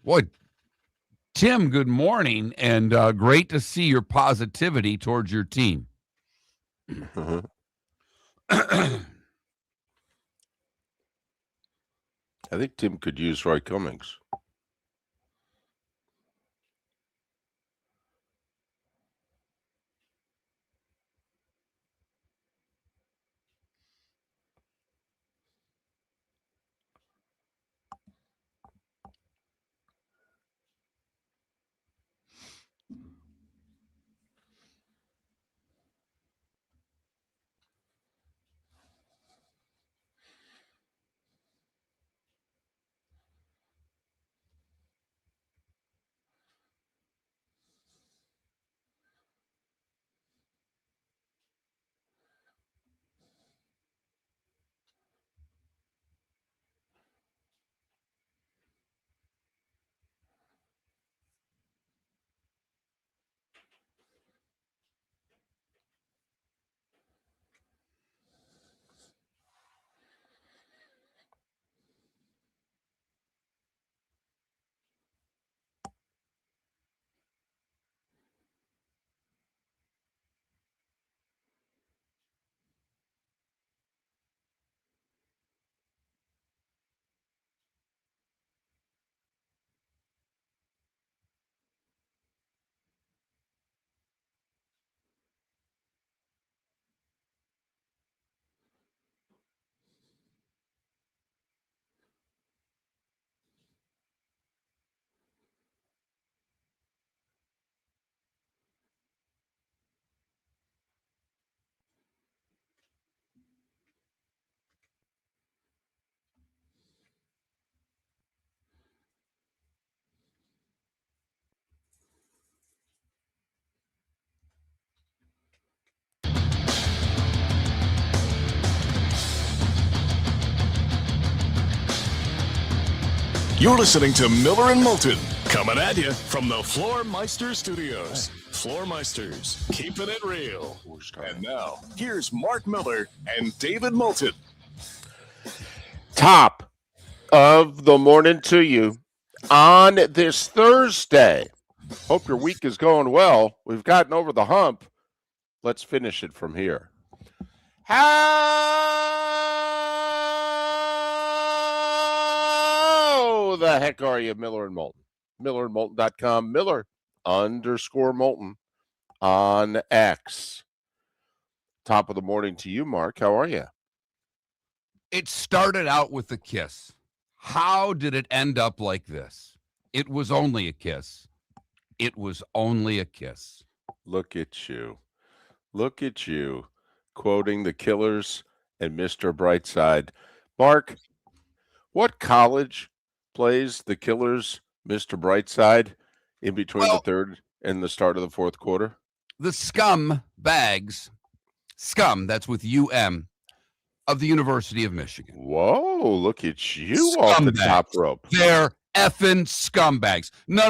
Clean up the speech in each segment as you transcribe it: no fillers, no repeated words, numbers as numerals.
Boy, Tim, good morning, and great to see your positivity towards your team. Mm-hmm. I think Tim could use Roy Cummings. You're listening to Miller and Moulton, coming at you from the Floormeister Studios. Floormeisters, keeping it real. And now, here's Mark Miller and David Moulton. Top of the morning to you on this Thursday. Hope your week is going well. We've gotten over the hump. Let's finish it from here. How the heck are you, Miller and Moulton? MillerandMoulton.com, Miller_Moulton on X. Top of the morning to you, Mark. How are you? It started out with a kiss. How did it end up like this? It was only a kiss. It was only a kiss. Look at you. Look at you quoting the Killers and Mr. Brightside. Mark, what college plays the Killers, Mr. Brightside, in between the third and the start of the fourth quarter? The Scumbags, that's with U-M, of the University of Michigan. Whoa, look at you off the top rope. They're effing scumbags. No.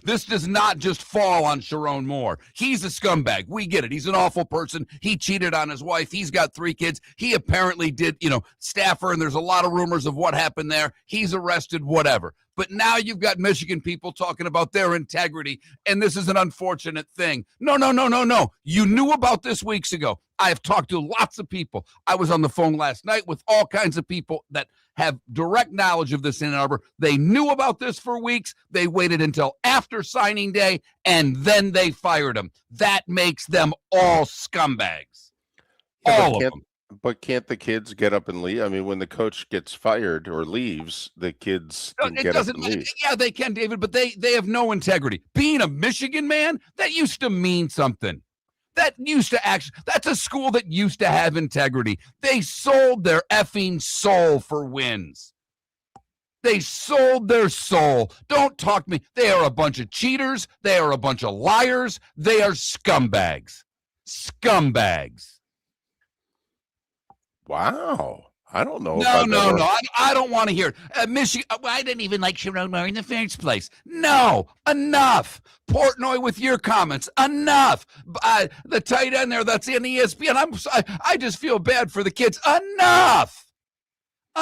This does not just fall on Sharon Moore. He's a scumbag. We get it. He's an awful person. He cheated on his wife. He's got 3 kids. He apparently did, staffer, and there's a lot of rumors of what happened there. He's arrested, whatever. But now you've got Michigan people talking about their integrity, and this is an unfortunate thing. No. You knew about this weeks ago. I have talked to lots of people. I was on the phone last night with all kinds of people that have direct knowledge of this in Ann Arbor. They knew about this for weeks. They waited until after signing day, and then they fired him. That makes them all scumbags. All of them. But can't the kids get up and leave? I mean, when the coach gets fired or leaves, the kids can get up and leave. Yeah, they can, David, but they have no integrity. Being a Michigan man, that used to mean something. That's a school that used to have integrity. They sold their effing soul for wins. They sold their soul. Don't talk to me. They are a bunch of cheaters. They are a bunch of liars. They are scumbags. Scumbags. Wow. I don't know. No. I don't want to hear it. Michigan. I didn't even like Sharon Moore in the first place. No, enough. Portnoy with your comments. Enough. The tight end there that's in ESPN. I just feel bad for the kids. Enough.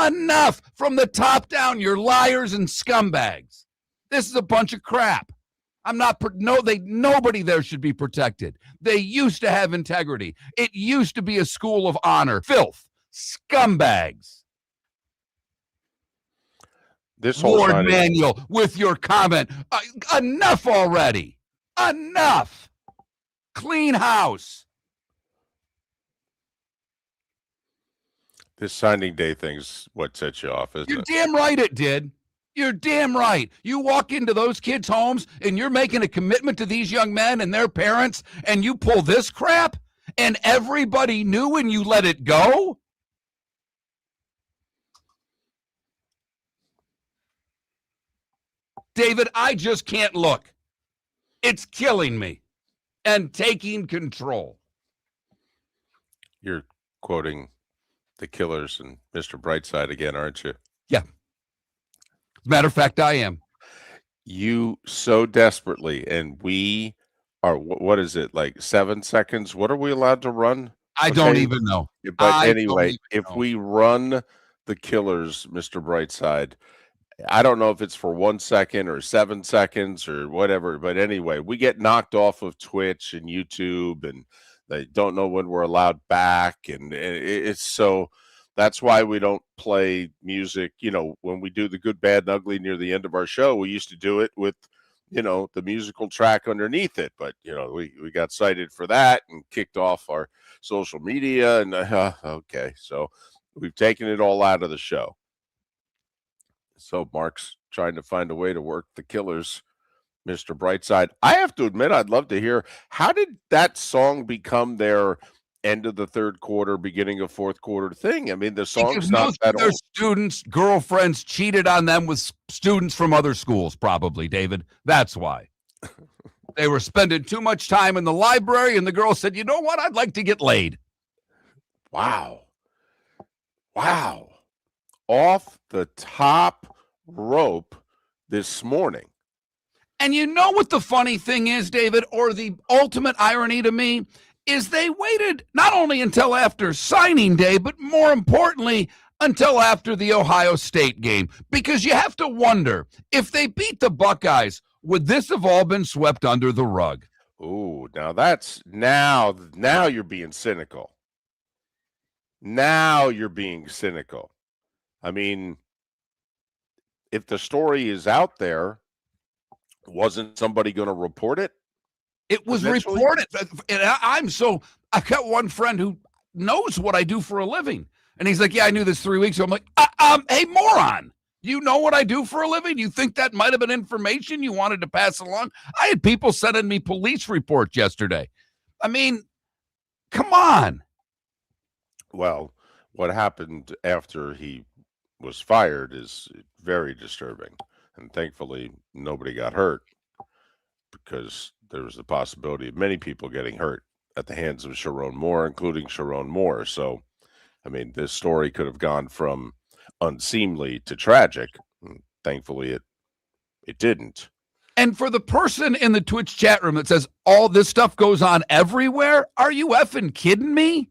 Enough. From the top down, you're liars and scumbags. This is a bunch of crap. Nobody there should be protected. They used to have integrity. It used to be a school of honor. Filth. Scumbags. This whole Lord signing, Manuel, with your comment, enough already. Enough. Clean house. this signing day thing's what sets you off, isn't You're it? damn right it did. You're damn right. You walk into those kids' homes and you're making a commitment to these young men and their parents, and you pull this crap, and everybody knew and you let it go? David, I just can't look. It's killing me and taking control. You're quoting the Killers and Mr. Brightside again, aren't you? Yeah. As a matter of fact, I am. You so desperately, and we are, what is it, like 7 seconds? What are we allowed to run? I don't even know. But anyway, if we run the Killers, Mr. Brightside, I don't know if it's for 1 second or 7 seconds or whatever, but anyway, we get knocked off of Twitch and YouTube, and they don't know when we're allowed back, and it's so that's why we don't play music. You know, when we do the good, bad, and ugly near the end of our show, we used to do it with, you know, the musical track underneath it, but you know, we got cited for that and kicked off our social media, and okay, so we've taken it all out of the show. So Mark's trying to find a way to work the Killers, Mr. Brightside. I have to admit, I'd love to hear, how did that song become their end of the third quarter, beginning of fourth quarter thing? I mean, the song's not that their old. students' girlfriends cheated on them with students from other schools, probably, David. That's why. They were spending too much time in the library, and the girl said, you know what? I'd like to get laid. Wow. Off the top rope this morning. And you know what the funny thing is, David, or the ultimate irony to me, is they waited not only until after signing day, but more importantly, until after the Ohio State game. Because you have to wonder, if they beat the Buckeyes, would this have all been swept under the rug? Ooh, now you're being cynical. Now you're being cynical. I mean, if the story is out there, wasn't somebody going to report it? It was Eventually? reported. And I've got one friend who knows what I do for a living. And he's like, yeah, I knew this 3 weeks ago. I'm like, hey, moron, you know what I do for a living? You think that might have been information you wanted to pass along? I had people sending me police reports yesterday. I mean, come on. Well, what happened after he was fired is very disturbing. And thankfully, nobody got hurt, because there was the possibility of many people getting hurt at the hands of Sharon Moore, including Sharon Moore. So, I mean, this story could have gone from unseemly to tragic. Thankfully, it didn't. And for the person in the Twitch chat room that says all this stuff goes on everywhere, are you effing kidding me?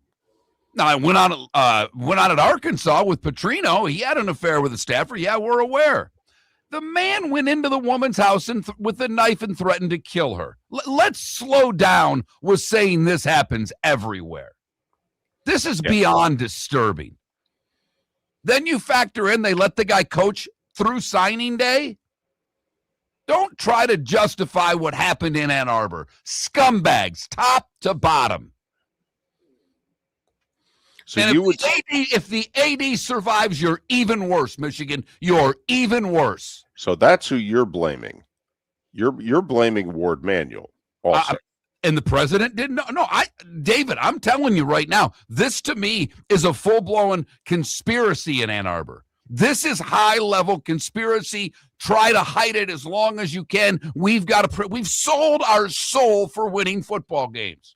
Now, I went on at Arkansas with Petrino. He had an affair with a staffer. Yeah, we're aware. The man went into the woman's house with a knife and threatened to kill her. Let's slow down with saying this happens everywhere. This is beyond disturbing. Then you factor in they let the guy coach through signing day. Don't try to justify what happened in Ann Arbor. Scumbags, top to bottom. So and you if the AD survives, you're even worse, Michigan. You're even worse. So that's who you're blaming. You're blaming Ward Manuel also. And the president didn't know. No, David, I'm telling you right now, this to me is a full-blown conspiracy in Ann Arbor. This is high-level conspiracy. Try to hide it as long as you can. We've sold our soul for winning football games.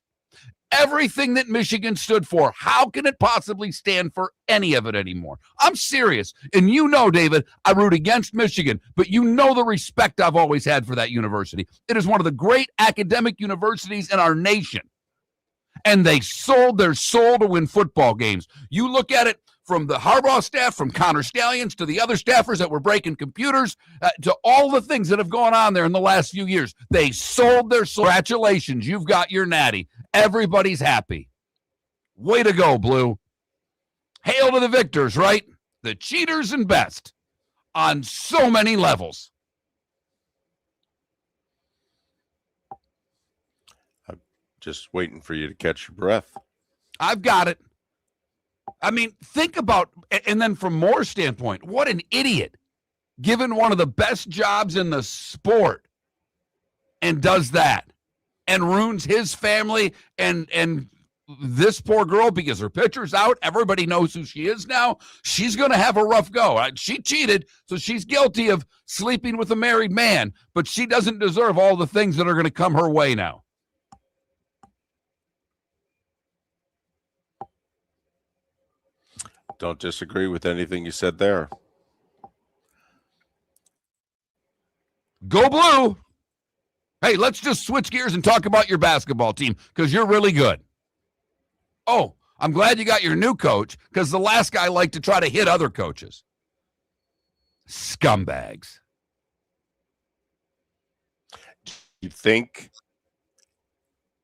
Everything that Michigan stood for, how can it possibly stand for any of it anymore? I'm serious. And you know, David, I root against Michigan, but you know the respect I've always had for that university. It is one of the great academic universities in our nation. And they sold their soul to win football games. You look at it from the Harbaugh staff, from Connor Stallions to the other staffers that were breaking computers, to all the things that have gone on there in the last few years. They sold their soul. Congratulations, you've got your natty. Everybody's happy. Way to go, Blue. Hail to the victors, right? The cheaters and best on so many levels. I'm just waiting for you to catch your breath. I've got it. I mean, think about, and then from Moore's standpoint, what an idiot, given one of the best jobs in the sport, and does that, and ruins his family, and this poor girl, because her picture's out, everybody knows who she is now. She's going to have a rough go. She cheated, so she's guilty of sleeping with a married man, but she doesn't deserve all the things that are going to come her way now. Don't disagree with anything you said there. Go Blue. Hey, let's just switch gears and talk about your basketball team, because you're really good. Oh, I'm glad you got your new coach, because the last guy liked to try to hit other coaches. Scumbags. You think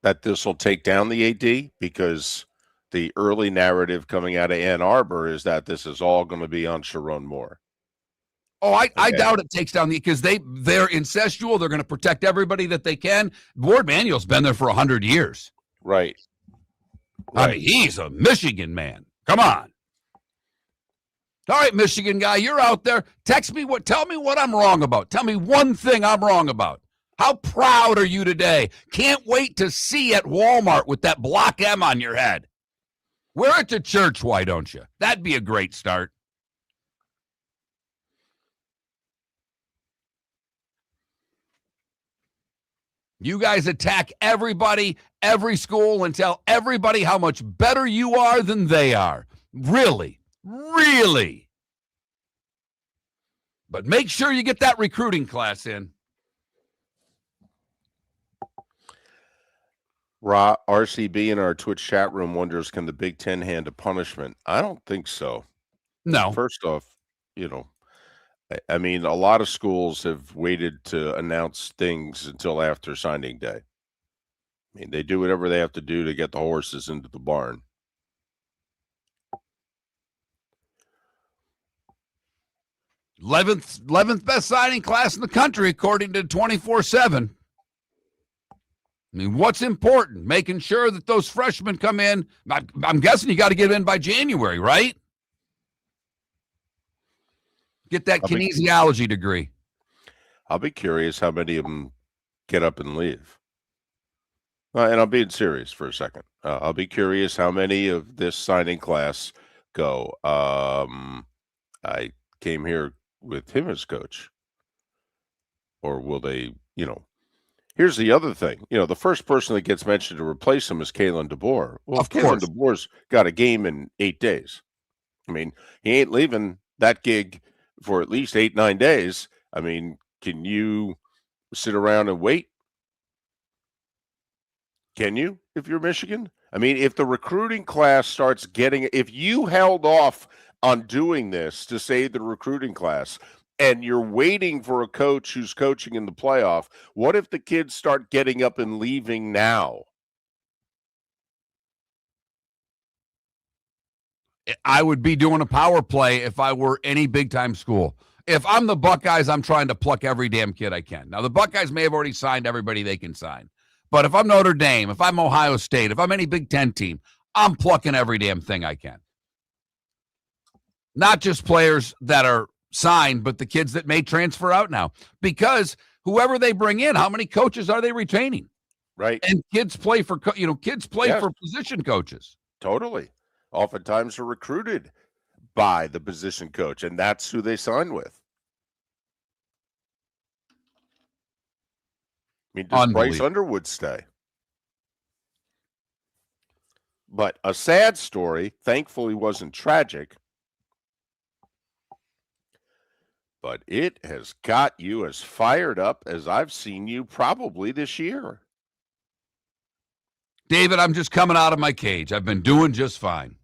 that this will take down the AD? Because the early narrative coming out of Ann Arbor is that this is all going to be on Sharon Moore. Oh, I doubt it takes down because they're incestual. They're going to protect everybody that they can. Ward Manuel's been there for 100 years. Right. I mean, he's a Michigan man. Come on. All right, Michigan guy, you're out there. Tell me what I'm wrong about. Tell me one thing I'm wrong about. How proud are you today? Can't wait to see you at Walmart with that Block M on your head. Wear it to church, why don't you? That'd be a great start. You guys attack everybody, every school, and tell everybody how much better you are than they are. Really, really. But make sure you get that recruiting class in. RCB in our Twitch chat room wonders, can the Big Ten hand a punishment? I don't think so. No. First off, I mean, a lot of schools have waited to announce things until after signing day. I mean, they do whatever they have to do to get the horses into the barn. Eleventh best signing class in the country, according to 24/7. I mean, what's important? Making sure that those freshmen come in. I'm guessing you got to get in by January, right? Get that kinesiology degree. I'll be curious how many of them get up and leave. And I'm being serious for a second. I'll be curious how many of this signing class go. I came here with him as coach. Or will they, Here's the other thing. The first person that gets mentioned to replace him is Kalen DeBoer. Well, of course. Kalen DeBoer's got a game in 8 days. I mean, he ain't leaving that gig for at least 8-9 days. I mean, can you sit around and wait? Can you, if you're Michigan? I mean, if the recruiting class starts if you held off on doing this to save the recruiting class, and you're waiting for a coach who's coaching in the playoff, what if the kids start getting up and leaving now? I would be doing a power play if I were any big-time school. If I'm the Buckeyes, I'm trying to pluck every damn kid I can. Now, the Buckeyes may have already signed everybody they can sign. But if I'm Notre Dame, if I'm Ohio State, if I'm any Big Ten team, I'm plucking every damn thing I can. Not just players that are signed, but the kids that may transfer out now. Because whoever they bring in, how many coaches are they retaining? Right. And kids play for, for position coaches. Totally. Oftentimes are recruited by the position coach, and that's who they sign with. I mean, does Bryce Underwood stay? But a sad story, thankfully wasn't tragic, but it has got you as fired up as I've seen you probably this year. David, I'm just coming out of my cage. I've been doing just fine.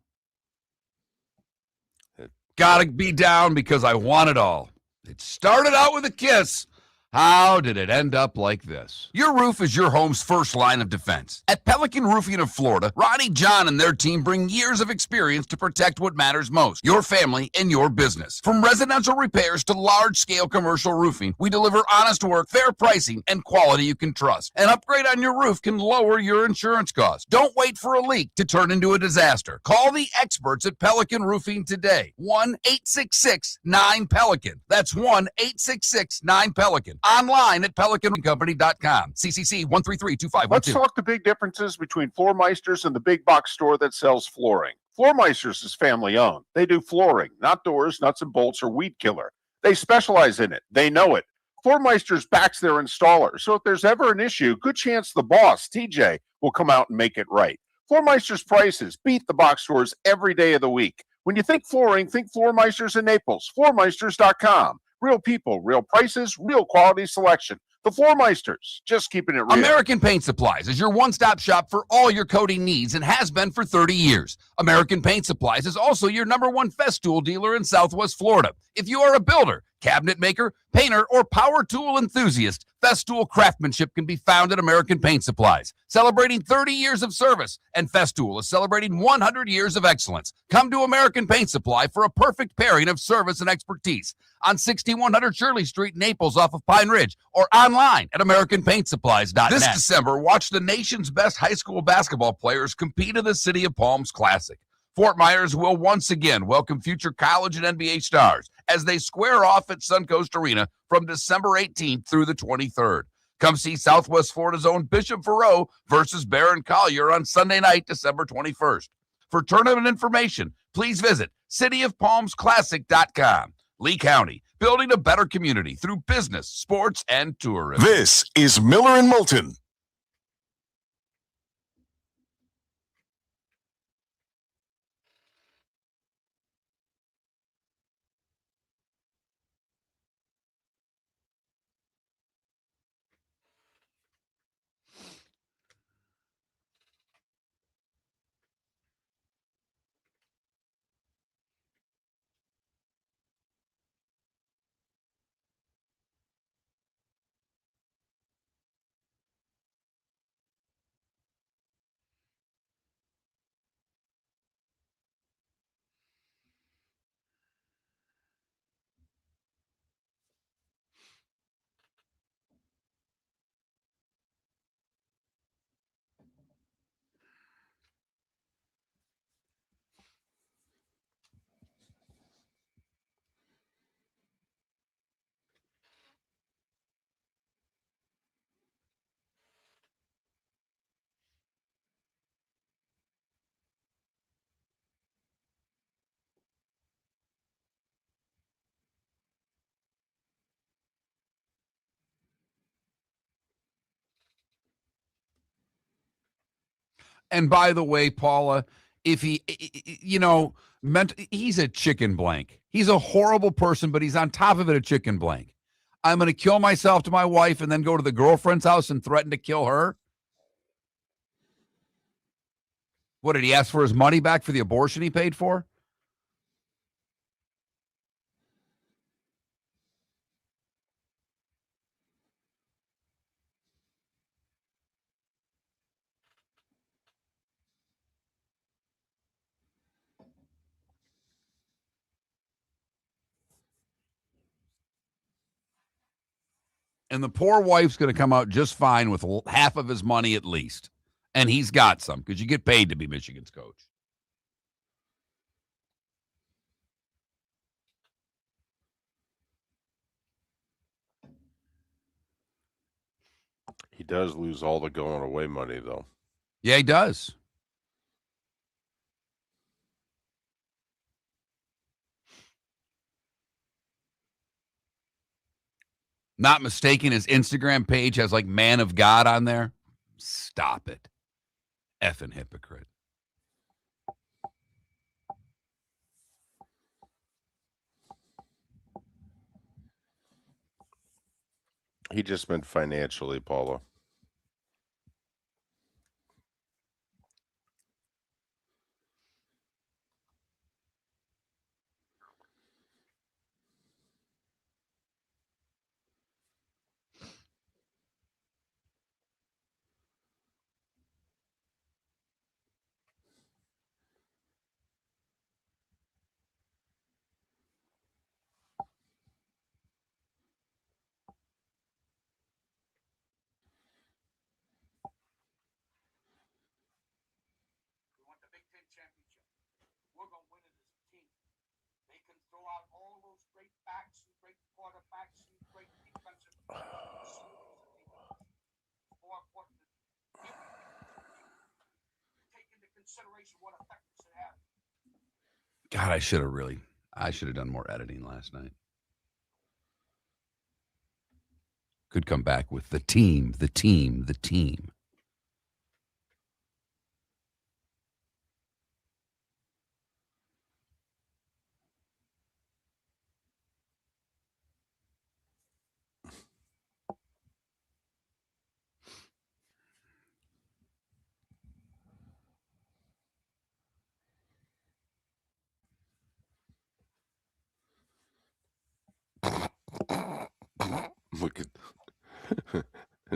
Gotta be down because I want it all. It started out with a kiss. How did it end up like this? Your roof is your home's first line of defense. At Pelican Roofing of Florida, Ronnie John and their team bring years of experience to protect what matters most, your family and your business. From residential repairs to large-scale commercial roofing, we deliver honest work, fair pricing, and quality you can trust. An upgrade on your roof can lower your insurance costs. Don't wait for a leak to turn into a disaster. Call the experts at Pelican Roofing today. 1-866-9-PELICAN. That's 1-866-9-PELICAN. Online at pelicancompany.com. CCC 1332512. Let's talk the big differences between Floor Meisters and the big box store that sells flooring. Floor Meisters is family owned. They do flooring, not doors, nuts and bolts, or weed killer. They specialize in it. They know it. Floor Meisters backs their installer, so if there's ever an issue, good chance the boss, TJ, will come out and make it right. Floor Meisters prices beat the box stores every day of the week. When you think flooring, think Floor Meisters in Naples. FloorMeisters.com. Real people, real prices, real quality selection. The Floor Meisters, just keeping it real. American Paint Supplies is your one-stop shop for all your coating needs and has been for 30 years. American Paint Supplies is also your #1 Festool dealer in Southwest Florida. If you are a builder, cabinet maker, painter, or power tool enthusiast, Festool craftsmanship can be found at American Paint Supplies. Celebrating 30 years of service, and Festool is celebrating 100 years of excellence. Come to American Paint Supply for a perfect pairing of service and expertise on 6100 Shirley Street, Naples, off of Pine Ridge, or online at AmericanPaintSupplies.net. This December, watch the nation's best high school basketball players compete in the City of Palms Classic. Fort Myers will once again welcome future college and NBA stars as they square off at Suncoast Arena from December 18th through the 23rd. Come see Southwest Florida's own Bishop Faroe versus Barron Collier on Sunday night, December 21st. For tournament information, please visit cityofpalmsclassic.com. Lee County, building a better community through business, sports, and tourism. This is Miller and Moulton. And by the way, Paula, if he, he's a chicken blank. He's a horrible person, but he's on top of it a chicken blank. I'm going to kill myself to my wife and then go to the girlfriend's house and threaten to kill her. What, did he ask for his money back for the abortion he paid for? And the poor wife's going to come out just fine with half of his money at least. And he's got some because you get paid to be Michigan's coach. He does lose all the going away money, though. Yeah, he does. Not mistaken, his Instagram page has like Man of God on there. Stop it. Effing hypocrite. He just meant financially, Paula. God, I should have done more editing last night. Could come back with the team. Look at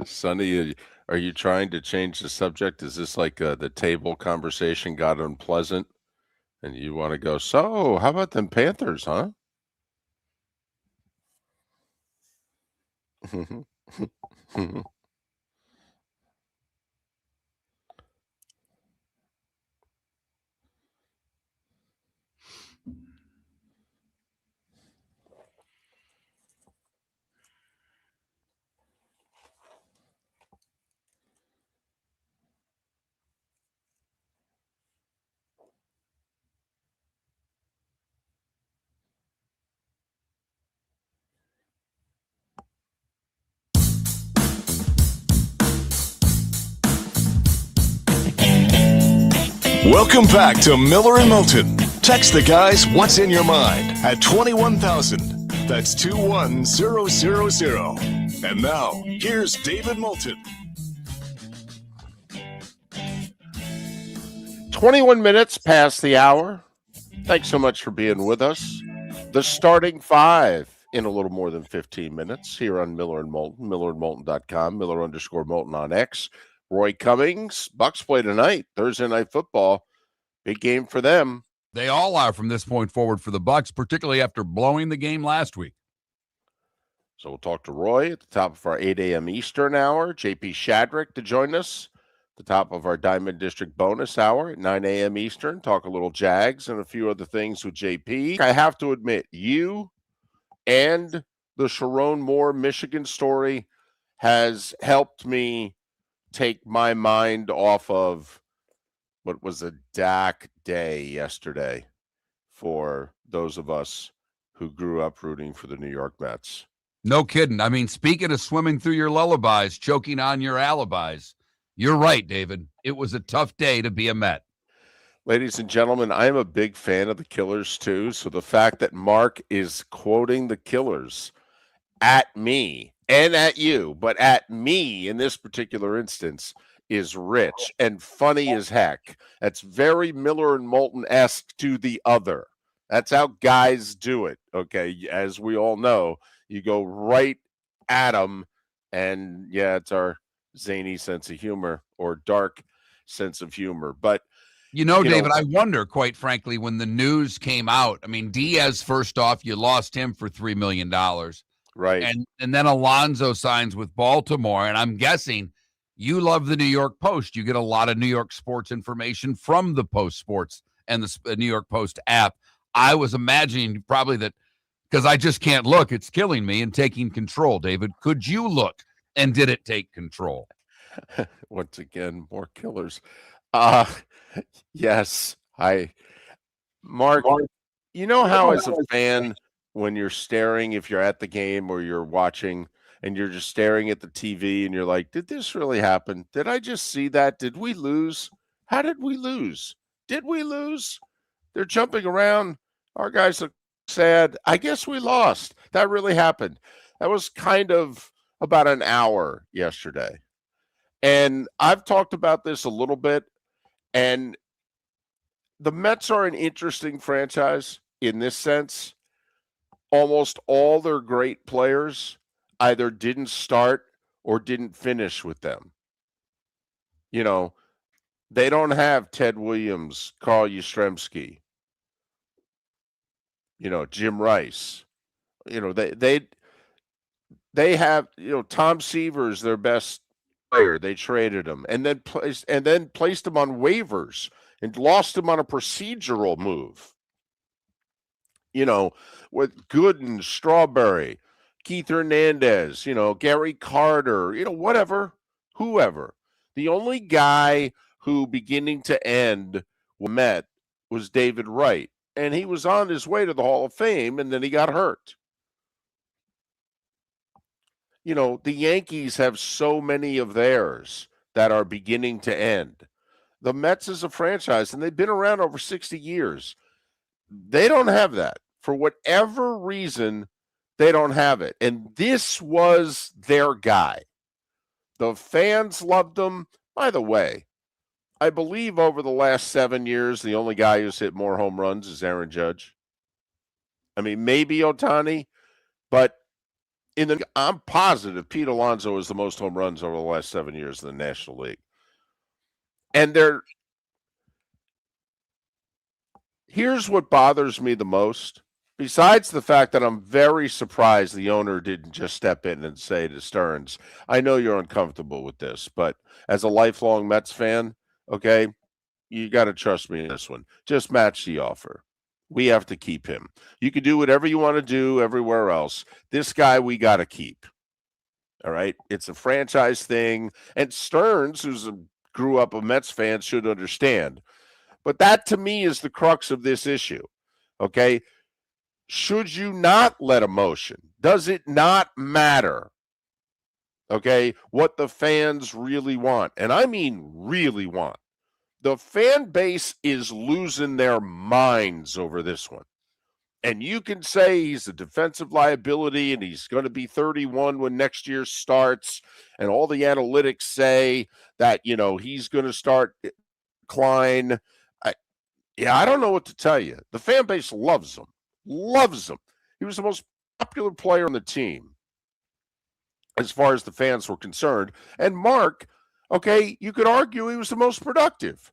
Sonny. Are you trying to change the subject? Is this like the table conversation got unpleasant, and you want to go? So, how about them Panthers, huh? Welcome back to Miller and Moulton. Text the guys what's in your mind at 21,000. That's 21000. And now, here's David Moulton. 21 minutes past the hour. Thanks so much for being with us. The starting five in a little more than 15 minutes here on Miller and Moulton, millerandmoulton.com, Miller_Moulton on X. Roy Cummings, Bucs play tonight, Thursday Night Football. Big game for them. They all are from this point forward for the Bucs, particularly after blowing the game last week. So we'll talk to Roy at the top of our 8 a.m. Eastern hour. JP Shadrick to join us at the top of our Diamond District bonus hour at 9 a.m. Eastern. Talk a little Jags and a few other things with JP. I have to admit, you and the Sharon Moore Michigan story has helped me take my mind off of what was a dark day yesterday for those of us who grew up rooting for the New York Mets. No kidding. I mean, speaking of swimming through your lullabies, choking on your alibis, you're right, David. It was a tough day to be a Met. Ladies and gentlemen, I am a big fan of the Killers too. So the fact that Mark is quoting the Killers at me and at you, but at me in this particular instance, is rich and funny as heck. That's very Miller and Moulton-esque to the other. That's how guys do it, okay? As we all know, you go right at them, and yeah, it's our zany sense of humor or dark sense of humor. But David, I wonder, quite frankly, when the news came out, I mean, Diaz, first off, you lost him for $3 million. Right. And then Alonso signs with Baltimore. And I'm guessing you love the New York Post. You get a lot of New York sports information from the Post Sports and the New York Post app. I was imagining probably that, because I just can't look, it's killing me and taking control, David. Could you look, and did it take control? Once again, more Killers. Yes. Mark, you know how as a fan, when you're staring, if you're at the game or you're watching and you're just staring at the TV and you're like, did this really happen? Did I just see that? Did we lose? How did we lose? Did we lose? They're jumping around. Our guys look sad. I guess we lost. That really happened. That was kind of about an hour yesterday. And I've talked about this a little bit. And the Mets are an interesting franchise in this sense. Almost all their great players either didn't start or didn't finish with them. You know, they don't have Ted Williams, Carl Yastrzemski, Jim Rice. They have, Tom Seaver's their best player. They traded him and then placed him on waivers and lost him on a procedural move. With Gooden, Strawberry, Keith Hernandez, Gary Carter, whatever, whoever. The only guy who beginning to end met was David Wright. And he was on his way to the Hall of Fame, and then he got hurt. You know, the Yankees have so many of theirs that are beginning to end. The Mets is a franchise, and they've been around over 60 years. They don't have that. For whatever reason, they don't have it. And this was their guy. The fans loved him. By the way, I believe over the last 7 years, the only guy who's hit more home runs is Aaron Judge. I mean, maybe Ohtani, but I'm positive Pete Alonso is the most home runs over the last 7 years in the National League. And here's what bothers me the most. Besides the fact that I'm very surprised the owner didn't just step in and say to Stearns, I know you're uncomfortable with this, but as a lifelong Mets fan, okay, you got to trust me in this one. Just match the offer. We have to keep him. You can do whatever you want to do everywhere else. This guy we got to keep. All right? It's a franchise thing. And Stearns, grew up a Mets fan, should understand. But that, to me, is the crux of this issue. Okay? Should you not let emotion? Does it not matter? Okay? What the fans really want. And I mean really want. The fan base is losing their minds over this one. And you can say he's a defensive liability and he's going to be 31 when next year starts. And all the analytics say that, he's going to start decline. I don't know what to tell you. The fan base loves him. Loves him. He was the most popular player on the team as far as the fans were concerned. And Mark, okay, you could argue he was the most productive.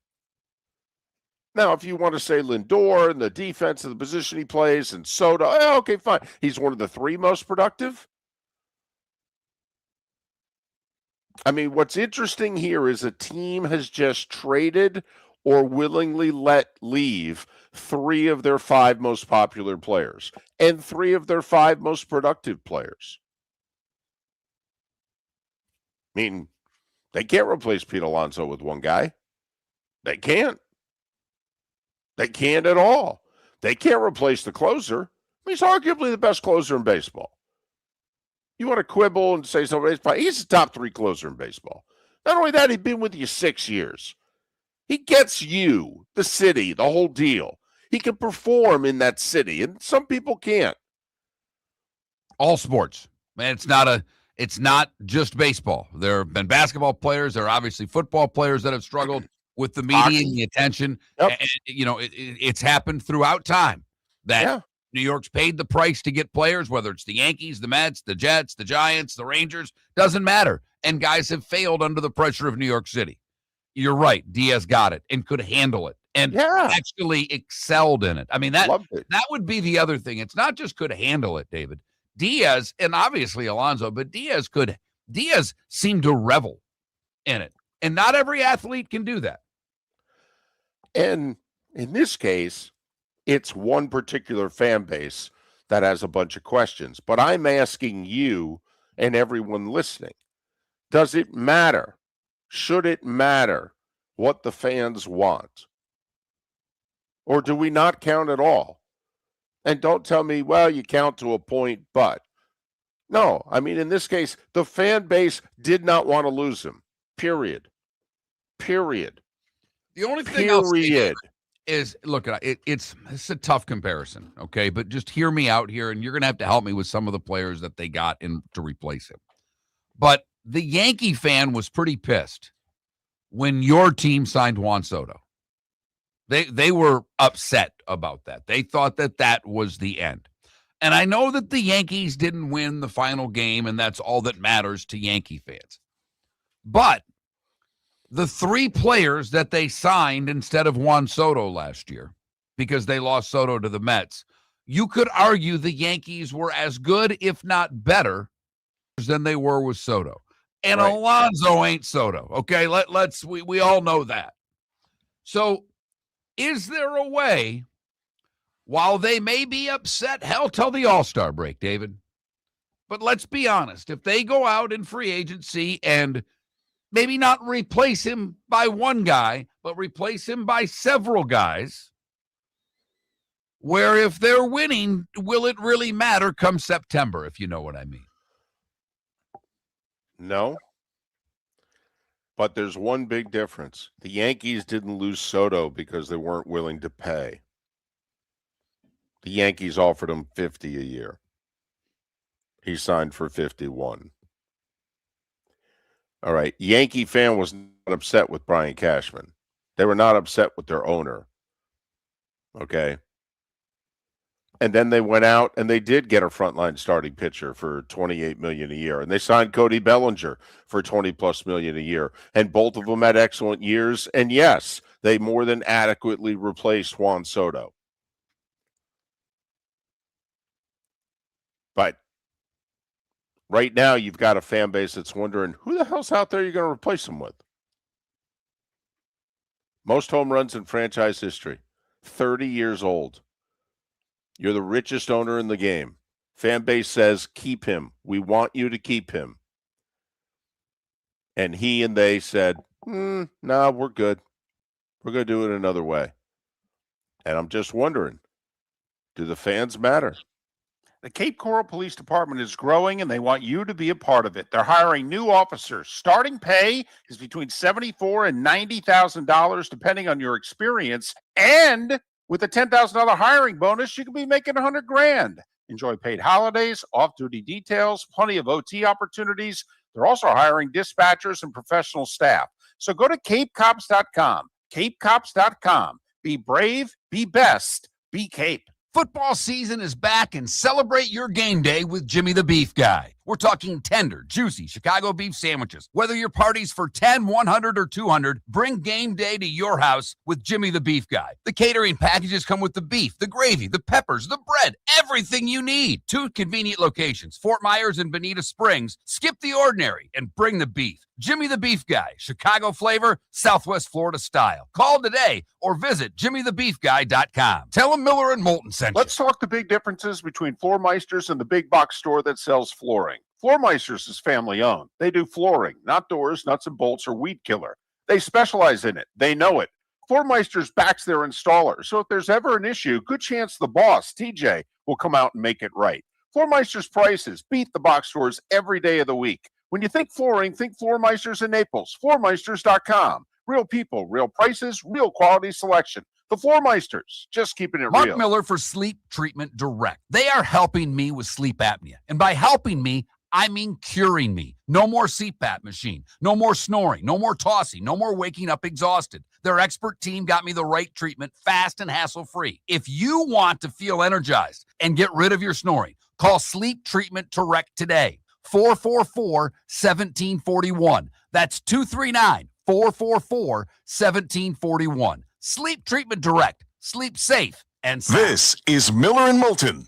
Now, if you want to say Lindor and the defense of the position he plays and Soto, okay, fine. He's one of the 3 most productive. I mean, what's interesting here is a team has just traded or willingly let leave 3 of their 5 most popular players and 3 of their 5 most productive players. I mean, they can't replace Pete Alonso with one guy. They can't. They can't at all. They can't replace the closer. He's arguably the best closer in baseball. You want to quibble and say he's the top 3 closer in baseball. Not only that, he's been with you 6 years. He gets you, the city, the whole deal. He can perform in that city, and some people can't. All sports, man. It's not just baseball. There have been basketball players. There are obviously football players that have struggled with the media and the attention. Yep. And, it's happened throughout time that New York's paid the price to get players, whether it's the Yankees, the Mets, the Jets, the Giants, the Rangers, doesn't matter. And guys have failed under the pressure of New York City. You're right. Diaz got it and could handle it and actually excelled in it. I mean, that would be the other thing. It's not just could handle it, David. Diaz, and obviously Alonso, but Diaz seemed to revel in it. And not every athlete can do that. And in this case, it's one particular fan base that has a bunch of questions. But I'm asking you and everyone listening, does it matter? Should it matter what the fans want? Or do we not count at all? And don't tell me, well, you count to a point, but. No, I mean, in this case, the fan base did not want to lose him. Period. The only thing I'll say is, look, it's a tough comparison, okay? But just hear me out here, and you're going to have to help me with some of the players that they got in to replace him. But the Yankee fan was pretty pissed when your team signed Juan Soto. They were upset about that. They thought that was the end. And I know that the Yankees didn't win the final game, and that's all that matters to Yankee fans. But the 3 players that they signed instead of Juan Soto last year, because they lost Soto to the Mets, you could argue the Yankees were as good, if not better, than they were with Soto. And right. Alonso ain't Soto, okay? We all know that. So is there a way, while they may be upset, hell, till the All-Star break, David, but let's be honest, if they go out in free agency and maybe not replace him by one guy, but replace him by several guys, where if they're winning, will it really matter come September, if you know what I mean? No. But there's one big difference. The Yankees didn't lose Soto because they weren't willing to pay. The Yankees offered him $50 a year. He signed for 51. All right. Yankee fan was not upset with Brian Cashman. They were not upset with their owner. Okay. And then they went out and they did get a frontline starting pitcher for $28 million a year. And they signed Cody Bellinger for $20+ million a year. And both of them had excellent years. And yes, they more than adequately replaced Juan Soto. But right now, you've got a fan base that's wondering, who the hell's out there you're going to replace him with? Most home runs in franchise history, 30 years old. You're the richest owner in the game. Fan base says, keep him. We want you to keep him. And he and they said, no, we're good. We're going to do it another way. And I'm just wondering, do the fans matter? The Cape Coral Police Department is growing, and they want you to be a part of it. They're hiring new officers. Starting pay is between $74,000 and $90,000, depending on your experience. And with a $10,000 hiring bonus, you could be making $100,000. Enjoy paid holidays, off-duty details, plenty of OT opportunities. They're also hiring dispatchers and professional staff. So go to capecops.com. Capecops.com. Be brave, be best, be Cape. Football season is back, and celebrate your game day with Jimmy the Beef Guy. We're talking tender, juicy Chicago beef sandwiches. Whether your party's for 10, 100, or 200, bring game day to your house with Jimmy the Beef Guy. The catering packages come with the beef, the gravy, the peppers, the bread, everything you need. 2 convenient locations, Fort Myers and Bonita Springs. Skip the ordinary and bring the beef. Jimmy the Beef Guy, Chicago flavor, Southwest Florida style. Call today or visit jimmythebeefguy.com. Tell him Miller and Moulton sent you. Let's talk the big differences between Floor Meisters and the big box store that sells flooring. Floor Meisters is family owned. They do flooring, not doors, nuts and bolts, or weed killer. They specialize in it. They know it. Floor Meisters backs their installer. So if there's ever an issue, good chance the boss, TJ, will come out and make it right. Floor Meisters prices beat the box stores every day of the week. When you think flooring, think Floor Meisters in Naples. Floormeisters.com. Real people, real prices, real quality selection. The Floor Meisters, just keeping it Mark real. Miller for Sleep Treatment Direct. They are helping me with sleep apnea. And by helping me, I mean curing me. No more CPAP machine. No more snoring. No more tossing. No more waking up exhausted. Their expert team got me the right treatment, fast and hassle-free. If you want to feel energized and get rid of your snoring, call Sleep Treatment Direct today. 444-1741. That's 239-444-1741. Sleep Treatment Direct. Sleep safe and sound. This is Miller and Moulton.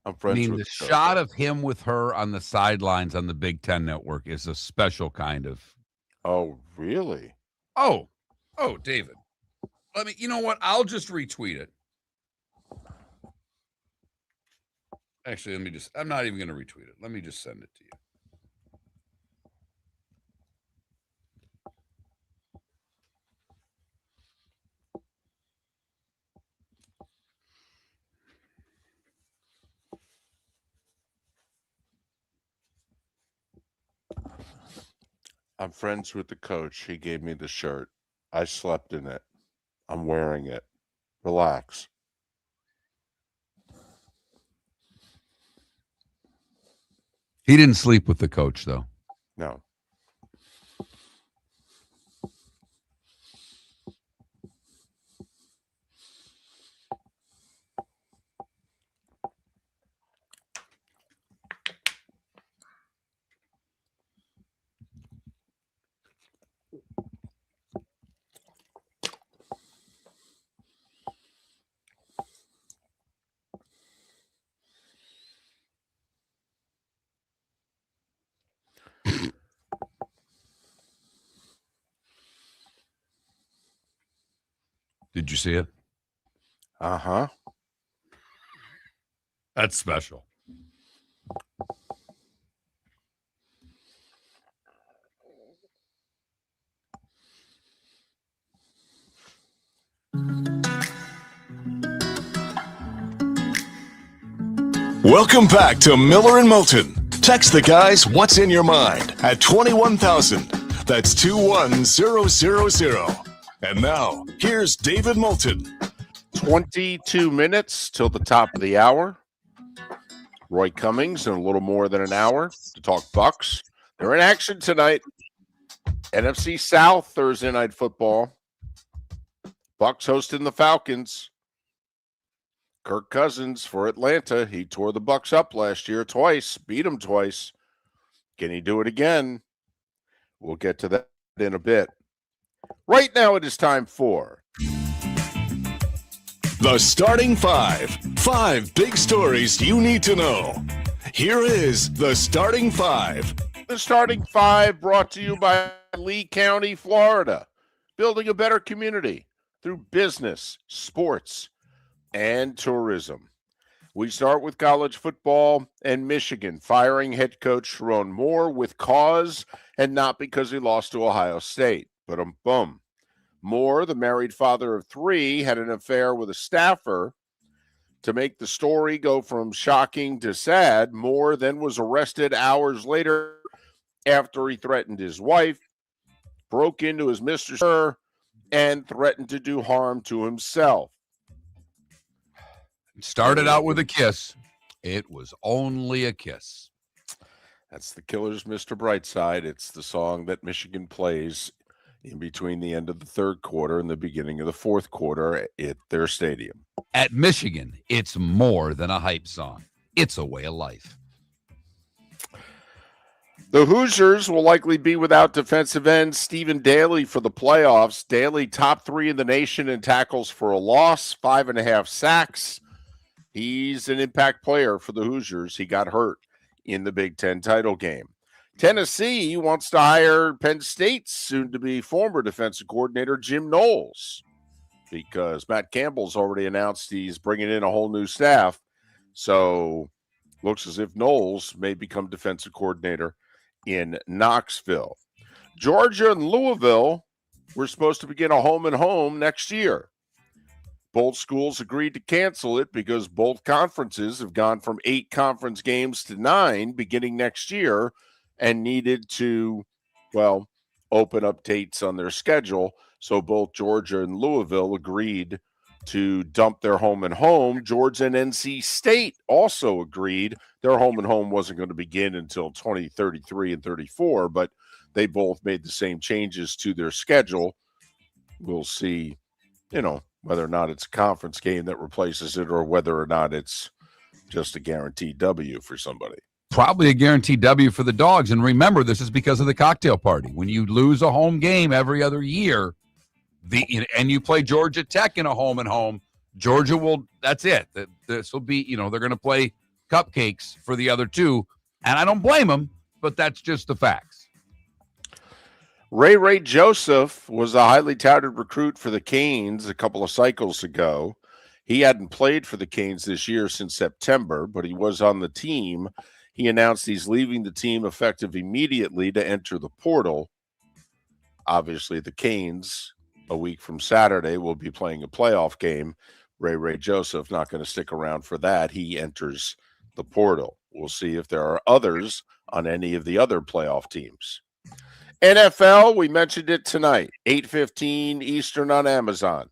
I'm I friends mean, with the coach. shot of him with her on the sidelines on the Big Ten Network is a special kind of. Oh, really? Oh, David. Let me. You know what? I'll just retweet it. Actually, let me just. I'm not even going to retweet it. Let me just send it to you. I'm friends with the coach. He gave me the shirt. I slept in it. I'm wearing it. Relax. He didn't sleep with the coach, though. No. Did you see it? Uh-huh. That's special. Welcome back to Miller and Moulton. Text the guys what's in your mind at 21,000. That's 21000. And now, here's David Moulton. 22 minutes till the top of the hour. Roy Cummings in a little more than an hour to talk Bucs. They're in action tonight. NFC South Thursday night football. Bucs hosting the Falcons. Kirk Cousins for Atlanta. He tore the Bucs up last year twice, beat them twice. Can he do it again? We'll get to that in a bit. Right now it is time for The Starting Five. 5 big stories you need to know. Here is The Starting Five. The Starting Five brought to you by Lee County, Florida. Building a better community through business, sports, and tourism. We start with college football and Michigan firing head coach Sharon Moore with cause and not because he lost to Ohio State. But boom. Moore, the married father of 3, had an affair with a staffer. To make the story go from shocking to sad, Moore then was arrested hours later after he threatened his wife, broke into his mistress, and threatened to do harm to himself. It started out with a kiss. It was only a kiss. That's the Killers, Mr. Brightside. It's the song that Michigan plays in between the end of the third quarter and the beginning of the fourth quarter at their stadium. At Michigan, it's more than a hype song. It's a way of life. The Hoosiers will likely be without defensive end Stephen Daly for the playoffs. Daly, top 3 in the nation in tackles for a loss, 5.5 sacks. He's an impact player for the Hoosiers. He got hurt in the Big Ten title game. Tennessee wants to hire Penn State's soon-to-be former defensive coordinator Jim Knowles because Matt Campbell's already announced he's bringing in a whole new staff. So looks as if Knowles may become defensive coordinator in Knoxville. Georgia and Louisville were supposed to begin a home-and-home next year. Both schools agreed to cancel it because both conferences have gone from 8 conference games to 9 beginning next year and needed to, open up dates on their schedule. So both Georgia and Louisville agreed to dump their home and home. Georgia and NC State also agreed their home and home wasn't going to begin until 2033 and 34, but they both made the same changes to their schedule. We'll see, whether or not it's a conference game that replaces it or whether or not it's just a guaranteed W for somebody. Probably a guaranteed W for the Dogs. And remember, this is because of the cocktail party. When you lose a home game every other year, and you play Georgia Tech in a home and home, Georgia will, that's it. This will be, they're going to play cupcakes for the other two. And I don't blame him, but that's just the facts. Ray Joseph was a highly touted recruit for the Canes a couple of cycles ago. He hadn't played for the Canes this year since September, but he was on the team. He announced he's leaving the team effective immediately to enter the portal. Obviously, the Canes, a week from Saturday, will be playing a playoff game. Ray Joseph not going to stick around for that. He enters the portal. We'll see if there are others on any of the other playoff teams. NFL, we mentioned it tonight, 8:15 Eastern on Amazon.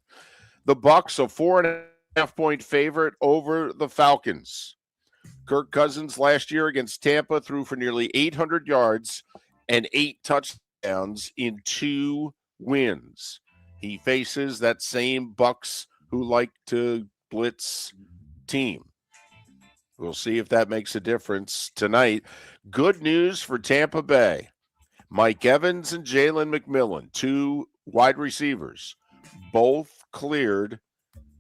The Bucs, a 4.5-point favorite over the Falcons. Kirk Cousins last year against Tampa threw for nearly 800 yards and 8 touchdowns in 2 wins. He faces that same Bucs who like to blitz team. We'll see if that makes a difference tonight. Good news for Tampa Bay. Mike Evans and Jalen McMillan, 2 wide receivers, both cleared,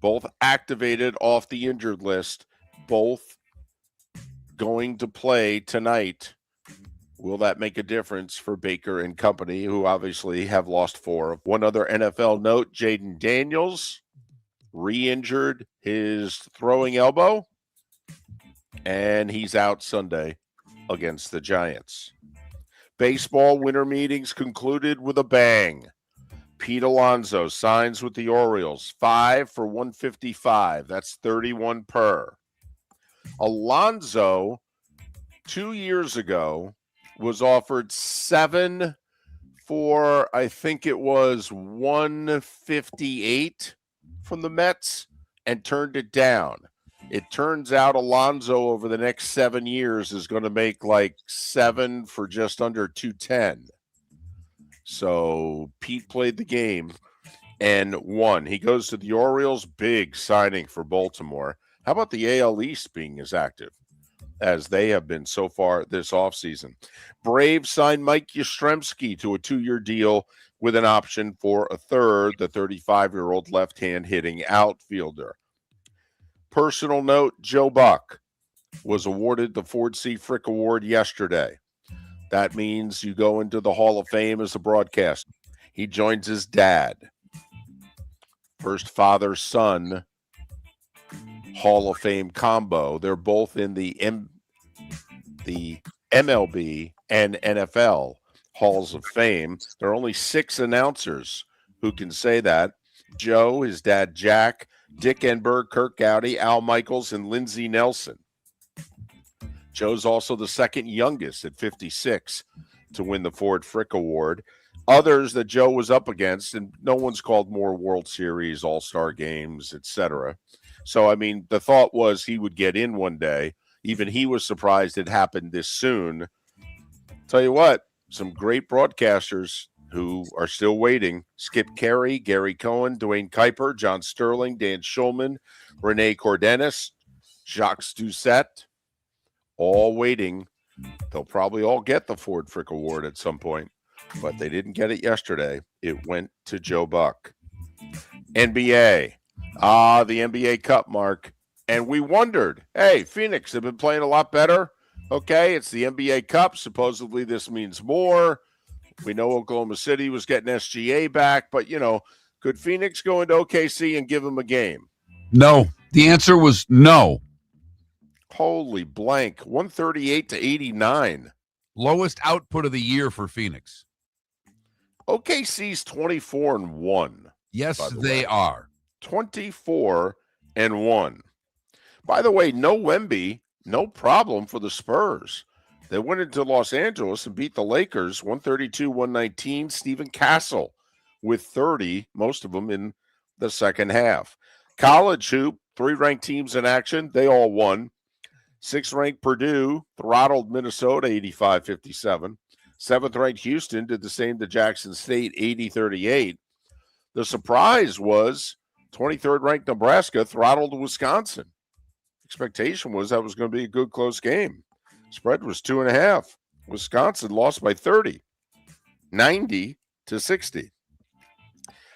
both activated off the injured list, both going to play tonight. Will that make a difference for Baker and company, who obviously have lost 4? One other NFL note, Jaden Daniels re-injured his throwing elbow, and he's out Sunday against the Giants. Baseball winter meetings concluded with a bang. Pete Alonso signs with the Orioles, 5 for $155. That's 31 per. Alonso, 2 years ago, was offered 7 for, I think it was 158 from the Mets, and turned it down. It turns out Alonso over the next 7 years is going to make like 7 for just under 210. So Pete played the game and won. He goes to the Orioles, big signing for Baltimore. How about the AL East being as active as they have been so far this offseason? Braves signed Mike Yastrzemski to a 2-year deal with an option for a third, the 35-year-old left-hand hitting outfielder. Personal note, Joe Buck was awarded the Ford C. Frick Award yesterday. That means you go into the Hall of Fame as a broadcaster. He joins his dad. First father-son Hall of Fame combo. They're both in the MLB and NFL Halls of Fame. There are only 6 announcers who can say that. Joe, his dad Jack, Dick Enberg, Kirk Gowdy, Al Michaels, and Lindsey Nelson. Joe's also the second youngest at 56 to win the Ford Frick Award. Others that Joe was up against, and no one's called more World Series, All-Star games, etc. So, I mean, the thought was he would get in one day. Even he was surprised it happened this soon. Tell you what, some great broadcasters who are still waiting. Skip Carey, Gary Cohen, Dwayne Kuiper, John Sterling, Dan Schulman, Renee Cordenis, Jacques Doucette, all waiting. They'll probably all get the Ford Frick Award at some point, but they didn't get it yesterday. It went to Joe Buck. NBA. The NBA Cup, Mark. And we wondered, hey, Phoenix have been playing a lot better. Okay, it's the NBA Cup. Supposedly this means more. We know Oklahoma City was getting SGA back, but, could Phoenix go into OKC and give them a game? No. The answer was no. Holy blank. 138-89. Lowest output of the year for Phoenix. OKC's 24-1. Yes, they are. 24-1. By the way, no Wemby, no problem for the Spurs. They went into Los Angeles and beat the Lakers 132-119. Stephen Castle with 30, most of them in the second half. College hoop, 3 ranked teams in action. They all won. 6th-ranked Purdue throttled Minnesota 85-57. 7th-ranked Houston did the same to Jackson State 80-38. The surprise was 23rd-ranked Nebraska throttled Wisconsin. Expectation was that was going to be a good close game. Spread was 2.5. Wisconsin lost by 30, 90-60.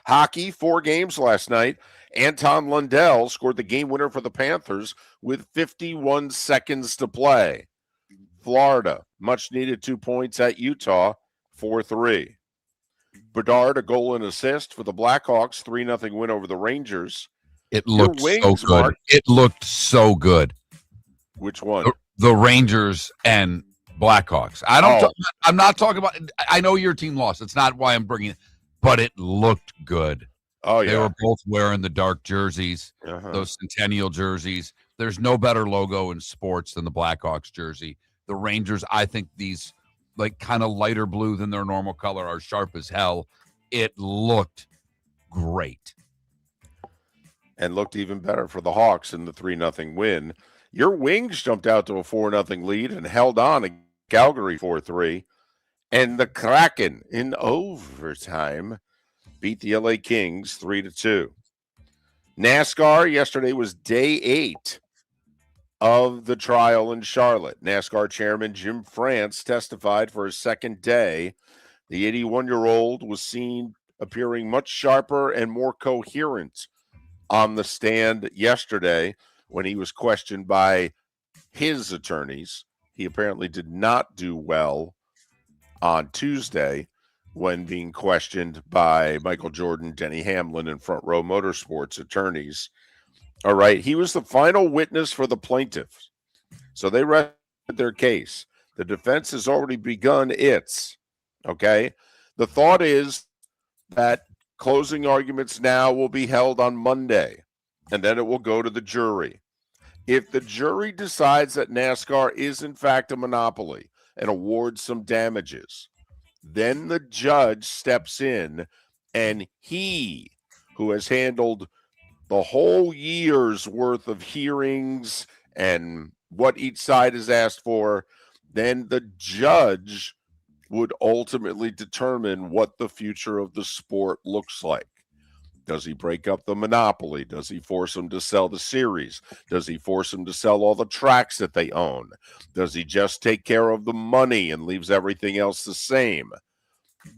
Hockey, 4 games last night. Anton Lundell scored the game winner for the Panthers with 51 seconds to play. Florida, much needed 2 points at Utah, 4-3. Bedard, a goal and assist for the Blackhawks, 3-0 win over the Rangers. It looked so wings, good. Mark. It looked so good. Which one? The Rangers and Blackhawks. I'm not talking about. I know your team lost. It's not why I'm bringing it, but it looked good. Oh yeah, they were both wearing the dark jerseys, those Centennial jerseys. There's no better logo in sports than the Blackhawks jersey. The Rangers, I think these like kind of lighter blue than their normal color are sharp as hell. It looked great. And looked even better for the Hawks in the 3-0 win. Your Wings jumped out to a 4-0 lead and held on at Calgary 4-3. And the Kraken in overtime beat the LA Kings 3-2. NASCAR yesterday was day 8 of the trial in Charlotte. NASCAR chairman Jim France testified for his second day. The 81-year-old was seen appearing much sharper and more coherent on the stand yesterday when he was questioned by his attorneys. He apparently did not do well on Tuesday when being questioned by Michael Jordan, Denny Hamlin, and Front Row Motorsports attorneys. All right, he was the final witness for the plaintiffs. So they rested their case. The defense has already begun its. Okay? The thought is that closing arguments now will be held on Monday, and then it will go to the jury. If the jury decides that NASCAR is in fact a monopoly and awards some damages, then the judge steps in, and he, who has handled the whole year's worth of hearings and what each side has asked for, then the judge would ultimately determine what the future of the sport looks like. Does he break up the monopoly? Does he force them to sell the series? Does he force them to sell all the tracks that they own? Does he just take care of the money and leaves everything else the same?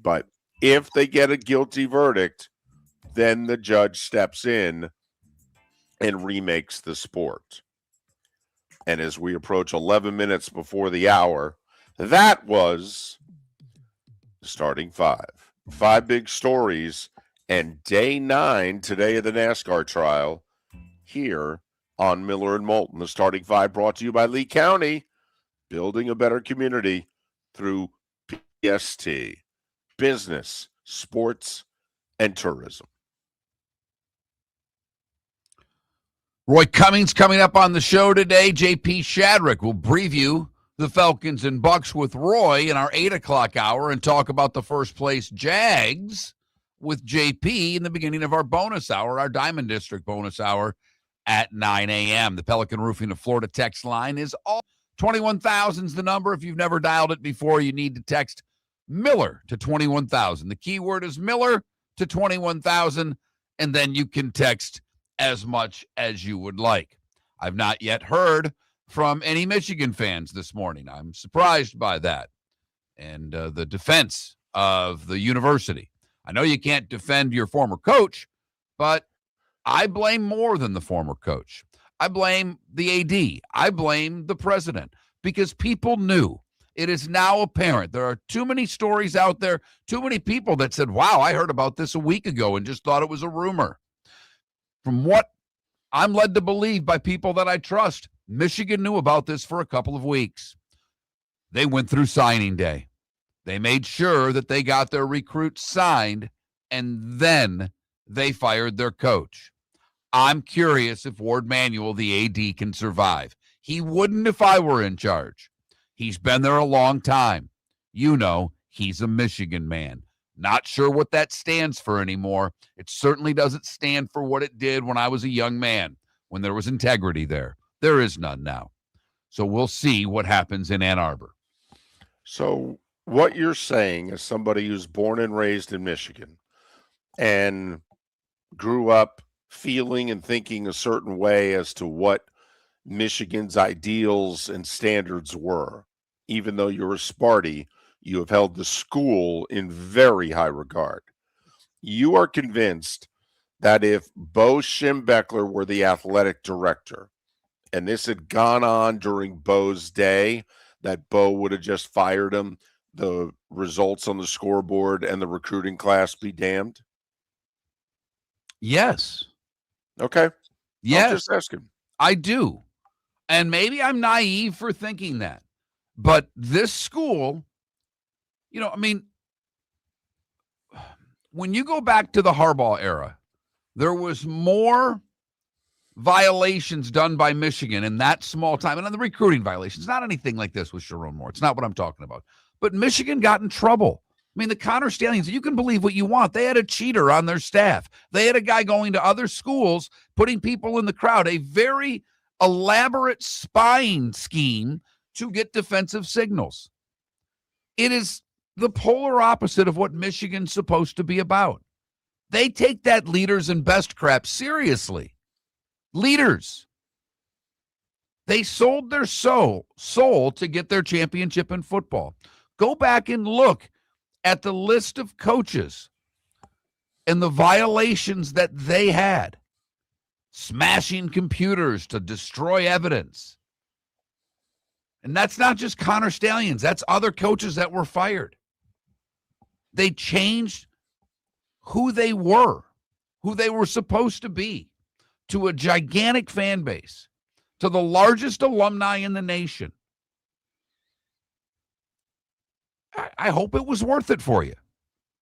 But if they get a guilty verdict, then the judge steps in and remakes the sport. And as we approach 11 minutes before the hour, that was starting five. 5 big stories and day 9 today of the NASCAR trial here on Miller and Moulton. The starting 5 brought to you by Lee County, building a better community through PST, business, sports, and tourism. Roy Cummings coming up on the show today. JP Shadrick will preview the Falcons and Bucs with Roy in our 8 o'clock hour and talk about the first place Jags with JP in the beginning of our bonus hour, our Diamond District bonus hour at 9 a.m. The Pelican Roofing of Florida text line is all 21,000 is the number. If you've never dialed it before, you need to text Miller to 21,000. The keyword is Miller to 21,000, and then you can text as much as you would like. I've not yet heard from any Michigan fans this morning. I'm surprised by that. And the defense of the university. I know you can't defend your former coach, but I blame more than the former coach. I blame the AD. I blame the president because people knew. It is now apparent. There are too many stories out there, too many people that said, wow, I heard about this a week ago and just thought it was a rumor. From what I'm led to believe by people that I trust, Michigan knew about this for a couple of weeks. They went through signing day. They made sure that they got their recruits signed, and then they fired their coach. I'm curious if Ward Manuel, the AD, can survive. He wouldn't if I were in charge. He's been there a long time. You know, he's a Michigan man. Not sure what that stands for anymore. It certainly doesn't stand for what it did when I was a young man, when there was integrity there. There is none now. So we'll see what happens in Ann Arbor. So what you're saying as somebody who's born and raised in Michigan and grew up feeling and thinking a certain way as to what Michigan's ideals and standards were, even though you're a Sparty, you have held the school in very high regard. You are convinced that if Bo Schembechler were the athletic director and this had gone on during Bo's day, that Bo would have just fired him, the results on the scoreboard and the recruiting class be damned? Yes. Okay. Yes. I'll just ask him. I do. And maybe I'm naive for thinking that. But this school, when you go back to the Harbaugh era, there was more violations done by Michigan in that small time. And on the recruiting violations, not anything like this with Sharon Moore. It's not what I'm talking about. But Michigan got in trouble. I mean, the Connor Stallions, you can believe what you want. They had a cheater on their staff. They had a guy going to other schools, putting people in the crowd, a very elaborate spying scheme to get defensive signals. It is the polar opposite of what Michigan's supposed to be about. They take that leaders and best crap seriously. Leaders. They sold their soul to get their championship in football. Go back and look at the list of coaches and the violations that they had. Smashing computers to destroy evidence. And that's not just Connor Stallions. That's other coaches that were fired. They changed who they were supposed to be, to a gigantic fan base, to the largest alumni in the nation. I hope it was worth it for you.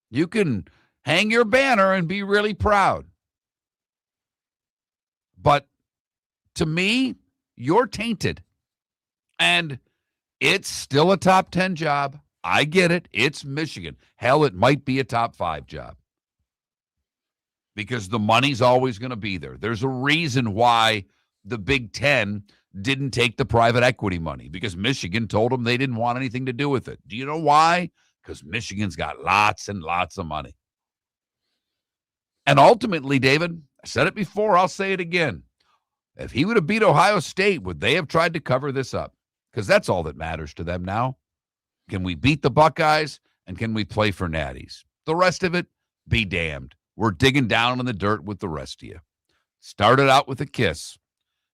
You can hang your banner and be really proud. But to me, you're tainted. And it's still a top 10 job. I get it. It's Michigan. Hell, it might be a top 5 job. Because the money's always going to be there. There's a reason why the Big Ten didn't take the private equity money, because Michigan told them they didn't want anything to do with it. Do you know why? Because Michigan's got lots and lots of money. And ultimately, David, I said it before, I'll say it again. If he would have beat Ohio State, would they have tried to cover this up? Because that's all that matters to them now. Can we beat the Buckeyes, and can we play for natties? The rest of it, be damned. We're digging down in the dirt with the rest of you. Started out with a kiss.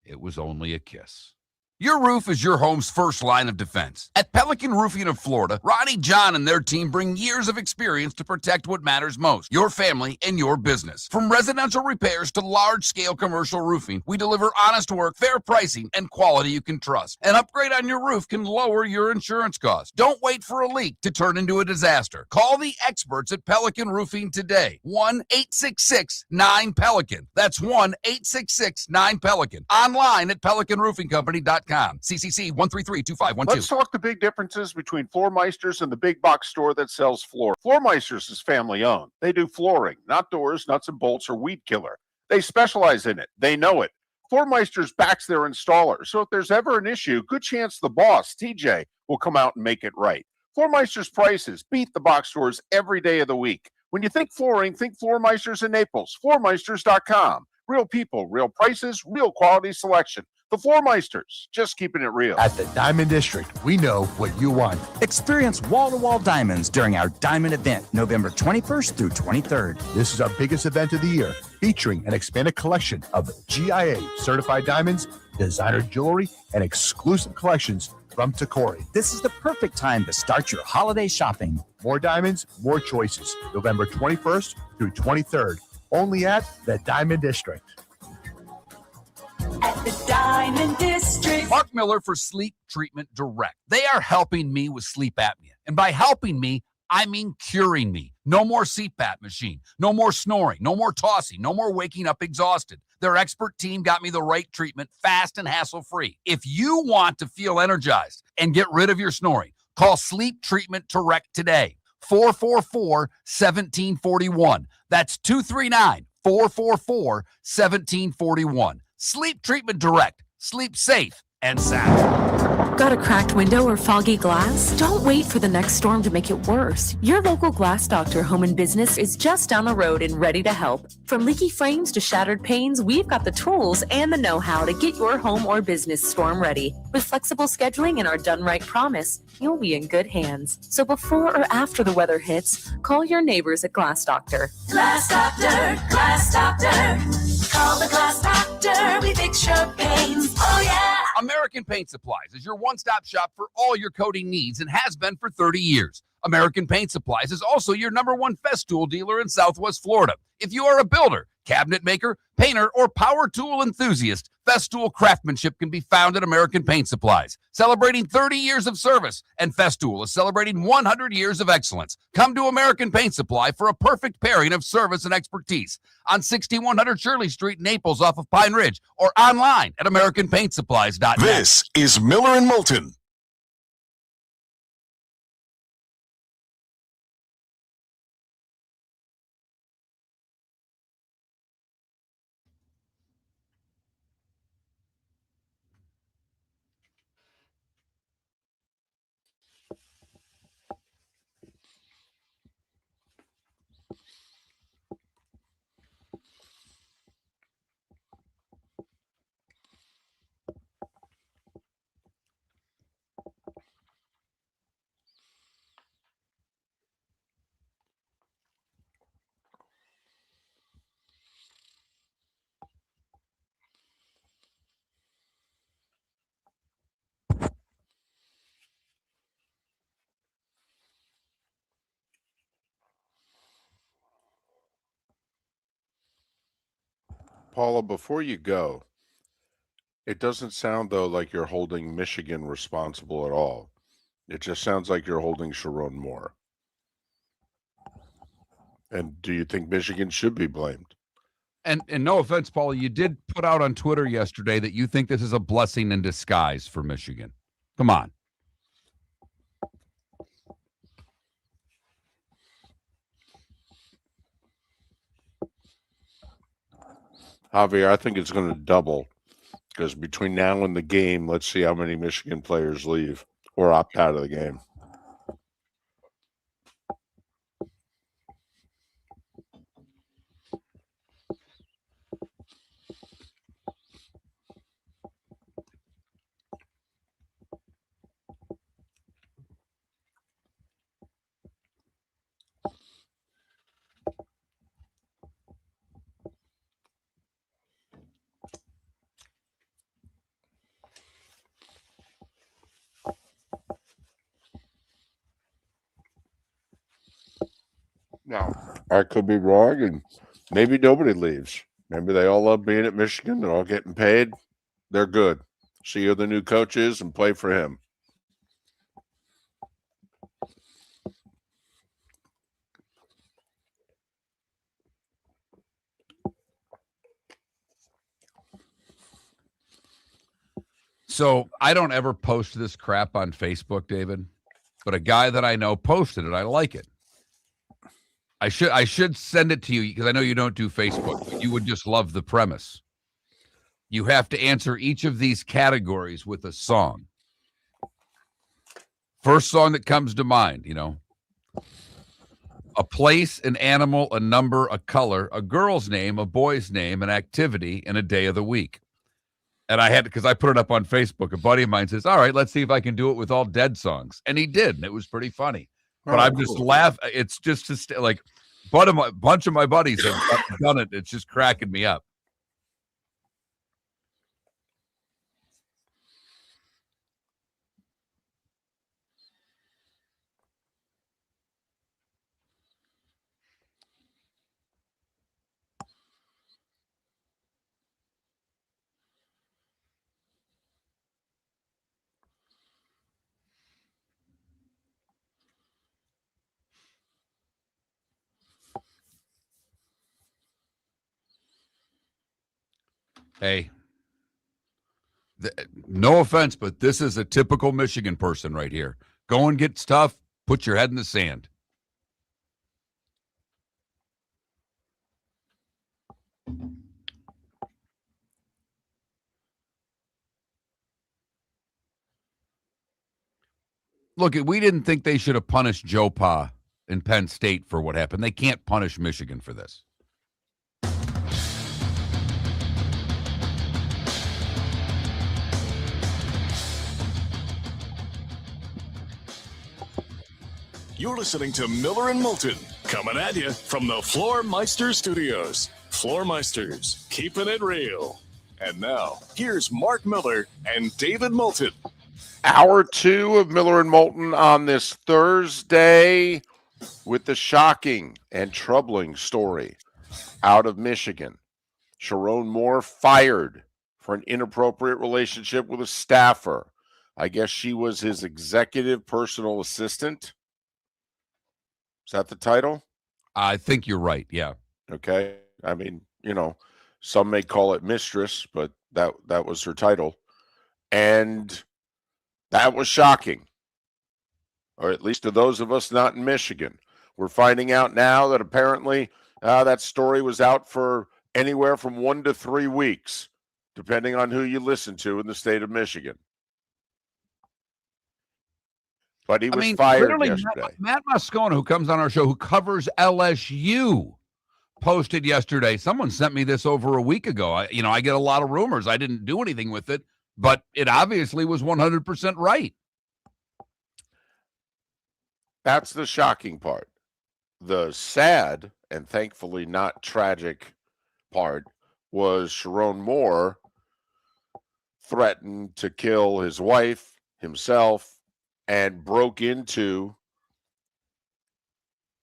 It was only a kiss. Your roof is your home's first line of defense. At Pelican Roofing of Florida, Ronnie John and their team bring years of experience to protect what matters most, your family and your business. From residential repairs to large-scale commercial roofing, we deliver honest work, fair pricing, and quality you can trust. An upgrade on your roof can lower your insurance costs. Don't wait for a leak to turn into a disaster. Call the experts at Pelican Roofing today. 1-866-9-PELICAN. That's 1-866-9-PELICAN. Online at pelicanroofingcompany.com. CCC 1332512. Let's talk the big differences between Floor Meisters and the big box store that sells floor. Floor Meisters is family owned. They do flooring, not doors, nuts and bolts, or weed killer. They specialize in it. They know it. Floor Meisters backs their installer, so if there's ever an issue, good chance the boss, TJ, will come out and make it right. Floor Meisters prices beat the box stores every day of the week. When you think flooring, think Floor Meisters in Naples. FloorMeisters.com. Real people, real prices, real quality selection. The Floor Meisters, just keeping it real. At the Diamond District, we know what you want. Experience wall-to-wall diamonds during our diamond event, November 21st through 23rd. This is our biggest event of the year, featuring an expanded collection of GIA certified diamonds, designer jewelry, and exclusive collections from Takori. This is the perfect time to start your holiday shopping. More diamonds, more choices. November 21st through 23rd, only at the Diamond District. At the Diamond District. Mark Miller for Sleep Treatment Direct. They are helping me with sleep apnea. And by helping me, I mean curing me. No more CPAP machine. No more snoring. No more tossing. No more waking up exhausted. Their expert team got me the right treatment, fast and hassle-free. If you want to feel energized and get rid of your snoring, call Sleep Treatment Direct today. 444-1741. That's 239-444-1741. Sleep Treatment Direct. Sleep safe and sound. Got a cracked window or foggy glass? Don't wait for the next storm to make it worse. Your local Glass Doctor Home and Business is just down the road and ready to help. From leaky frames to shattered panes, we've got the tools and the know-how to get your home or business storm ready. With flexible scheduling and our done right promise, you'll be in good hands. So before or after the weather hits, call your neighbors at Glass Doctor. Glass Doctor, Glass Doctor. Call the Glass Doctor. We fix your pains. Oh, yeah. American Paint Supplies is your one-stop shop for all your coating needs and has been for 30 years. American Paint Supplies is also your #1 Festool dealer in Southwest Florida. If you are a builder, cabinet maker, painter, or power tool enthusiast, Festool craftsmanship can be found at American Paint Supplies. Celebrating 30 years of service, and Festool is celebrating 100 years of excellence. Come to American Paint Supply for a perfect pairing of service and expertise on 6100 Shirley Street, Naples, off of Pine Ridge, or online at AmericanPaintSupplies.net. This is Miller and Moulton. Paula, before you go, it doesn't sound, though, like you're holding Michigan responsible at all. It just sounds like you're holding Sharon Moore. And do you think Michigan should be blamed? And no offense, Paul, you did put out on Twitter yesterday that you think this is a blessing in disguise for Michigan. Come on. Javier, I think it's going to double because between now and the game, let's see how many Michigan players leave or opt out of the game. Now, I could be wrong, and maybe nobody leaves. Maybe they all love being at Michigan. They're all getting paid. They're good. See who the new coach is and play for him. So I don't ever post this crap on Facebook, David, but a guy that I know posted it. I like it. I should send it to you because I know you don't do Facebook, but you would just love the premise. You have to answer each of these categories with a song. First song that comes to mind, a place, an animal, a number, a color, a girl's name, a boy's name, an activity, and a day of the week. And I had, because I put it up on Facebook, a buddy of mine says, all right, let's see if I can do it with all dead songs. And he did, and it was pretty funny. But I'm just laughing. It's just like, a bunch of my buddies have done it. It's just cracking me up. Hey, no offense, but this is a typical Michigan person right here. Go and get stuff, put your head in the sand. Look, we didn't think they should have punished Joe Pa in Penn State for what happened. They can't punish Michigan for this. You're listening to Miller and Moulton, coming at you from the Floor Meister Studios. Floor Meisters, keeping it real. And now, here's Mark Miller and David Moulton. Hour 2 of Miller and Moulton on this Thursday with the shocking and troubling story out of Michigan. Sharon Moore fired for an inappropriate relationship with a staffer. I guess she was his executive personal assistant. Is that the title? I think you're right, yeah. Okay. I mean, some may call it mistress, but that was her title. And that was shocking, or at least to those of us not in Michigan. We're finding out now that apparently that story was out for anywhere from 1 to 3 weeks, depending on who you listen to in the state of Michigan. But he was fired yesterday. Matt Moscona, who comes on our show, who covers LSU, posted yesterday. Someone sent me this over a week ago. I get a lot of rumors. I didn't do anything with it, but it obviously was 100% right. That's the shocking part. The sad and thankfully not tragic part was Sharon Moore threatened to kill his wife, himself, and broke into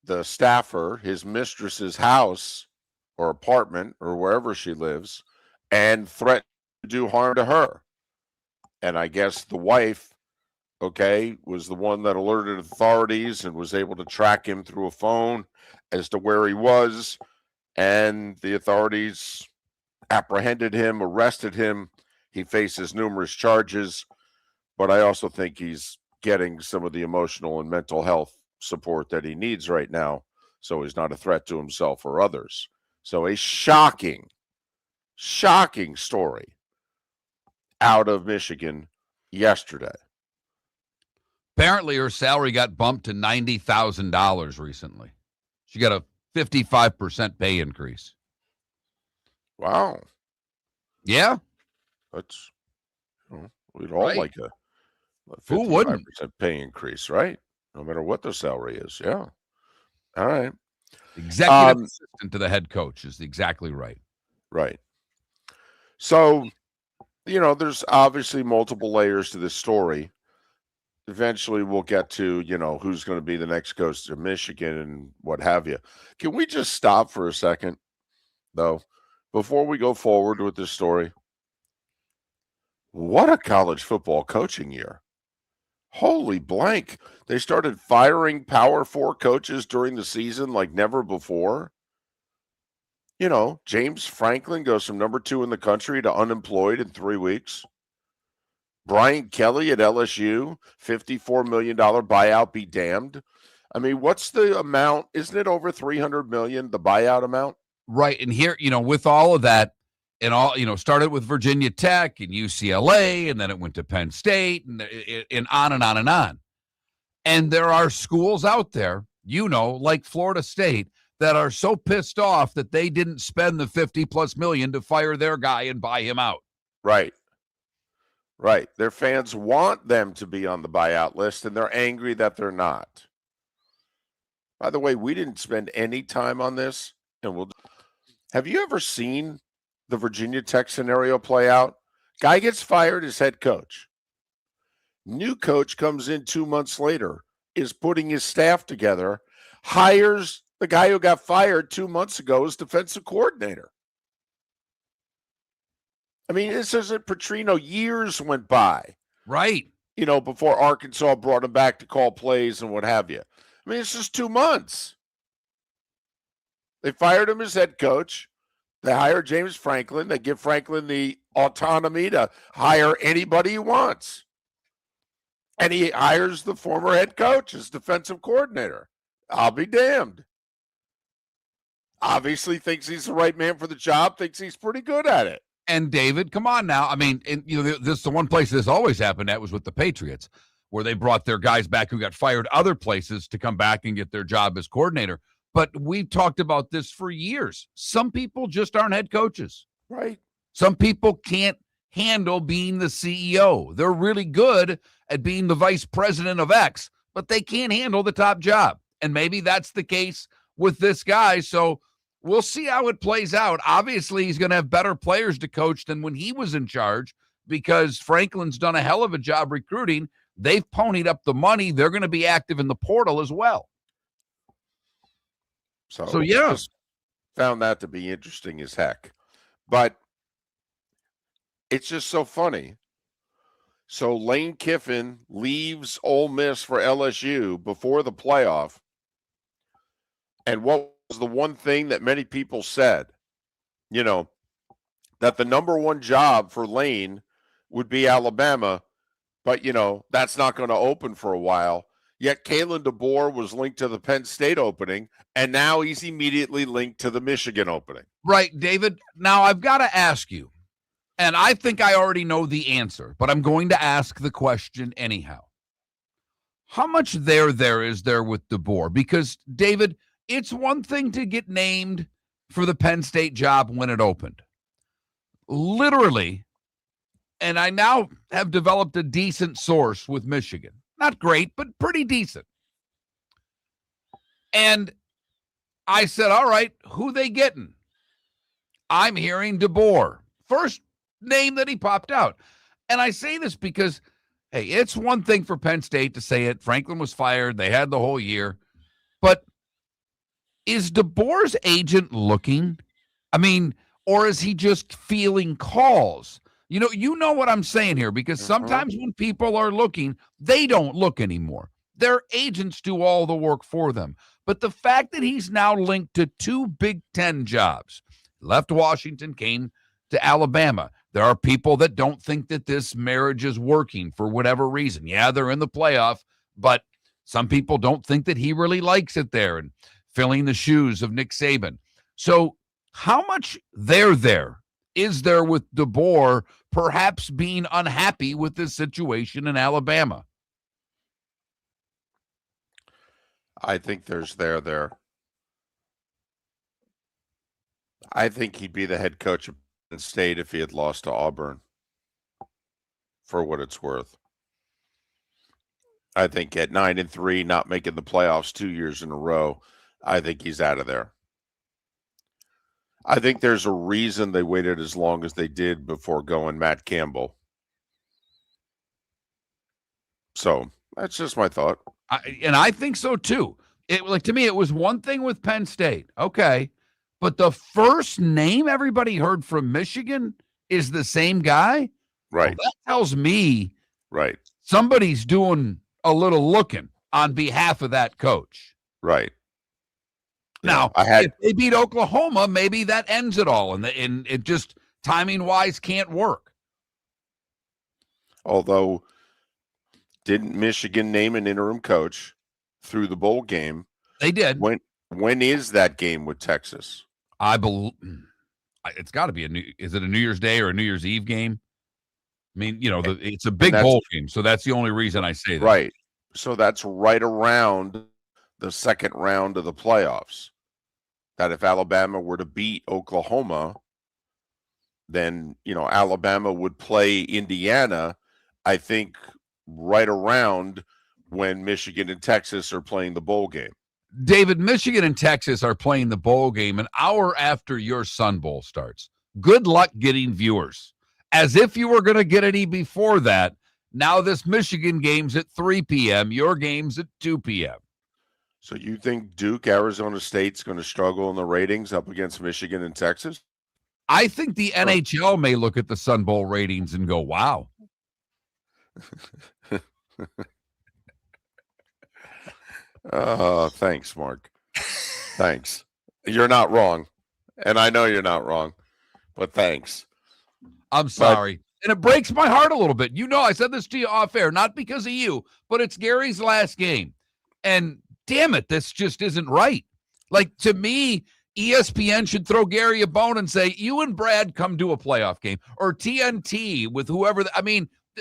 the staffer, his mistress's house or apartment or wherever she lives, and threatened to do harm to her. And I guess the wife, was the one that alerted authorities and was able to track him through a phone as to where he was. And the authorities apprehended him, arrested him. He faces numerous charges, but I also think he's getting some of the emotional and mental health support that he needs right now, so he's not a threat to himself or others. So a shocking story out of Michigan yesterday. Apparently her salary got bumped to $90,000 recently. She got a 55% pay increase. Wow. Yeah. That's, we'd all like a 55% pay increase, right? No matter what the salary is. Yeah. All right. Executive assistant to the head coach is exactly right. Right. So, there's obviously multiple layers to this story. Eventually we'll get to, who's going to be the next coach of Michigan and what have you. Can we just stop for a second, though, before we go forward with this story? What a college football coaching year. Holy blank. They started firing Power 4 coaches during the season like never before. James Franklin goes from number 2 in the country to unemployed in 3 weeks. Brian Kelly at LSU, $54 million buyout, be damned. I mean, what's the amount? Isn't it over $300 million, the buyout amount? Right. And here, with all of that, and all, started with Virginia Tech and UCLA, and then it went to Penn State, and on and on and on. And there are schools out there, like Florida State, that are so pissed off that they didn't spend the $50+ million to fire their guy and buy him out. Right. Right. Their fans want them to be on the buyout list, and they're angry that they're not. By the way, we didn't spend any time on this, and have you ever seen the Virginia Tech scenario play out? Guy gets fired as head coach. New coach comes in 2 months later, is putting his staff together, hires the guy who got fired 2 months ago as defensive coordinator. I mean, this isn't Petrino. Years went by. Right. Before Arkansas brought him back to call plays and what have you. I mean, it's just 2 months. They fired him as head coach. They hire James Franklin. They give Franklin the autonomy to hire anybody he wants. And he hires the former head coach as defensive coordinator. I'll be damned. Obviously thinks he's the right man for the job, thinks he's pretty good at it. And David, come on now. I mean, this is the one place this always happened at was with the Patriots. where they brought their guys back who got fired other places to come back and get their job as coordinator. But we've talked about this for years. Some people just aren't head coaches. Right. Some people can't handle being the CEO. They're really good at being the vice president of X, but they can't handle the top job. And maybe that's the case with this guy. So we'll see how it plays out. Obviously, he's going to have better players to coach than when he was in charge because Franklin's done a hell of a job recruiting. They've ponied up the money. They're going to be active in the portal as well. So yeah. Just found that to be interesting as heck. But it's just so funny. So Lane Kiffin leaves Ole Miss for LSU before the playoff. And what was the one thing that many people said? You know, that the number one job for Lane would be Alabama, but, you know, that's not going to open for a while. Yet Kalen DeBoer was linked to the Penn State opening, and now he's immediately linked to the Michigan opening. Right, David. Now, I've got to ask you, and I think I already know the answer, but I'm going to ask the question anyhow. How much there is there with DeBoer? Because, David, it's one thing to get named for the Penn State job when it opened. Literally, and I now have developed a decent source with Michigan. Not great, but pretty decent. And I said, all right, who they getting? I'm hearing DeBoer. First name that he popped out. And I say this because, hey, it's one thing for Penn State to say it. Franklin was fired. They had the whole year. But is DeBoer's agent looking? I mean, or is he just feeling calls? You know what I'm saying here, because sometimes when people are looking, they don't look anymore. Their agents do all the work for them. But the fact that he's now linked to 2 Big Ten jobs, left Washington, came to Alabama. There are people that don't think that this marriage is working for whatever reason. Yeah, they're in the playoff, but some people don't think that he really likes it there and filling the shoes of Nick Saban. So how much there is there with DeBoer perhaps being unhappy with this situation in Alabama? I think there's there. I think he'd be the head coach of Penn State if he had lost to Auburn, for what it's worth. I think at 9-3, not making the playoffs 2 years in a row, I think he's out of there. I think there's a reason they waited as long as they did before going Matt Campbell. So that's just my thought. I think so too. To me, it was one thing with Penn State. Okay. But the first name everybody heard from Michigan is the same guy. Right. Well, that tells me somebody's doing a little looking on behalf of that coach. Right. Now, if they beat Oklahoma, maybe that ends it all, and it just timing-wise can't work. Although, didn't Michigan name an interim coach through the bowl game? They did. When is that game with Texas? I believe it's got to be is it a New Year's Day or a New Year's Eve game? I mean, it's a big bowl game, so that's the only reason I say that. Right. So that's right around the second round of the playoffs. That if Alabama were to beat Oklahoma, then, Alabama would play Indiana, I think, right around when Michigan and Texas are playing the bowl game. David, Michigan and Texas are playing the bowl game an hour after your Sun Bowl starts. Good luck getting viewers. As if you were going to get any before that. Now this Michigan game's at 3 p.m., your game's at 2 p.m. So you think Duke, Arizona State's going to struggle in the ratings up against Michigan and Texas? I think the NHL may look at the Sun Bowl ratings and go, wow. Thanks, Mark. Thanks. You're not wrong. And I know you're not wrong, but thanks. I'm sorry. And it breaks my heart a little bit. I said this to you off air, not because of you, but it's Gary's last game. And damn it, this just isn't right. Like, to me, ESPN should throw Gary a bone and say, you and Brad come to a playoff game, or TNT with whoever.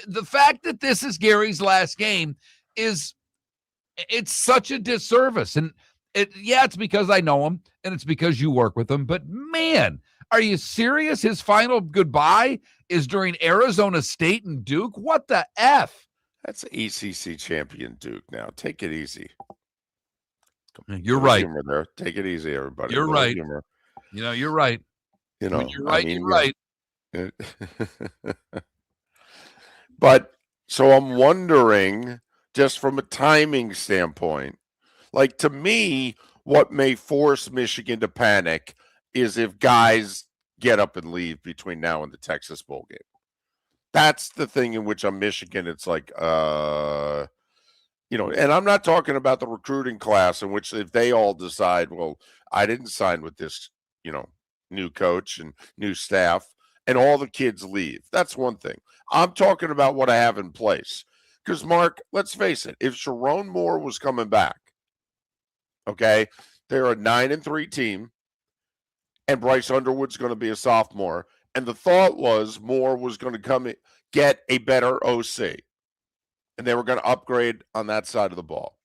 The fact that this is Gary's last game it's such a disservice. And it's because I know him and it's because you work with him. But man, are you serious? His final goodbye is during Arizona State and Duke? What the F? That's ACC champion Duke now. Take it easy. You're right. Humor there. Take it easy, everybody. You're right. Humor. You're right. You're right. You're right. But so I'm wondering, just from a timing standpoint, like to me, what may force Michigan to panic is if guys get up and leave between now and the Texas Bowl game. That's the thing in which I'm Michigan. It's like, and I'm not talking about the recruiting class in which if they all decide, well, I didn't sign with this, new coach and new staff, and all the kids leave. That's one thing. I'm talking about what I have in place. Because, Mark, let's face it, if Sharon Moore was coming back, okay, they're a 9-3 team, and Bryce Underwood's going to be a sophomore, and the thought was Moore was going to come get a better OC, and they were going to upgrade on that side of the ball,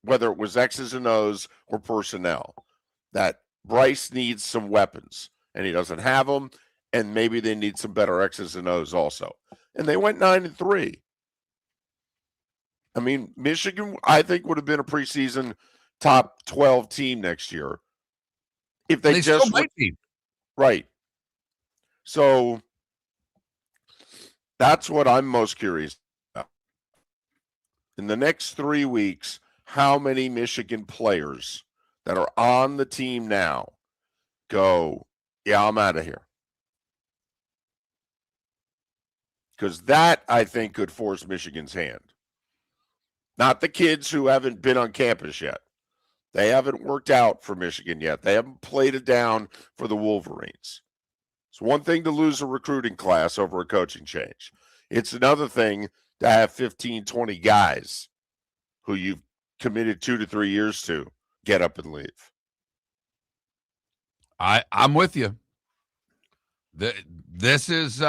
whether it was X's and O's or personnel, that Bryce needs some weapons, and he doesn't have them, and maybe they need some better X's and O's also. And they went 9-3. I mean, Michigan, I think, would have been a preseason top 12 team next year if they just still might be. Right. So that's what I'm most curious about. In the next 3 weeks, how many Michigan players that are on the team now go, yeah, I'm out of here? Because that, I think, could force Michigan's hand. Not the kids who haven't been on campus yet. They haven't worked out for Michigan yet. They haven't played it down for the Wolverines. It's one thing to lose a recruiting class over a coaching change. It's another thing to have 15, 20 guys who you've committed 2 to 3 years to get up and leave. I'm with you. This is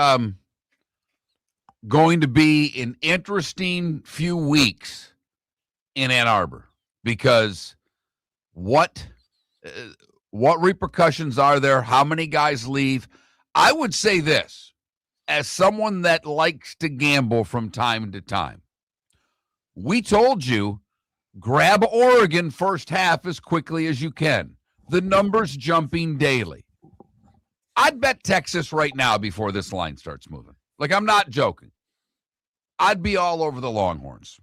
going to be an interesting few weeks in Ann Arbor, because what repercussions are there? How many guys leave? I would say this, as someone that likes to gamble from time to time. We told you, grab Oregon first half as quickly as you can. The numbers jumping daily. I'd bet Texas right now before this line starts moving. Like, I'm not joking. I'd be all over the Longhorns.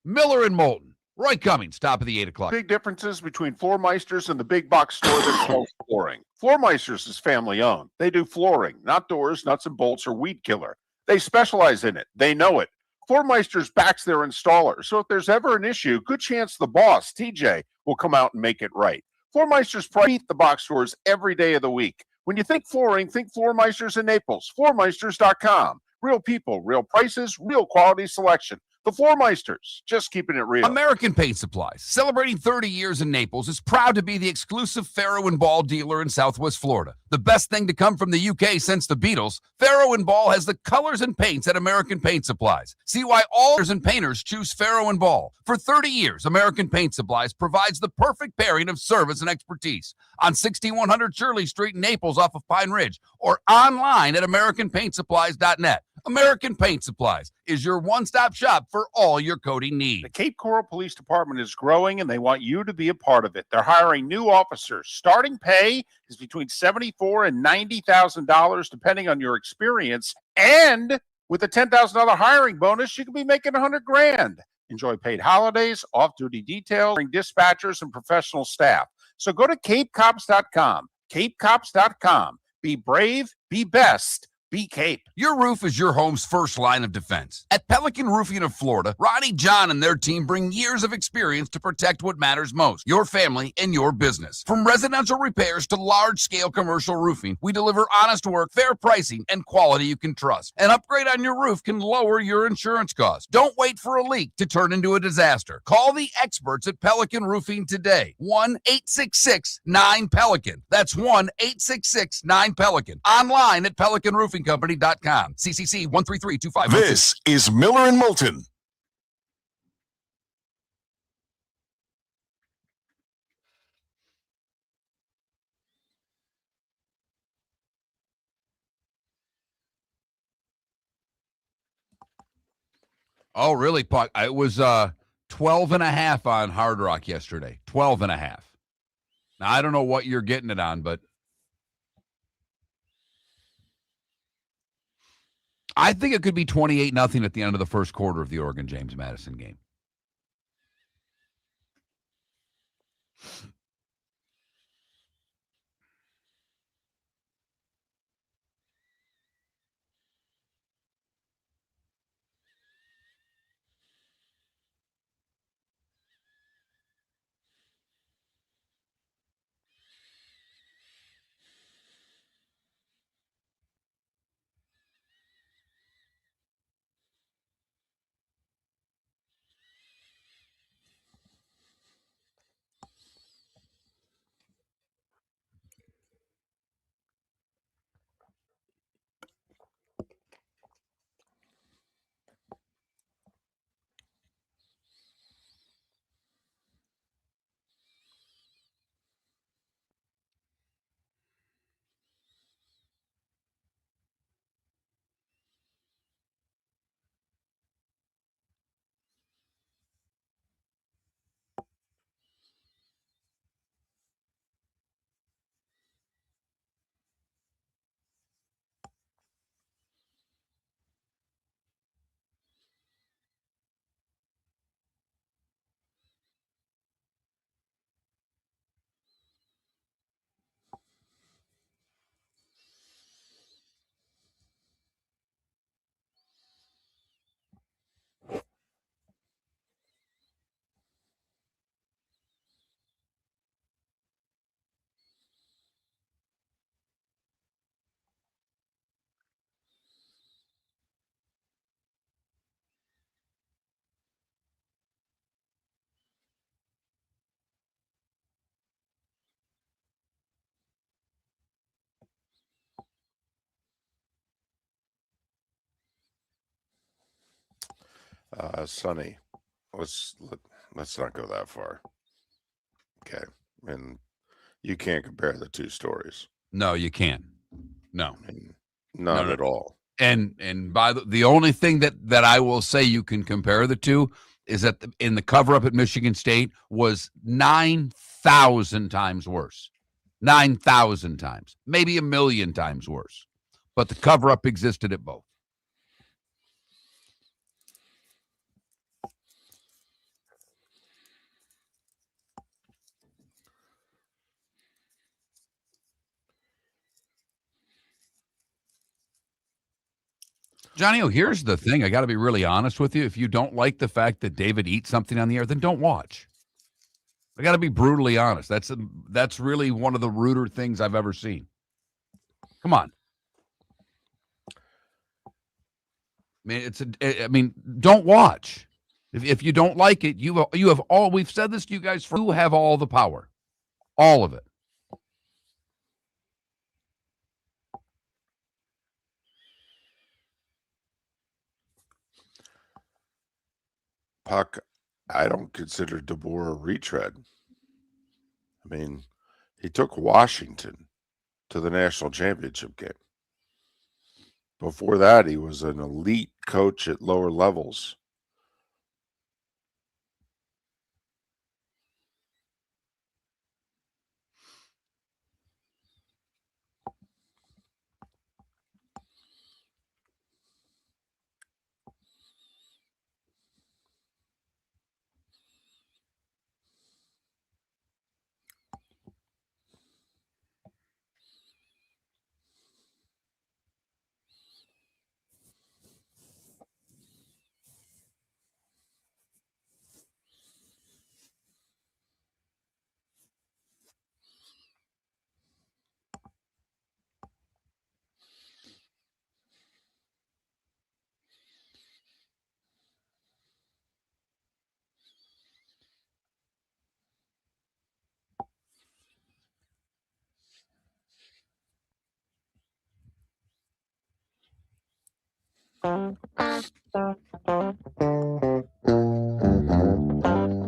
Miller and Moulton. Roy Cummings, top of the 8 o'clock. Big differences between Floor Meisters and the big box store that sells flooring. Floor Meisters is family owned. They do flooring, not doors, nuts and bolts, or weed killer. They specialize in it. They know it. Floor Meisters backs their installer. So if there's ever an issue, good chance the boss, TJ, will come out and make it right. Floor Meisters beat the box stores every day of the week. When you think flooring, think Floor Meisters in Naples. Floormeisters.com. Real people, real prices, real quality selection. The Floor Meisters, just keeping it real. American Paint Supplies, celebrating 30 years in Naples, is proud to be the exclusive Farrow & Ball dealer in Southwest Florida. The best thing to come from the UK since the Beatles, Farrow & Ball has the colors and paints at American Paint Supplies. See why all painters choose Farrow & Ball. For 30 years, American Paint Supplies provides the perfect pairing of service and expertise. On 6100 Shirley Street in Naples off of Pine Ridge, or online at AmericanPaintSupplies.net. American Paint Supplies is your one-stop shop for all your coating needs. The Cape Coral Police Department is growing, and they want you to be a part of it. They're hiring new officers. Starting pay is between $74,000 and $90,000, depending on your experience. And with a $10,000 hiring bonus, you could be making $100,000. Enjoy paid holidays, off-duty details, dispatchers, and professional staff. So go to CapeCops.com. CapeCops.com. Be brave, be best. Be Cape. Your roof is your home's first line of defense. At Pelican Roofing of Florida, Ronnie John and their team bring years of experience to protect what matters most, your family and your business. From residential repairs to large-scale commercial roofing, we deliver honest work, fair pricing, and quality you can trust. An upgrade on your roof can lower your insurance costs. Don't wait for a leak to turn into a disaster. Call the experts at Pelican Roofing today. 1-866-9-PELICAN. That's 1-866-9-PELICAN. Online at pelicanroofing.com. roofingcompany.com. CCC 13325. This is Miller and Moulton. Oh, really, Puck? It was 12 and a half on Hard Rock yesterday. 12 and a half. Now, I don't know what you're getting it on, but I think it could be 28-0 at the end of the first quarter of the Oregon-James Madison game. Sonny, let's not go that far. Okay, and you can't compare the two stories. No, you can't. No. I mean, not at all. And by the only thing that I will say you can compare the two is that in the cover-up at Michigan State was 9,000 times worse. 9,000 times. Maybe 1,000,000 times worse. But the cover-up existed at both. Johnny, here's the thing. I got to be really honest with you. If you don't like the fact that David eats something on the air, then don't watch. I got to be brutally honest. That's really one of the ruder things I've ever seen. Come on. I mean, don't watch. If you don't like it, you have all. We've said this to you guys you have all the power, all of it. Puck, I don't consider DeBoer a retread. I mean, he took Washington to the national championship game. Before that, he was an elite coach at lower levels.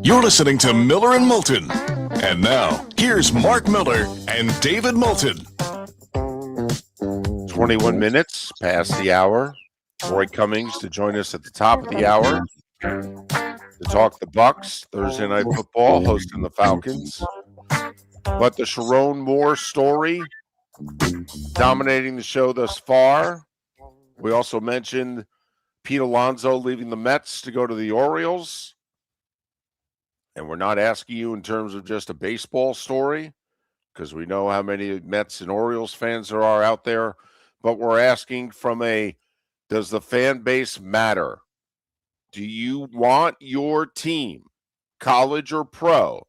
You're listening to Miller and Moulton. And now, here's Mark Miller and David Moulton. 21 minutes past the hour. Roy Cummings to join us at the top of the hour to talk the Bucs, Thursday Night Football, hosting the Falcons. But the Sharon Moore story dominating the show thus far. We also mentioned Pete Alonso leaving the Mets to go to the Orioles. And we're not asking you in terms of just a baseball story, because we know how many Mets and Orioles fans there are out there. But we're asking from does the fan base matter? Do you want your team, college or pro,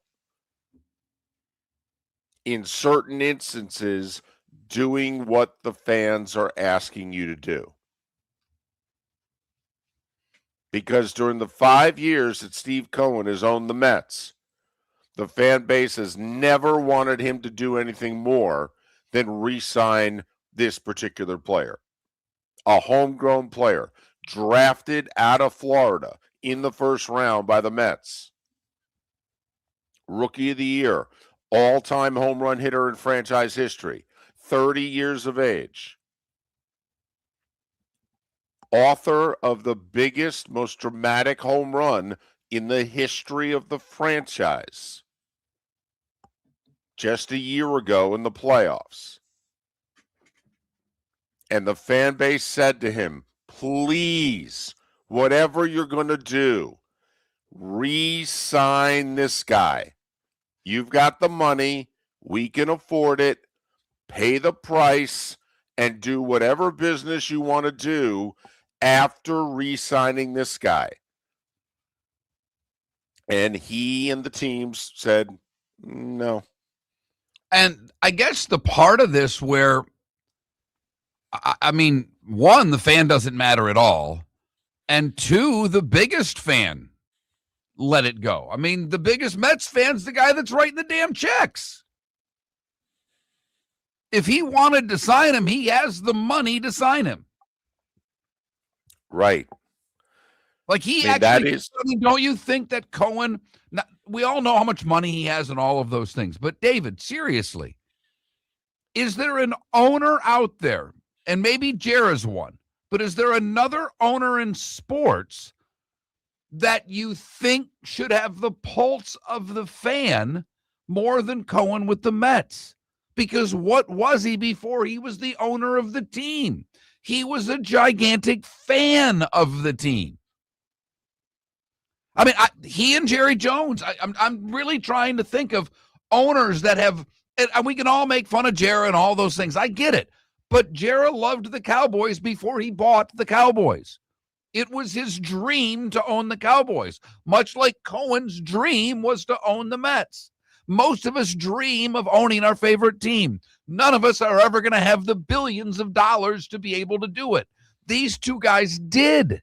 in certain instances, doing what the fans are asking you to do? Because during the 5 years that Steve Cohen has owned the Mets, the fan base has never wanted him to do anything more than re-sign this particular player. A homegrown player drafted out of Florida in the first round by the Mets. Rookie of the Year, all-time home run hitter in franchise history, 30 years of age. Author of the biggest, most dramatic home run in the history of the franchise. Just a year ago in the playoffs. And the fan base said to him, please, whatever you're going to do, re-sign this guy. You've got the money. We can afford it. Pay the price and do whatever business you want to do after re-signing this guy. And he and the teams said, no. And I guess the part of this where, I mean, one, the fan doesn't matter at all. And two, the biggest fan let it go. I mean, the biggest Mets fan's the guy that's writing the damn checks. If he wanted to sign him, he has the money to sign him. Right. Like he don't you think that Cohen, we all know how much money he has and all of those things, but David, seriously, is there an owner out there, and maybe Jera's one, but is there another owner in sports that you think should have the pulse of the fan more than Cohen with the Mets? Because what was he before he was the owner of the team? He was a gigantic fan of the team. I mean, he and Jerry Jones, I'm really trying to think of owners that have, and we can all make fun of Jera and all those things. I get it. But Jera loved the Cowboys before he bought the Cowboys. It was his dream to own the Cowboys, much like Cohen's dream was to own the Mets. Most of us dream of owning our favorite team. None of us are ever going to have the billions of dollars to be able to do it. These two guys did.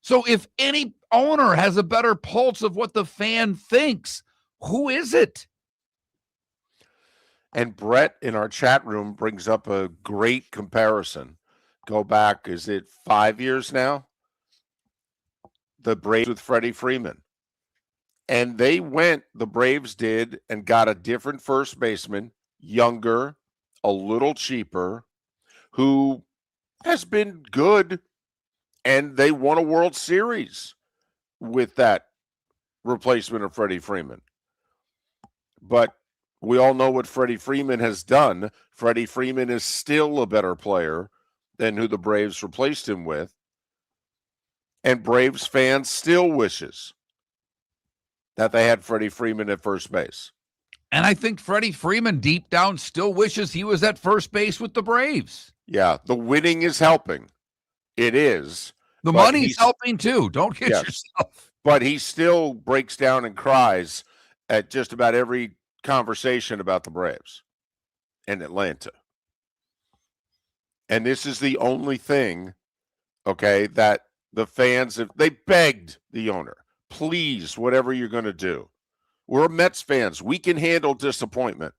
So if any owner has a better pulse of what the fan thinks, who is it? And Brett in our chat room brings up a great comparison. Go back, is it 5 years now? The Braves with Freddie Freeman. And the Braves did, and got a different first baseman, younger, a little cheaper, who has been good, and they won a World Series with that replacement of Freddie Freeman. But we all know what Freddie Freeman has done. Freddie Freeman is still a better player than who the Braves replaced him with. And Braves fans still wishes that they had Freddie Freeman at first base. And I think Freddie Freeman deep down still wishes he was at first base with the Braves. Yeah, the winning is helping. It is. The money's helping too. Don't kid yourself. But he still breaks down and cries at just about every conversation about the Braves in Atlanta. And this is the only thing, okay, that the fans they begged the owner, please, whatever you're going to do. We're Mets fans. We can handle disappointment.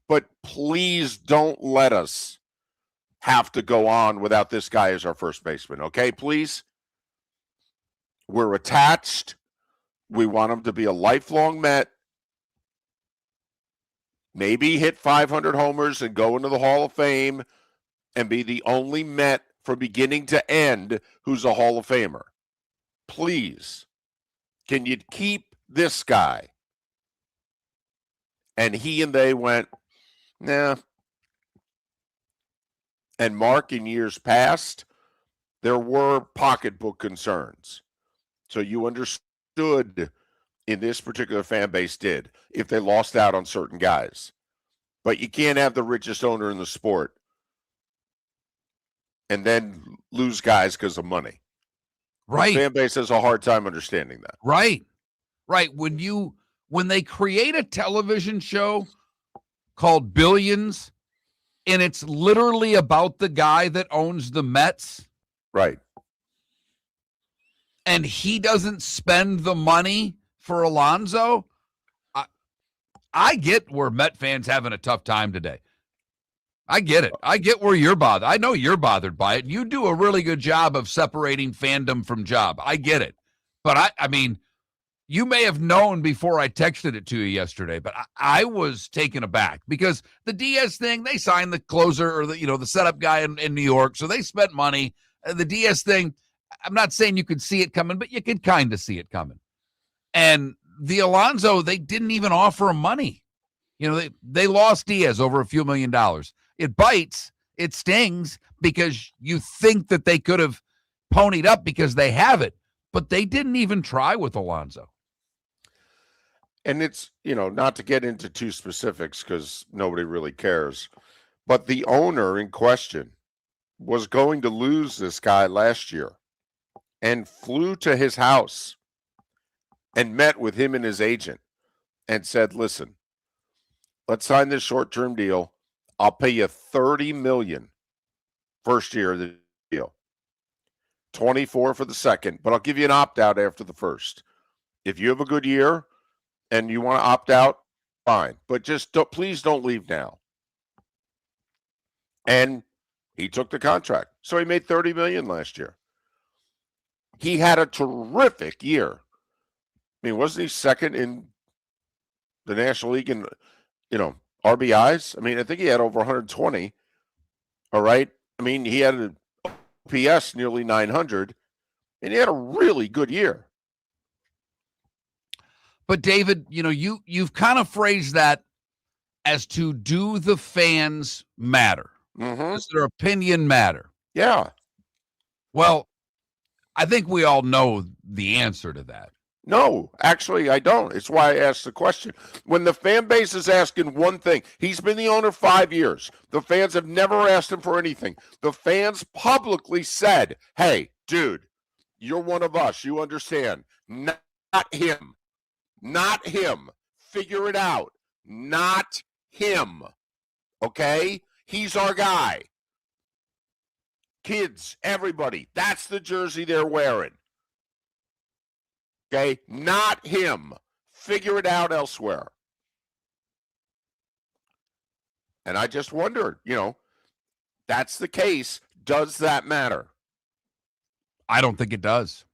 But please don't let us have to go on without this guy as our first baseman. Okay, please? We're attached. We want him to be a lifelong Met. Maybe hit 500 homers and go into the Hall of Fame and be the only Met from beginning to end who's a Hall of Famer. Please, can you keep this guy? And he and they went, nah. And Mark, in years past, there were pocketbook concerns. So you understood in this particular fan base did if they lost out on certain guys. But you can't have the richest owner in the sport and then lose guys because of money. Right. The fan base has a hard time understanding that. Right. When they create a television show called Billions, and it's literally about the guy that owns the Mets. Right. And he doesn't spend the money for Alonso. I get where Met fans having a tough time today. I get it. I get where you're bothered. I know you're bothered by it. You do a really good job of separating fandom from job. I get it. But I mean, you may have known before I texted it to you yesterday, but I was taken aback because the Diaz thing, they signed the closer or the setup guy in New York. So they spent money. The Diaz thing, I'm not saying you could see it coming, but you could kind of see it coming. And the Alonso, they didn't even offer him money. They lost Diaz over a few $1 million. It bites, it stings because you think that they could have ponied up because they have it, but they didn't even try with Alonso. And it's, not to get into too specifics because nobody really cares, but the owner in question was going to lose this guy last year and flew to his house and met with him and his agent and said, listen, let's sign this short-term deal. I'll pay you $30 million first year of the deal, 24 for the second, but I'll give you an opt-out after the first. If you have a good year and you want to opt out, fine. But just please don't leave now. And he took the contract. So he made $30 million last year. He had a terrific year. I mean, wasn't he second in the National League in, RBIs? I mean, I think he had over 120. All right. I mean, he had an OPS nearly 900, and he had a really good year. But David, you've kind of phrased that as to do the fans matter? Mm-hmm. Does their opinion matter? Yeah. Well, I think we all know the answer to that. No, actually, I don't. It's why I asked the question. When the fan base is asking one thing, he's been the owner 5 years. The fans have never asked him for anything. The fans publicly said, hey, dude, you're one of us. You understand. Not him. Not him. Figure it out. Not him. Okay? He's our guy. Kids, everybody, that's the jersey they're wearing. Okay? Not him. Figure it out elsewhere. And I just wondered, that's the case. Does that matter? I don't think it does.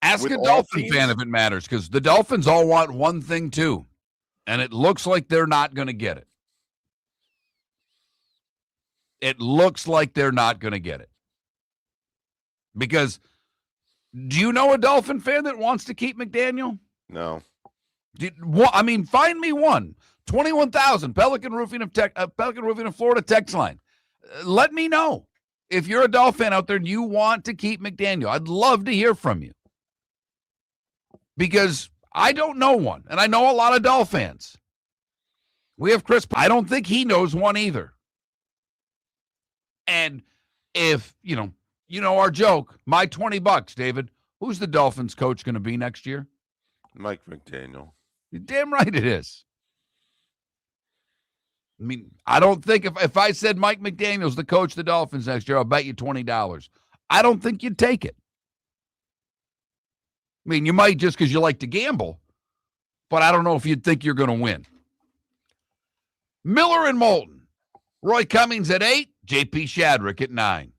Ask With a all Dolphin teams? fan if it matters, because the Dolphins all want one thing too, and it looks like they're not going to get it. It looks like they're not going to get it. Because do you know a Dolphin fan that wants to keep McDaniel? No. Find me one. 21,000 Pelican Roofing of Florida text line. Let me know if you're a Dolphin fan out there and you want to keep McDaniel. I'd love to hear from you. Because I don't know one, and I know a lot of Dolphin fans. We have Chris. I don't think he knows one either. And if, our joke, my $20, David, who's the Dolphins coach going to be next year? Mike McDaniel. You're damn right it is. I mean, I don't think if I said Mike McDaniel's the coach of the Dolphins next year, I'll bet you $20. I don't think you'd take it. I mean, you might just because you like to gamble, but I don't know if you'd think you're going to win. Miller and Moulton. Roy Cummings at 8, JP Shadrick at 9.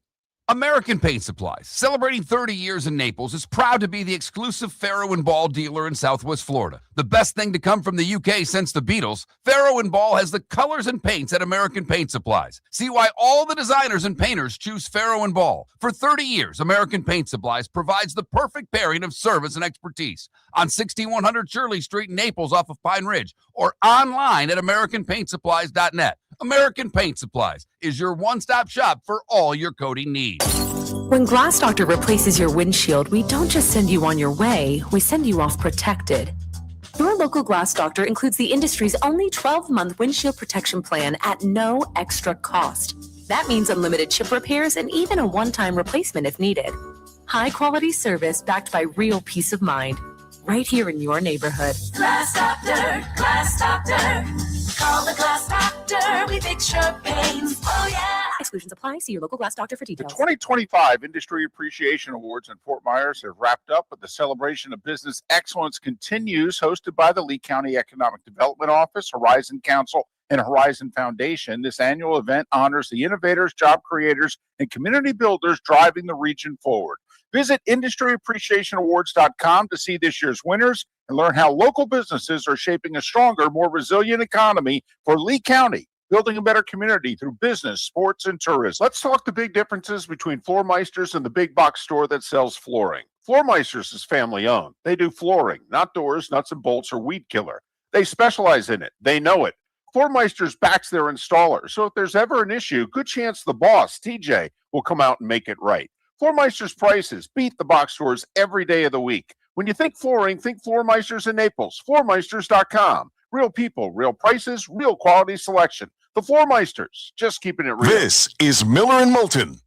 American Paint Supplies, celebrating 30 years in Naples, is proud to be the exclusive Farrow & Ball dealer in Southwest Florida. The best thing to come from the UK since the Beatles, Farrow & Ball has the colors and paints at American Paint Supplies. See why all the designers and painters choose Farrow & Ball. For 30 years, American Paint Supplies provides the perfect pairing of service and expertise. On 6100 Shirley Street in Naples off of Pine Ridge, or online at AmericanPaintSupplies.net. American Paint Supplies is your one-stop shop for all your coating needs. When Glass Doctor replaces your windshield, we don't just send you on your way, we send you off protected. Your local Glass Doctor includes the industry's only 12-month windshield protection plan at no extra cost. That means unlimited chip repairs and even a one-time replacement if needed. High-quality service backed by real peace of mind, right here in your neighborhood. Glass Doctor, Glass Doctor. Call the Glass Doctor, we fix your pains. Oh, yeah. Exclusions apply. See your local Glass Doctor for The details. 2025 Industry Appreciation Awards in Fort Myers have wrapped up, but the celebration of business excellence continues, hosted by the Lee County Economic Development Office, Horizon Council, and Horizon Foundation. This annual event honors the innovators, job creators, and community builders driving the region forward. Visit industryappreciationawards.com to see this year's winners and learn how local businesses are shaping a stronger, more resilient economy for Lee County, building a better community through business, sports, and tourism. Let's talk the big differences between Floor Meisters and the big box store that sells flooring. Floor Meisters is family owned. They do flooring, not doors, nuts and bolts, or weed killer. They specialize in it. They know it. Floor Meisters backs their installer, so if there's ever an issue, good chance the boss, TJ, will come out and make it right. Floor Meisters prices beat the box stores every day of the week. When you think flooring, think Floor Meisters in Naples. Floormeisters.com. Real people, real prices, real quality selection. The Floor Meisters, just keeping it real. This is Miller and Moulton.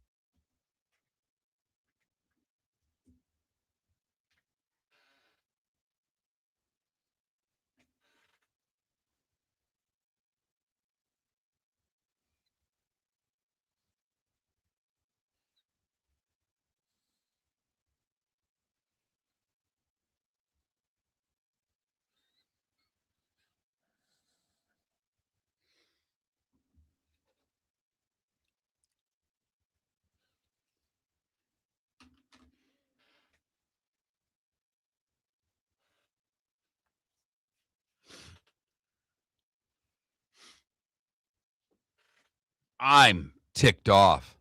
I'm ticked off.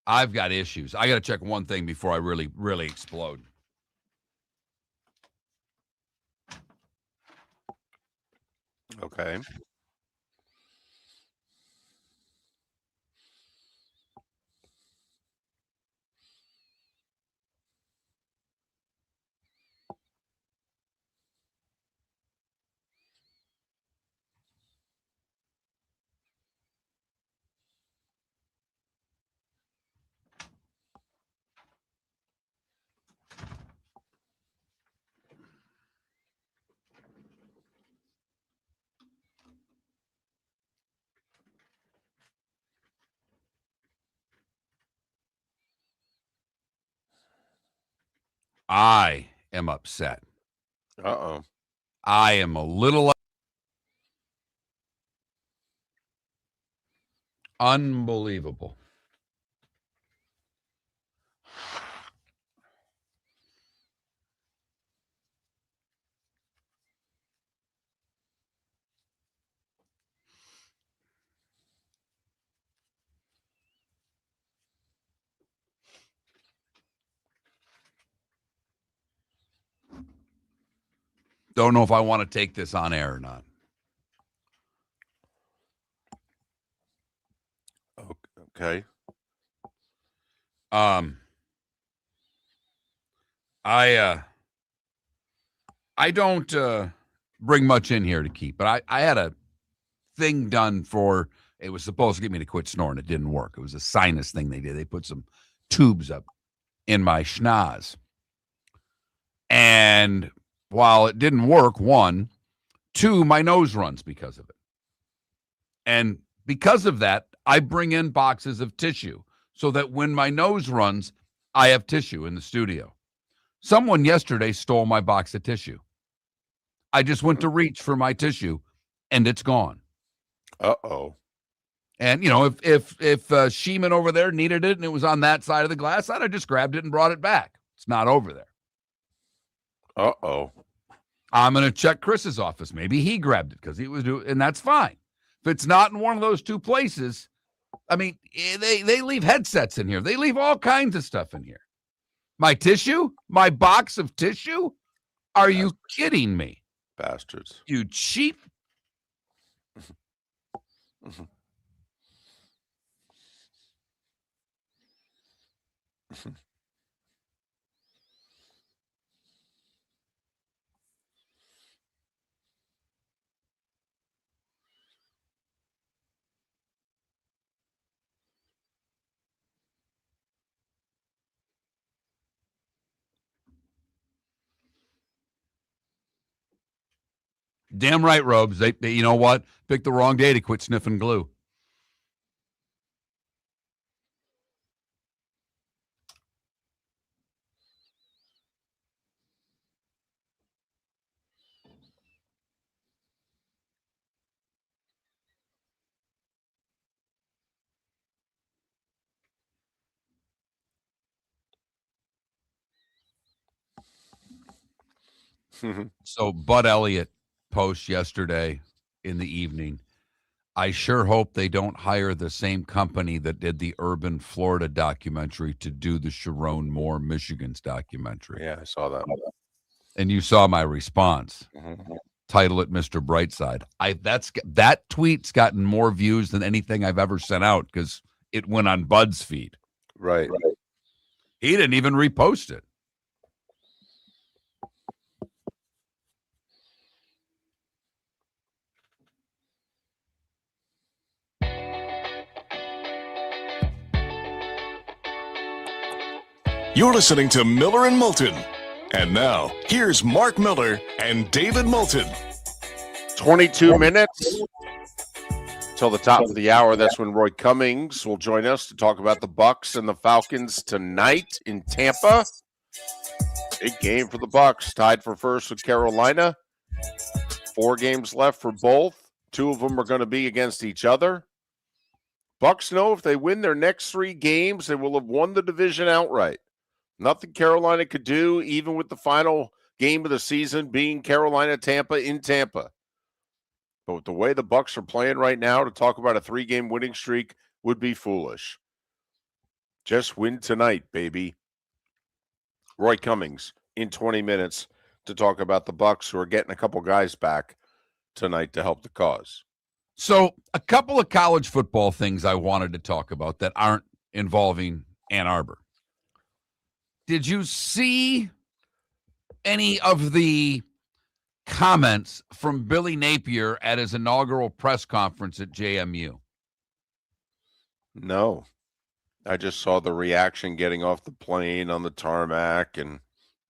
I've got issues. I got to check one thing before I really explode. Okay. I am upset. Uh-oh. I am a little unbelievable. Don't know if I want to take this on air or not. Okay. I don't bring much in here to keep, but I had a thing done for, it was supposed to get me to quit snoring. It didn't work. It was a sinus thing they did. They put some tubes up in my schnoz. And while it didn't work, one, two, my nose runs because of it. And because of that, I bring in boxes of tissue so that when my nose runs, I have tissue in the studio. Someone yesterday stole my box of tissue. I just went to reach for my tissue, and it's gone. Uh-oh. And, if Sheeman over there needed it and it was on that side of the glass, I'd have just grabbed it and brought it back. It's not over there. Uh-oh. I'm going to check Chris's office. Maybe he grabbed it because he was doing, and that's fine. If it's not in one of those two places, I mean, they leave headsets in here. They leave all kinds of stuff in here. My tissue? My box of tissue? Are you kidding me? Bastards. You cheap. Damn right, Robes. They you know what? Picked the wrong day to quit sniffing glue. So Bud Elliott post yesterday in the evening. I sure hope they don't hire the same company that did the Urban Florida documentary to do the Sharon Moore Michigan's documentary. Yeah, I saw that. And you saw my response. Title it Mr. Brightside. That tweet's gotten more views than anything I've ever sent out because it went on Bud's feed. Right. He didn't even repost it. You're listening to Miller and Moulton. And now, here's Mark Miller and David Moulton. 22 minutes till the top of the hour. That's when Roy Cummings will join us to talk about the Bucs and the Falcons tonight in Tampa. Big game for the Bucs, tied for first with Carolina. 4 games left for both. 2 of them are going to be against each other. Bucs know if they win their next 3 games, they will have won the division outright. Nothing Carolina could do, even with the final game of the season being Carolina-Tampa in Tampa. But with the way the Bucs are playing right now, to talk about a 3-game winning streak would be foolish. Just win tonight, baby. Roy Cummings in 20 minutes to talk about the Bucs, who are getting a couple guys back tonight to help the cause. So a couple of college football things I wanted to talk about that aren't involving Ann Arbor. Did you see any of the comments from Billy Napier at his inaugural press conference at JMU? No. I just saw the reaction getting off the plane on the tarmac, and,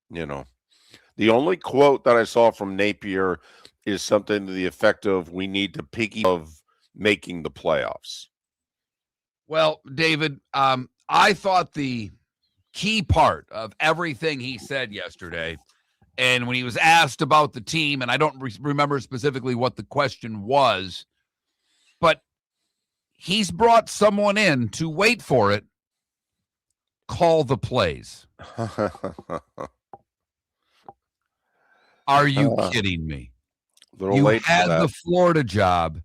the only quote that I saw from Napier is something to the effect of, we need to piggy of making the playoffs. Well, David, I thought the key part of everything he said yesterday, and when he was asked about the team, and I don't remember specifically what the question was, but he's brought someone in to, wait for it, call the plays. Are you kidding me? You had the Florida job,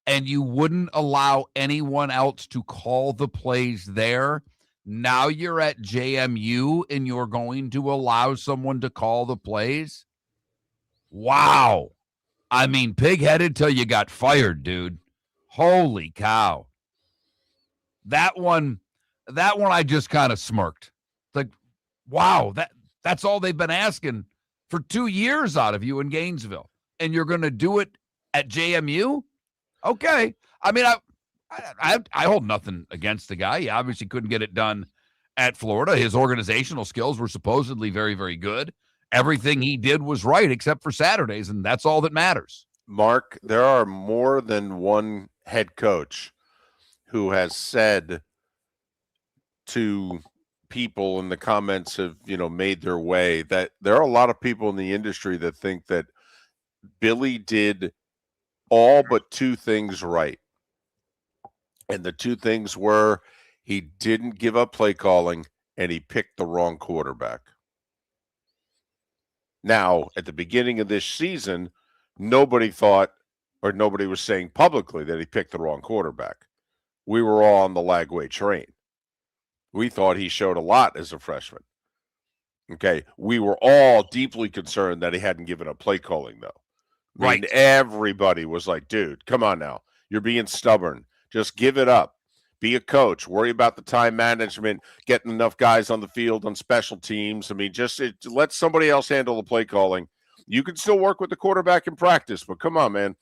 and you wouldn't allow anyone else to call the plays there. Now you're at JMU, and you're going to allow someone to call the plays? Wow. I mean, pig-headed till you got fired, dude. Holy cow. That one I just kind of smirked. Like, wow, that's all they've been asking for 2 years out of you in Gainesville, and you're going to do it at JMU? Okay. I mean, I hold nothing against the guy. He obviously couldn't get it done at Florida. His organizational skills were supposedly very, very good. Everything he did was right except for Saturdays, and that's all that matters. Mark, there are more than one head coach who has said to people, in the comments have, made their way, that there are a lot of people in the industry that think that Billy did all but 2 things right. And the two things were he didn't give up play calling and he picked the wrong quarterback. Now, at the beginning of this season, nobody thought or nobody was saying publicly that he picked the wrong quarterback. We were all on the Lagway train. We thought he showed a lot as a freshman. Okay. We were all deeply concerned that he hadn't given up play calling, though. I mean, everybody was like, dude, come on now. You're being stubborn. Just give it up. Be a coach. Worry about the time management, getting enough guys on the field on special teams. I mean, let somebody else handle the play calling. You can still work with the quarterback in practice, but come on, man.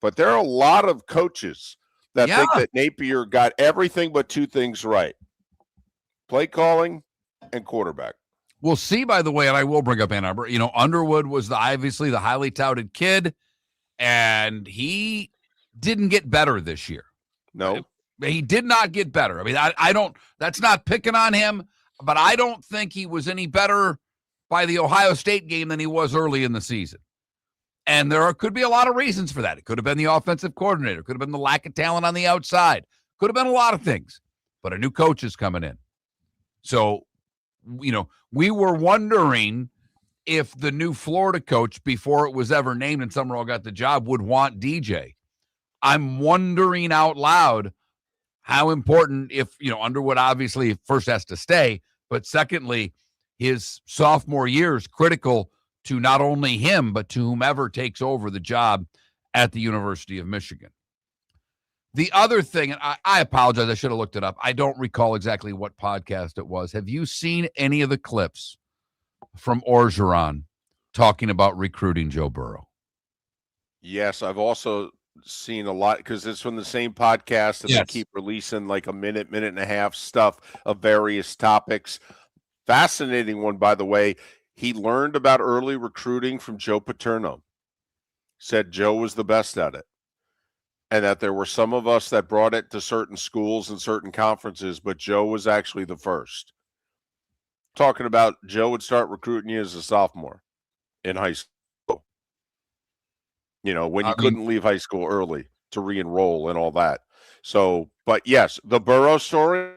But there are a lot of coaches that think that Napier got everything but two things right: play calling and quarterback. We'll see, by the way, and I will bring up Ann Arbor. Underwood was obviously the highly touted kid, and he didn't get better this year. No. He did not get better. I mean, I don't – that's not picking on him, but I don't think he was any better by the Ohio State game than he was early in the season. And could be a lot of reasons for that. It could have been the offensive coordinator. Could have been the lack of talent on the outside. Could have been a lot of things. But a new coach is coming in. So, we were wondering if the new Florida coach, before it was ever named and Summerall got the job, would want DJ. I'm wondering out loud how important Underwood obviously first has to stay, but secondly, his sophomore year is critical to not only him, but to whomever takes over the job at the University of Michigan. The other thing, and I apologize, I should have looked it up. I don't recall exactly what podcast it was. Have you seen any of the clips from Orgeron talking about recruiting Joe Burrow? Yes, I've also seen a lot because it's from the same podcast and they keep releasing like a minute and a half stuff of various topics. Fascinating one, by the way. He learned about early recruiting from Joe Paterno. Said Joe was the best at it. And that there were some of us that brought it to certain schools and certain conferences, but Joe was actually the first. Talking about Joe would start recruiting you as a sophomore in high school. When you couldn't leave high school early to re-enroll and all that. So, but yes, the Burrow story,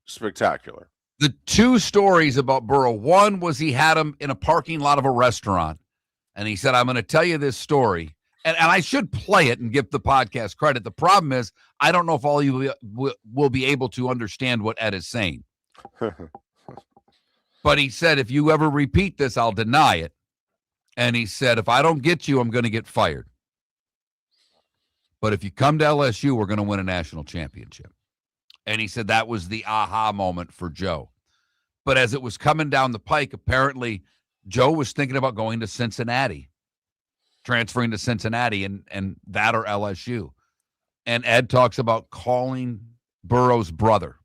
spectacular. The two stories about Burrow. One was he had him in a parking lot of a restaurant, and he said, I'm going to tell you this story. And I should play it and give the podcast credit. The problem is I don't know if all you will be able to understand what Ed is saying. But he said, if you ever repeat this, I'll deny it. And he said, if I don't get you, I'm going to get fired. But if you come to LSU, we're going to win a national championship. And he said that was the aha moment for Joe. But as it was coming down the pike, apparently Joe was thinking about going to Cincinnati, transferring to Cincinnati and that or LSU. And Ed talks about calling Burrow's brother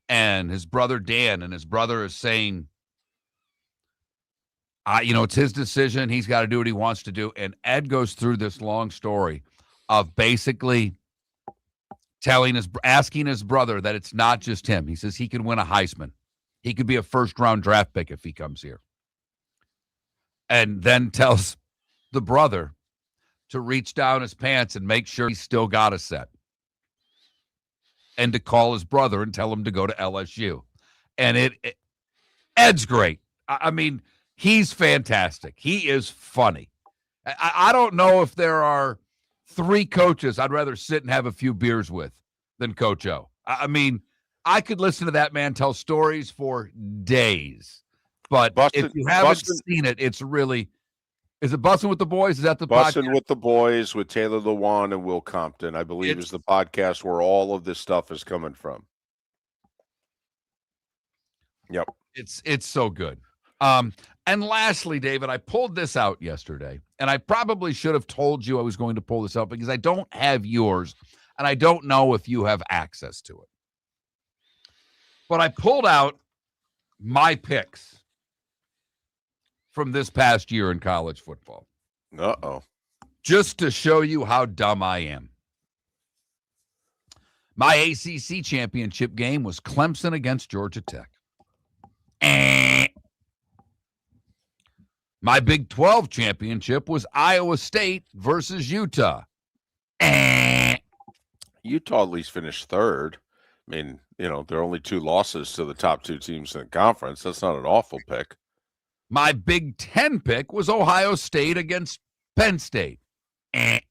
and his brother Dan, and his brother is saying, it's his decision. He's got to do what he wants to do. And Ed goes through this long story of basically asking his brother that it's not just him. He says he can win a Heisman. He could be a first-round draft pick if he comes here. And then tells the brother to reach down his pants and make sure he's still got a set. And to call his brother and tell him to go to LSU. And Ed's great. I mean, he's fantastic. He is funny. I don't know if there are three coaches I'd rather sit and have a few beers with than Coach O. I mean, I could listen to that man tell stories for days. But if you haven't seen it, it's really – is it Bussin' with the Boys? Is that the podcast? Bussin' with the Boys with Taylor Lewan and Will Compton, I believe, is the podcast where all of this stuff is coming from. Yep. It's so good. And lastly, David, I pulled this out yesterday, and I probably should have told you I was going to pull this out because I don't have yours, and I don't know if you have access to it. But I pulled out my picks from this past year in college football. Uh-oh. Just to show you how dumb I am. My ACC championship game was Clemson against Georgia Tech. My Big 12 championship was Iowa State versus Utah. Utah at least finished third. I mean, there are only 2 losses to the top 2 teams in the conference. That's not an awful pick. My Big Ten pick was Ohio State against Penn State. And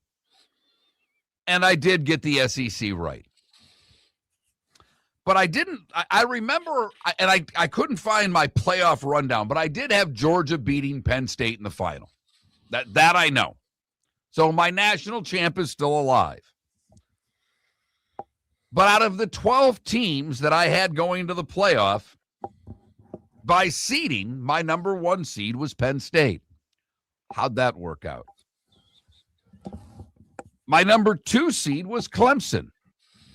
I did get the SEC right. But I didn't. I remember, and I couldn't find my playoff rundown, but I did have Georgia beating Penn State in the final. That I know. So my national champ is still alive. But out of the 12 teams that I had going to the playoff, by seeding, my number 1 seed was Penn State. How'd that work out? My number 2 seed was Clemson.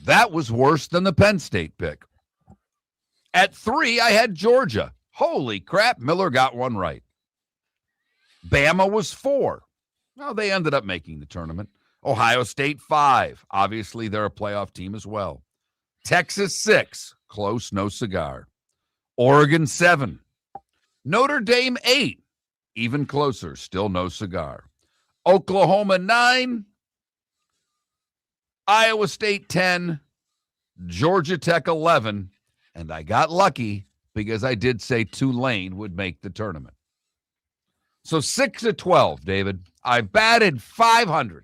That was worse than the Penn State pick. At 3, I had Georgia. Holy crap, Miller got one right. Bama was 4. Well, they ended up making the tournament. Ohio State 5. Obviously, they're a playoff team as well. Texas 6. Close, no cigar. Oregon 7. Notre Dame 8. Even closer, still no cigar. Oklahoma 9. Iowa State 10. Georgia Tech 11. And I got lucky because I did say Tulane would make the tournament. So 6 of 12, David. I batted 500.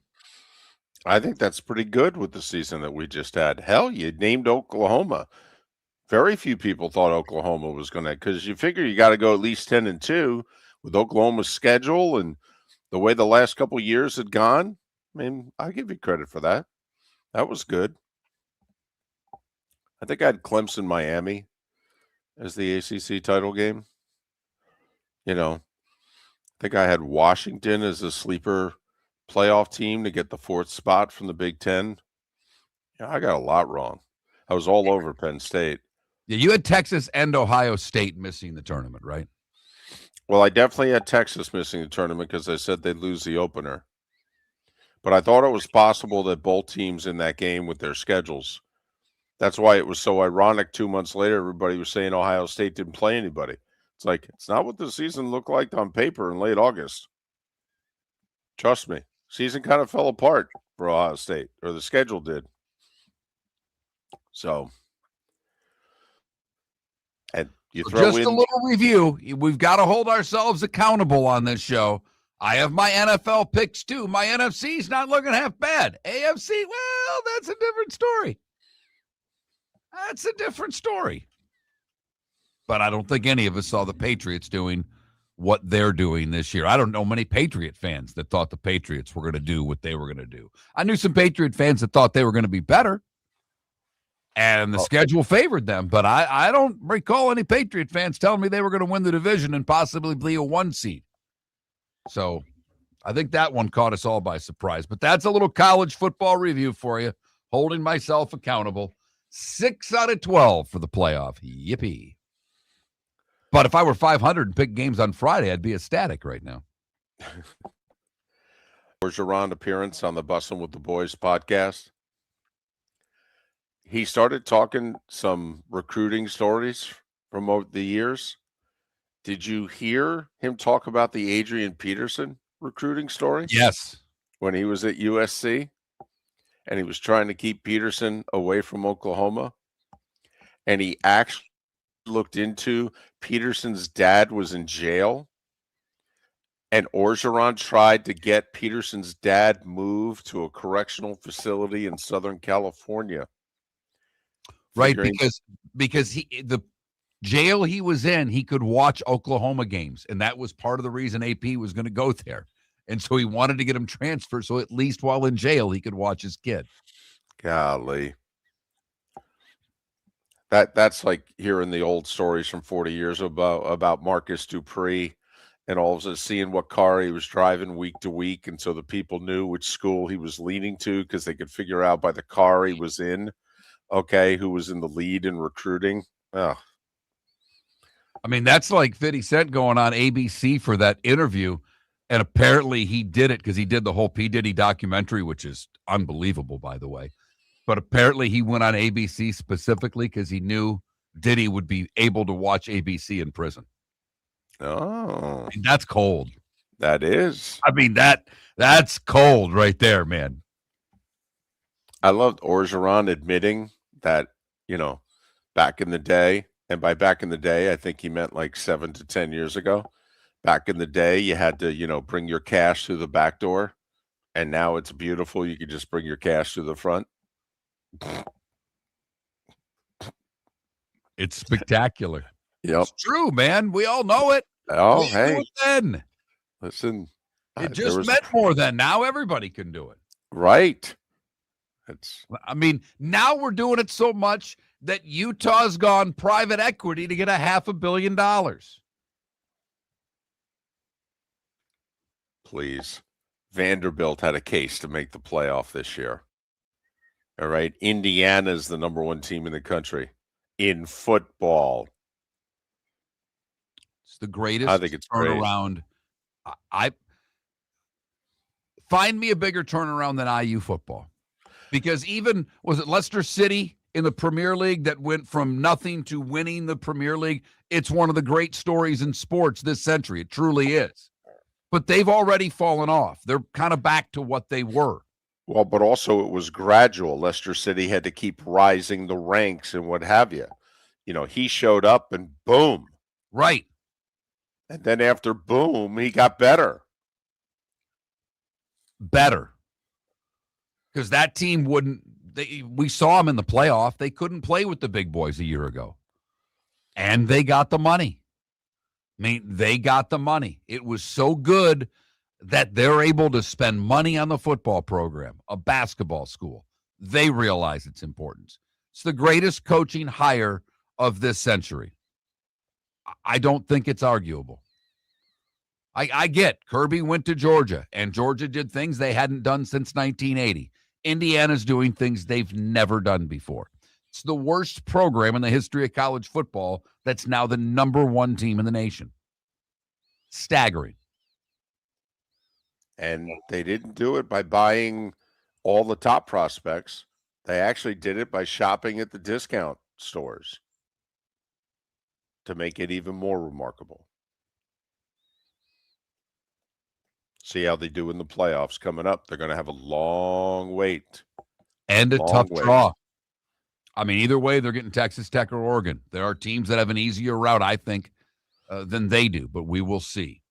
I think that's pretty good with the season that we just had. Hell, you named Oklahoma. Very few people thought Oklahoma was going to, because you figure you got to go at least 10-2 with Oklahoma's schedule and the way the last couple of years had gone. I mean, I give you credit for that. That was good. I think I had Clemson, Miami as the ACC title game. I think I had Washington as a sleeper playoff team to get the 4th spot from the Big Ten. Yeah, I got a lot wrong. I was all over Penn State. Yeah, you had Texas and Ohio State missing the tournament, right? Well, I definitely had Texas missing the tournament because I said they'd lose the opener. But I thought it was possible that both teams in that game with their schedules. That's why it was so ironic 2 months later, everybody was saying Ohio State didn't play anybody. It's like, it's not what the season looked like on paper in late August. Trust me. Season kind of fell apart for Ohio State, or the schedule did. So, and you throw just in a little review. We've got to hold ourselves accountable on this show. I have my NFL picks too. My NFC's not looking half bad. AFC, well, that's a different story. That's a different story. But I don't think any of us saw the Patriots doing what they're doing this year. I don't know many Patriot fans that thought the Patriots were going to do what they were going to do. I knew some Patriot fans that thought they were going to be better, and the schedule favored them. But I don't recall any Patriot fans telling me they were going to win the division and possibly be a 1 seed. So I think that one caught us all by surprise. But that's a little college football review for you, holding myself accountable. 6 out of 12 for the playoff. Yippee. But if I were 500 and picked games on Friday, I'd be ecstatic right now. Bergeron appearance on the Bussin' with the Boys podcast. He started talking some recruiting stories from over the years. Did you hear him talk about the Adrian Peterson recruiting story? Yes. When he was at USC and he was trying to keep Peterson away from Oklahoma, and he actually looked into Peterson's dad was in jail, and Orgeron tried to get Peterson's dad moved to a correctional facility in Southern California. Right, because the jail he was in, he could watch Oklahoma games, and that was part of the reason AP was going to go there. And so he wanted to get him transferred so at least while in jail he could watch his kid. Golly. That's like hearing the old stories from 40 years about Marcus Dupree and all of us seeing what car he was driving week to week. And so the people knew which school he was leaning to because they could figure out by the car he was in, who was in the lead in recruiting. Oh. I mean, that's like 50 Cent going on ABC for that interview. And apparently he did it because he did the whole P. Diddy documentary, which is unbelievable, by the way. But apparently he went on ABC specifically because he knew Diddy would be able to watch ABC in prison. Oh. I mean, that's cold. That is. I mean, that's cold right there, man. I loved Orgeron admitting that, back in the day, and by back in the day, I think he meant like 7 to 10 years ago. Back in the day, you had to, bring your cash through the back door, and now it's beautiful. You can just bring your cash through the front. It's spectacular. Yep. It's true, man. We all know it. Oh, We knew hey, it then. listen. It there just was- meant more then. Now everybody can do it. Right. It's I mean, now we're doing it so much that Utah's gone private equity to get $500 million. Please. Vanderbilt had a case to make the playoff this year. All right. Indiana's the number 1 team in the country in football. It's the greatest I think it's great. turnaround. I find me a bigger turnaround than IU football. Because even, was it Leicester City in the Premier League that went from nothing to winning the Premier League? It's one of the great stories in sports this century. It truly is. But they've already fallen off. They're kind of back to what they were. Well, but also it was gradual. Leicester City had to keep rising the ranks and what have you. He showed up and boom. Right. And then after boom, he got better. Better. Because that team we saw them in the playoff. They couldn't play with the big boys a year ago. And they got the money. I mean, they got the money. It was so good that they're able to spend money on the football program, a basketball school. They realize its importance. It's the greatest coaching hire of this century. I don't think it's arguable. I get Kirby went to Georgia, and Georgia did things they hadn't done since 1980. Indiana's doing things they've never done before. It's the worst program in the history of college football that's now the number 1 team in the nation. Staggering. And they didn't do it by buying all the top prospects. They actually did it by shopping at the discount stores to make it even more remarkable. See how they do in the playoffs coming up. They're going to have a long wait. And a Long tough wait. draw. I mean, either way, they're getting Texas Tech or Oregon. There are teams that have an easier route, I think, than they do, but we will see.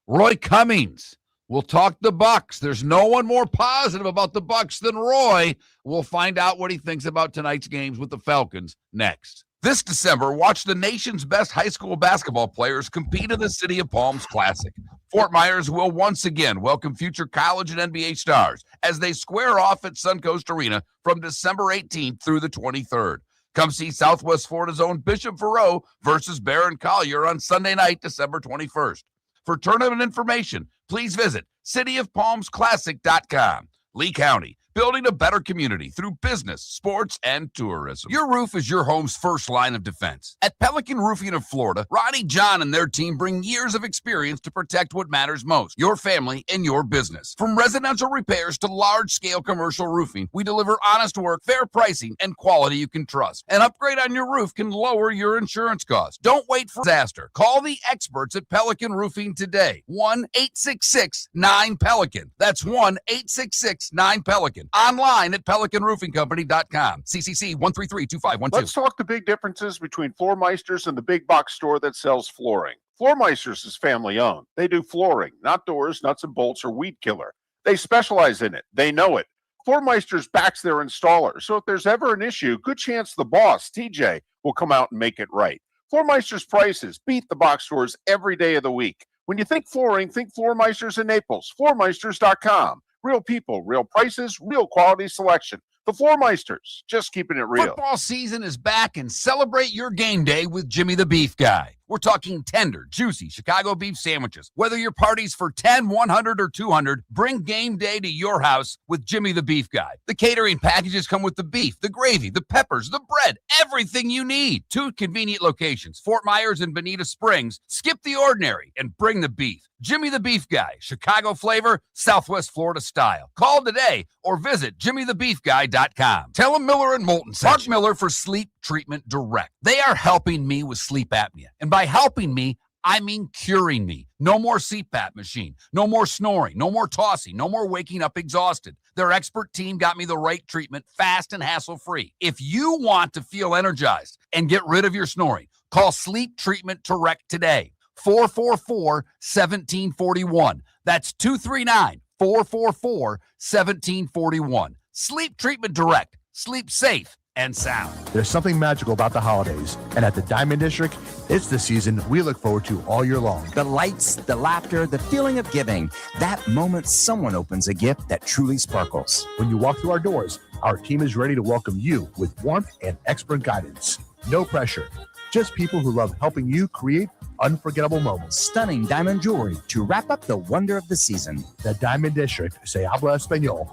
Roy Cummings will talk the Bucs. There's no one more positive about the Bucs than Roy. We'll find out what he thinks about tonight's games with the Falcons next. This December, watch the nation's best high school basketball players compete in the City of Palms Classic. Fort Myers will once again welcome future college and NBA stars as they square off at Suncoast Arena from December 18th through the 23rd. Come see Southwest Florida's own Bishop Verreau versus Barron Collier on Sunday night, December 21st. For tournament information, please visit cityofpalmsclassic.com. Lee County, building a better community through business, sports, and tourism. Your roof is your home's first line of defense. At Pelican Roofing of Florida, Ronnie John and their team bring years of experience to protect what matters most, your family and your business. From residential repairs to large-scale commercial roofing, we deliver honest work, fair pricing, and quality you can trust. An upgrade on your roof can lower your insurance costs. Don't wait for disaster. Call the experts at Pelican Roofing today. 1-866-9-PELICAN. That's 1-866-9-PELICAN. Online at pelicanroofingcompany.com. CCC 1332512. Let's talk the big differences between Floor Meisters and the big box store that sells flooring. Floor Meisters is family owned. They do flooring, not doors, nuts and bolts, or weed killer. They specialize in it. They know it. Floor Meisters backs their installer, so if there's ever an issue, good chance the boss, TJ, will come out and make it right. Floor Meisters prices beat the box stores every day of the week. When you think flooring, think Floor Meisters in Naples. Floormeisters.com. Real people, real prices, real quality selection. The Floor Meisters, just keeping it real. Football season is back, and celebrate your game day with Jimmy the Beef Guy. We're talking tender, juicy Chicago beef sandwiches. Whether your party's for 10, 100, or 200, bring game day to your house with Jimmy the Beef Guy. The catering packages come with the beef, the gravy, the peppers, the bread, everything you need. 2 convenient locations, Fort Myers and Bonita Springs. Skip the ordinary and bring the beef. Jimmy the Beef Guy, Chicago flavor, Southwest Florida style. Call today or visit jimmythebeefguy.com. Tell him Miller and Moulton sent Mark Miller for Sleep Treatment Direct. They are helping me with sleep apnea. And by helping me, I mean curing me. No more CPAP machine. No more snoring. No more tossing. No more waking up exhausted. Their expert team got me the right treatment, fast and hassle-free. If you want to feel energized and get rid of your snoring, call Sleep Treatment Direct today. 444-1741. That's 239-444-1741. Sleep Treatment Direct. Sleep safe and sound. There's something magical about the holidays, and at the Diamond District, it's the season we look forward to all year long. The lights, the laughter, the feeling of giving. That moment someone opens a gift that truly sparkles. When you walk through our doors, our team is ready to welcome you with warmth and expert guidance. No pressure, just people who love helping you create unforgettable moments. Stunning diamond jewelry to wrap up the wonder of the season. The Diamond District, se habla español.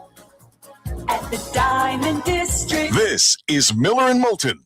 At the Diamond District. This is Miller and Moulton.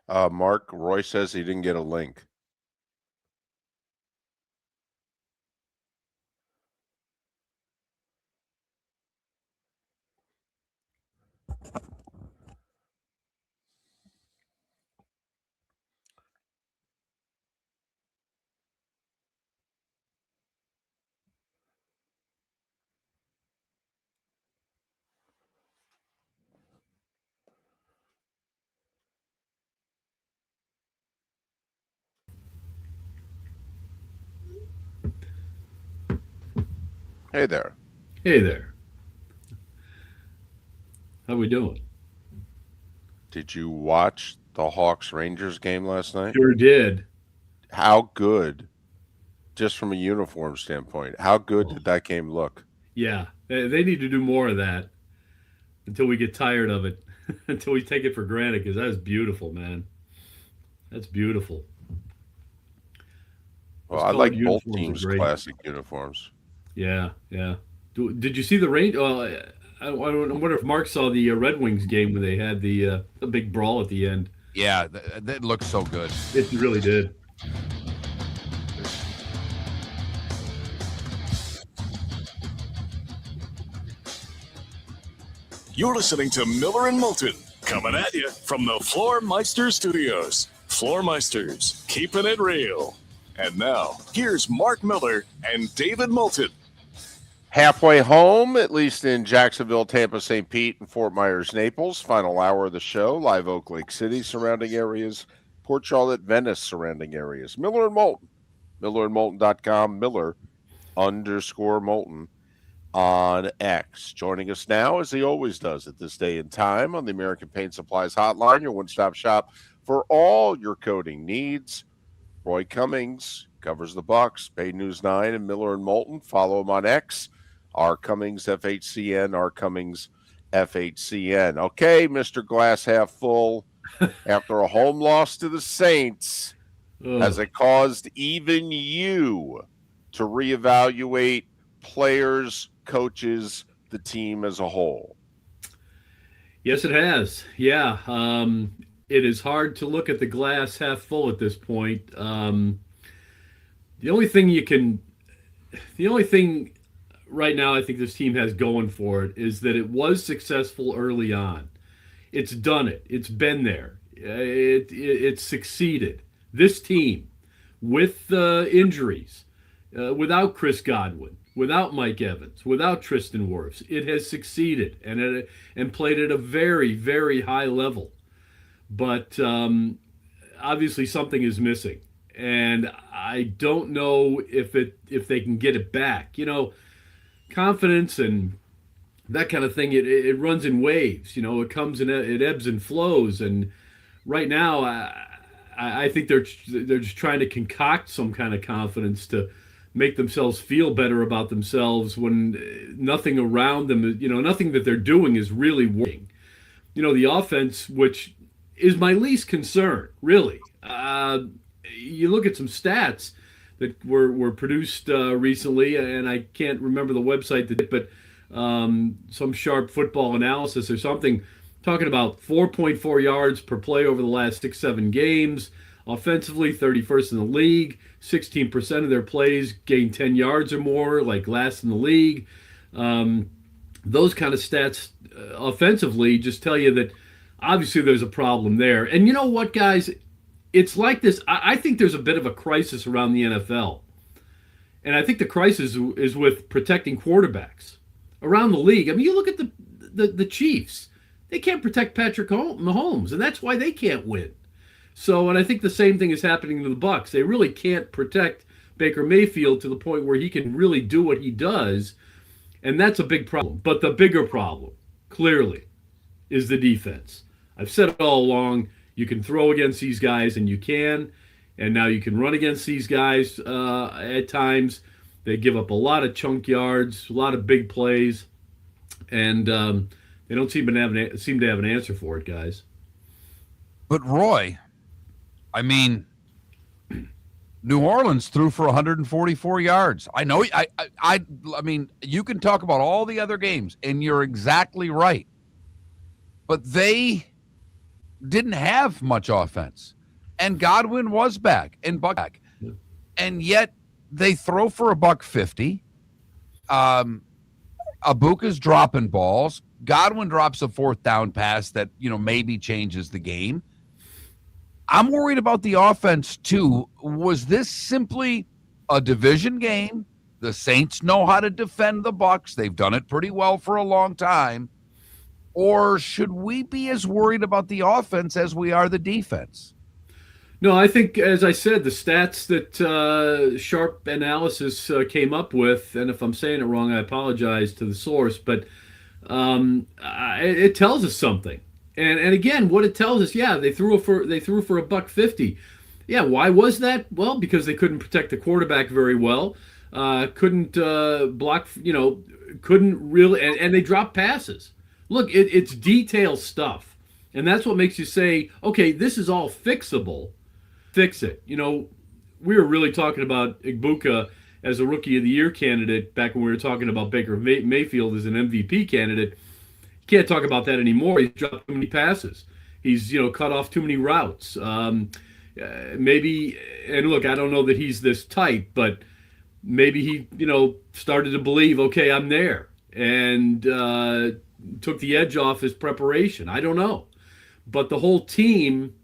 Mark, Roy says he didn't get a link. Hey there. Hey there. How we doing? Did you watch the Hawks-Rangers game last night? Sure did. How good, just from a uniform standpoint, how good did that game look? Yeah, they need to do more of that until we get tired of it, until we take it for granted, because that is beautiful, man. That's beautiful. Well, I like both teams' classic uniforms. Yeah, yeah. Did you see the range? Well, I wonder if Mark saw the Red Wings game when they had the big brawl at the end. Yeah, that looks so good. It really did. You're listening to Miller and Moulton, coming at you from the Floor Meister Studios. Floor Meisters, keeping it real. And now, here's Mark Miller and David Moulton. Halfway home, at least in Jacksonville, Tampa, St. Pete, and Fort Myers, Naples. Final hour of the show. Live Oak Lake City, surrounding areas. Port Charlotte, Venice, surrounding areas. Miller and Moulton. MillerandMoulton.com. Miller_Moulton on X. Joining us now, as he always does at this day and time, on the American Paint Supplies Hotline, your one-stop shop for all your coating needs. Roy Cummings covers the Bucs, Bay News 9, and Miller and Moulton. Follow him on X. R. Cummings, FHCN, R. Cummings, FHCN. Okay, Mr. Glass Half Full, after a home loss to the Saints, has it caused even you to reevaluate players, coaches, the team as a whole? Yes, it has. Yeah. It is hard to look at the glass half full at this point. The only thing right now I think this team has going for it is that it was successful early on. It's done it. It's been there. It's succeeded. This team, with injuries, without Chris Godwin, without Mike Evans, without Tristan Wirfs, it has succeeded and played at a very, very high level. But obviously something is missing, and I don't know if they can get it back. You know, confidence and that kind of thing, it runs in waves. You know, it comes and it ebbs and flows. And right now, I think they're just trying to concoct some kind of confidence to make themselves feel better about themselves when nothing around them, you know, nothing that they're doing is really working. You know, the offense, which is my least concern, really. You look at some stats that were produced recently, and I can't remember the website that did, but some sharp football analysis or something, talking about 4.4 yards per play over the last 6-7 games. Offensively, 31st in the league. 16% of their plays gain 10 yards or more, like last in the league. Those kind of stats offensively just tell you that obviously there's a problem there. And you know what, guys? It's like this. I think there's a bit of a crisis around the NFL. And I think the crisis is with protecting quarterbacks around the league. I mean, you look at the Chiefs. They can't protect Patrick Mahomes, and that's why they can't win. So, and I think the same thing is happening to the Bucs. They really can't protect Baker Mayfield to the point where he can really do what he does, and that's a big problem. But the bigger problem, clearly, is the defense. I've said it all along. You can throw against these guys, and you can. And now you can run against these guys at times. They give up a lot of chunk yards, a lot of big plays. And they don't seem to have an answer for it, guys. But Roy, I mean, New Orleans threw for 144 yards. I know. I mean, you can talk about all the other games, and you're exactly right. But they didn't have much offense, and Godwin was back and back, and yet they throw for $150. Abuka's dropping balls. Godwin drops a fourth down pass that, you know, maybe changes the game. I'm worried about the offense too. Was this simply a division game? The Saints know how to defend the Bucs. They've done it pretty well for a long time. Or should we be as worried about the offense as we are the defense? No, I think, as I said, the stats that Sharp Analysis came up with, and if I'm saying it wrong, I apologize to the source, but it tells us something. And again, what it tells us, yeah, they threw for $150. Yeah, why was that? Well, because they couldn't protect the quarterback very well, couldn't block, you know, couldn't really, and they dropped passes. Look, it's detailed stuff, and that's what makes you say, okay, this is all fixable. Fix it. You know, we were really talking about Ibuka as a Rookie of the Year candidate back when we were talking about Baker Mayfield as an MVP candidate. can't talk about that anymore. He's dropped too many passes. He's cut off too many routes. Maybe, and look, I don't know that he's this tight, but maybe he started to believe, okay, I'm there, and took the edge off his preparation. I don't know, but the whole team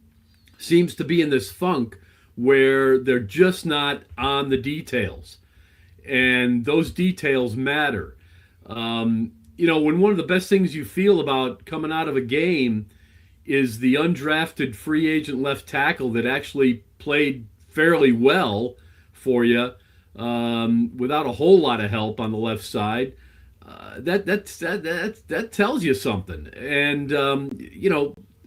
seems to be in this funk where they're just not on the details, and those details matter. When one of the best things you feel about coming out of a game is the undrafted free agent left tackle that actually played fairly well for you, without a whole lot of help on the left side, that tells you something. And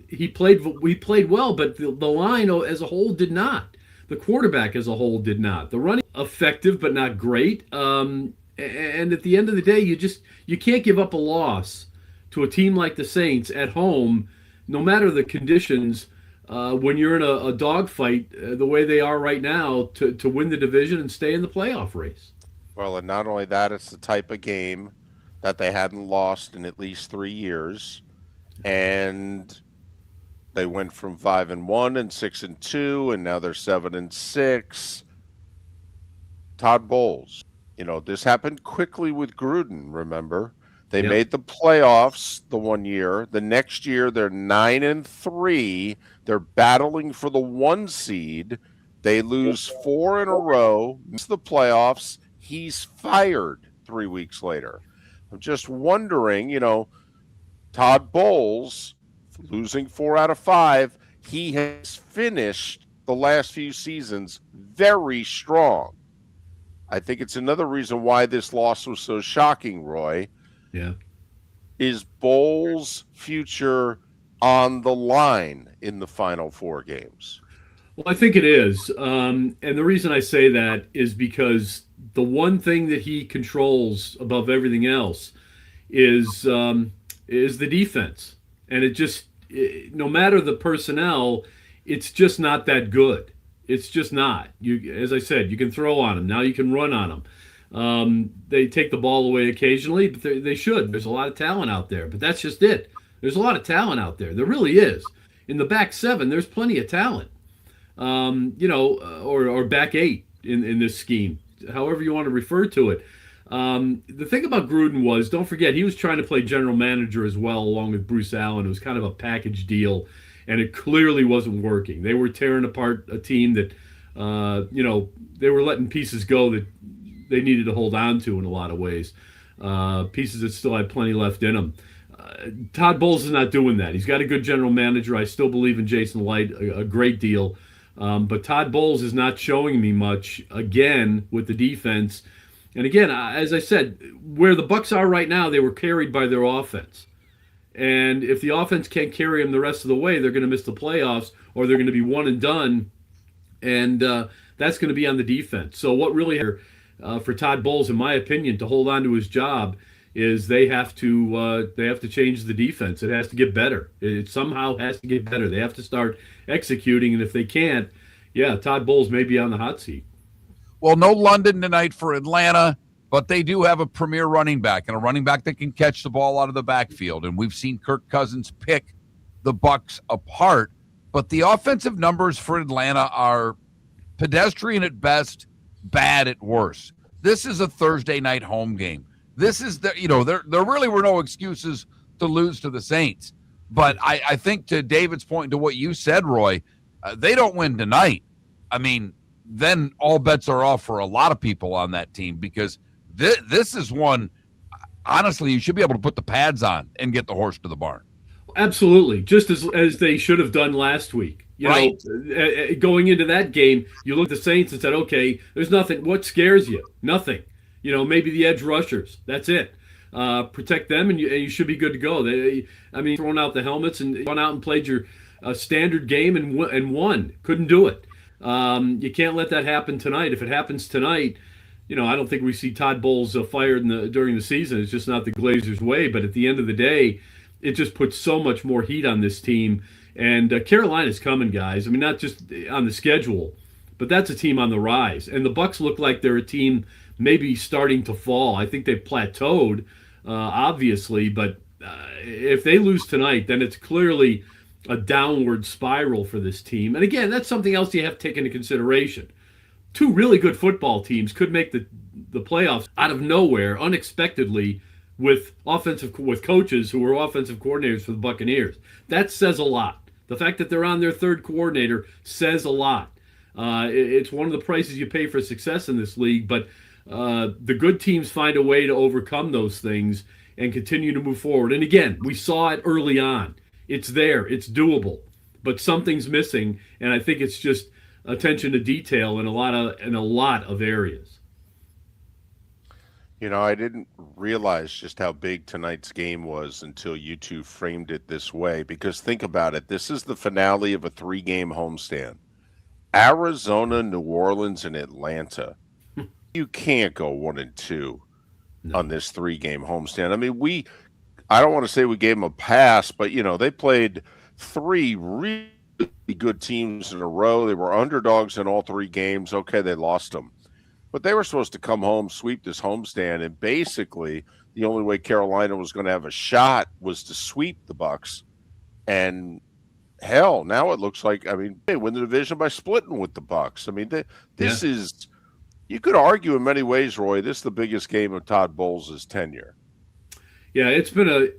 he played well, but the line as a whole did not. The quarterback as a whole did not. The running effective, but not great. And at the end of the day, you can't give up a loss to a team like the Saints at home, no matter the conditions. When you're in a dogfight the way they are right now to win the division and stay in the playoff race. Well, and not only that, it's the type of game that they hadn't lost in at least 3 years, and they went from 5-1 and 6-2, and now they're 7-6. Todd Bowles, this happened quickly with Gruden. Remember, they made the playoffs the one year. The next year, they're 9-3. They're battling for the 1 seed. They lose 4 in a row, miss the playoffs. He's fired 3 weeks later. I'm just wondering, Todd Bowles losing 4 out of 5. He has finished the last few seasons very strong. I think it's another reason why this loss was so shocking, Roy. Yeah. Is Bowles' future on the line in the final 4 games? Well, I think it is. And the reason I say that is because the one thing that he controls above everything else is the defense. And no matter the personnel, it's just not that good. It's just not. As I said, you can throw on them. Now you can run on them. They take the ball away occasionally, but they should. There's a lot of talent out there, but that's just it. There's a lot of talent out there. There really is. In the back 7, there's plenty of talent. Or back 8 in this scheme, however you want to refer to it. The thing about Gruden was, don't forget, he was trying to play general manager as well, along with Bruce Allen. It was kind of a package deal, and it clearly wasn't working. They were tearing apart a team that, they were letting pieces go that they needed to hold on to in a lot of ways. Pieces that still had plenty left in them. Todd Bowles is not doing that. He's got a good general manager. I still believe in Jason Light a great deal. But Todd Bowles is not showing me much, again, with the defense. And again, as I said, where the Bucs are right now, they were carried by their offense. And if the offense can't carry them the rest of the way, they're going to miss the playoffs, or they're going to be one and done. And that's going to be on the defense. So what really for Todd Bowles, in my opinion, to hold on to his job is they have to change the defense. It has to get better. It somehow has to get better. They have to start executing, and if they can't, Todd Bowles may be on the hot seat. Well, no London tonight for Atlanta, but they do have a premier running back, and a running back that can catch the ball out of the backfield. And we've seen Kirk Cousins pick the Bucs apart, but the offensive numbers for Atlanta are pedestrian at best, bad at worst. This is a Thursday night home game. This is there really were no excuses to lose to the Saints. But I think, to David's point, to what you said, Roy, they don't win tonight. I mean, then all bets are off for a lot of people on that team, because this is one, honestly, you should be able to put the pads on and get the horse to the barn. Absolutely. Just as they should have done last week. Going into that game, you look at the Saints and said, okay, there's nothing. What scares you? Nothing. Maybe the edge rushers. That's it. Protect them, and you should be good to go. Throwing out the helmets and gone out and played your standard game and won. Couldn't do it. You can't let that happen tonight. If it happens tonight, I don't think we see Todd Bowles fired during the season. It's just not the Glazers' way. But at the end of the day, it just puts so much more heat on this team. And Carolina's coming, guys. Not just on the schedule, but that's a team on the rise. And the Bucs look like they're a team maybe starting to fall. I think they've plateaued, obviously, but if they lose tonight, then it's clearly a downward spiral for this team. And again, that's something else you have to take into consideration. Two really good football teams could make the playoffs out of nowhere, unexpectedly, with coaches who were offensive coordinators for the Buccaneers. That says a lot. The fact that they're on their third coordinator says a lot. It's one of the prices you pay for success in this league, but the good teams find a way to overcome those things and continue to move forward. And again, we saw it early on. It's there. It's doable. But something's missing, and I think it's just attention to detail in a lot of areas. You know, I didn't realize just how big tonight's game was until you two framed it this way. Because think about it. This is the finale of a 3-game homestand. Arizona, New Orleans, and Atlanta. You can't go 1-2 on this 3-game homestand. I mean, I don't want to say we gave them a pass, but, you know, they played 3 really good teams in a row. They were underdogs in all 3 games. Okay, they lost them. But they were supposed to come home, sweep this homestand, and basically the only way Carolina was going to have a shot was to sweep the Bucs. And hell, now it looks like, I mean, they win the division by splitting with the Bucs. I mean, this is, you could argue in many ways, Roy, this is the biggest game of Todd Bowles' tenure. Yeah, it's been a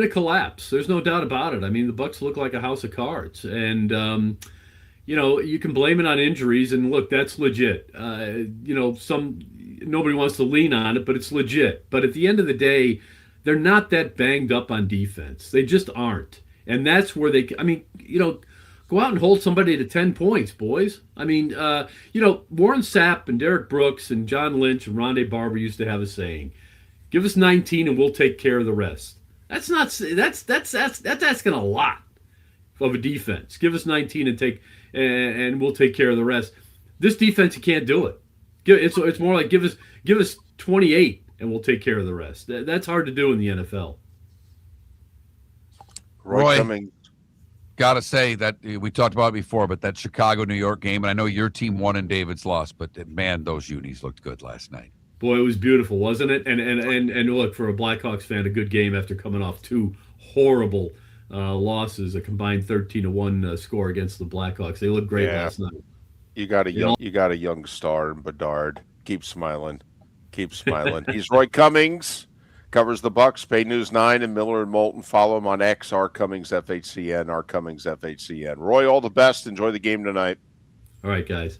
collapse. There's no doubt about it. I mean, the Bucs look like a house of cards, and you know, you can blame it on injuries, and look, that's legit. You know, nobody wants to lean on it, but it's legit. But at the end of the day, they're not that banged up on defense. They just aren't, and that's where I mean, you know, go out and hold somebody to 10 points, boys. I mean, you know, Warren Sapp and Derek Brooks and John Lynch and Rondé Barber used to have a saying: "Give us 19 and we'll take care of the rest." That's asking a lot of a defense. Give us 19 and we'll take care of the rest. This defense, you can't do it. It's more like give us 28 and we'll take care of the rest. That's hard to do in the NFL. Roy, Cummings. Gotta say that we talked about it before, but that Chicago-New York game, and I know your team won and David's lost, but man, those unis looked good last night. Boy, it was beautiful, wasn't it? And look, for a Blackhawks fan, a good game after coming off 2 horrible losses, a combined 13-1 score against the Blackhawks. They looked great last night. You got a young star in Bedard. Keep smiling. He's Roy Cummings, covers the Bucs, Pay News 9 and Miller and Moulton. Follow him on X, R Cummings FHCN, R Cummings FHCN. Roy, all the best. Enjoy the game tonight. All right, guys.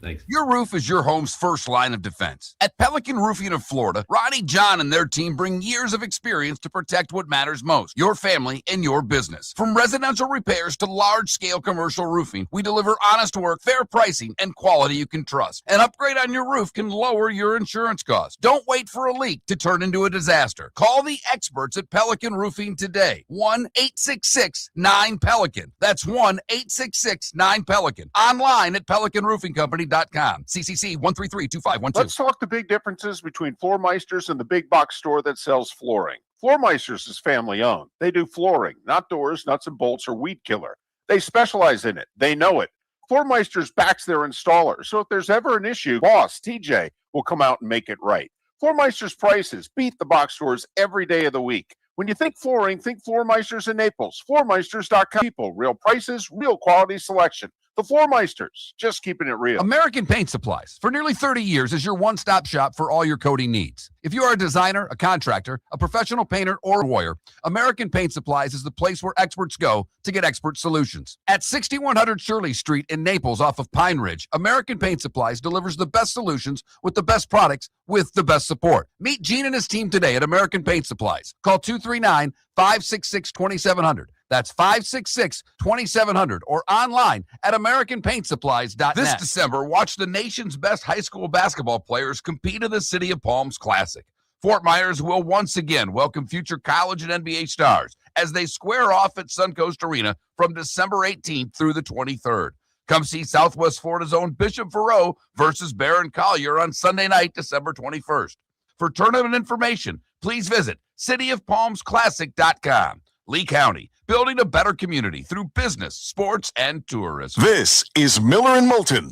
Thanks. Your roof is your home's first line of defense. At Pelican Roofing of Florida, Ronnie John and their team bring years of experience to protect what matters most, your family and your business. From residential repairs to large-scale commercial roofing, we deliver honest work, fair pricing, and quality you can trust. An upgrade on your roof can lower your insurance costs. Don't wait for a leak to turn into a disaster. Call the experts at Pelican Roofing today. 1-866-9-PELICAN. That's 1-866-9-PELICAN. Online at PelicanRoofingCompany.com. CCC 1332512. Let's talk the big differences between Floor Meisters and the big box store that sells flooring. Floor Meisters is family owned. They do flooring, not doors, nuts and bolts, or weed killer. They specialize in it. They know it. Floor Meisters backs their installer. So if there's ever an issue, boss, TJ, will come out and make it right. Floor Meisters prices beat the box stores every day of the week. When you think flooring, think Floor Meisters in Naples. FloorMeisters.com. People, real prices, real quality selection. The Floor Meisters, just keeping it real. American Paint Supplies, for nearly 30 years, is your one-stop shop for all your coating needs. If you are a designer, a contractor, a professional painter, or a warrior, American Paint Supplies is the place where experts go to get expert solutions. At 6100 Shirley Street in Naples off of Pine Ridge, American Paint Supplies delivers the best solutions with the best products with the best support. Meet Gene and his team today at American Paint Supplies. Call 239-566-2700. That's 566-2700 or online at AmericanPaintSupplies.net. This December, watch the nation's best high school basketball players compete in the City of Palms Classic. Fort Myers will once again welcome future college and NBA stars as they square off at Suncoast Arena from December 18th through the 23rd. Come see Southwest Florida's own Bishop Verreau versus Barron Collier on Sunday night, December 21st. For tournament information, please visit cityofpalmsclassic.com. Lee County, building a better community through business, sports, and tourism. This is Miller and Moulton.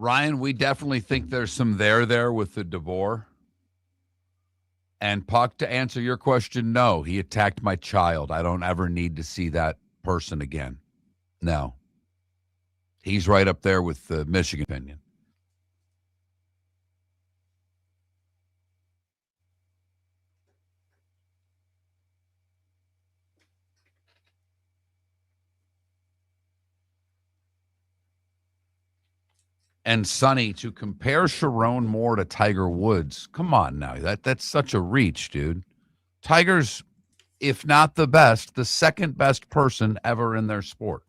Ryan, we definitely think there's some there with the DeBoer. And Puck, to answer your question, no, he attacked my child. I don't ever need to see that person again. No. He's right up there with the Michigan opinion. And Sonny, to compare Sharon Moore to Tiger Woods, come on now. That's such a reach, dude. Tiger's, if not the best, the second best person ever in their sport.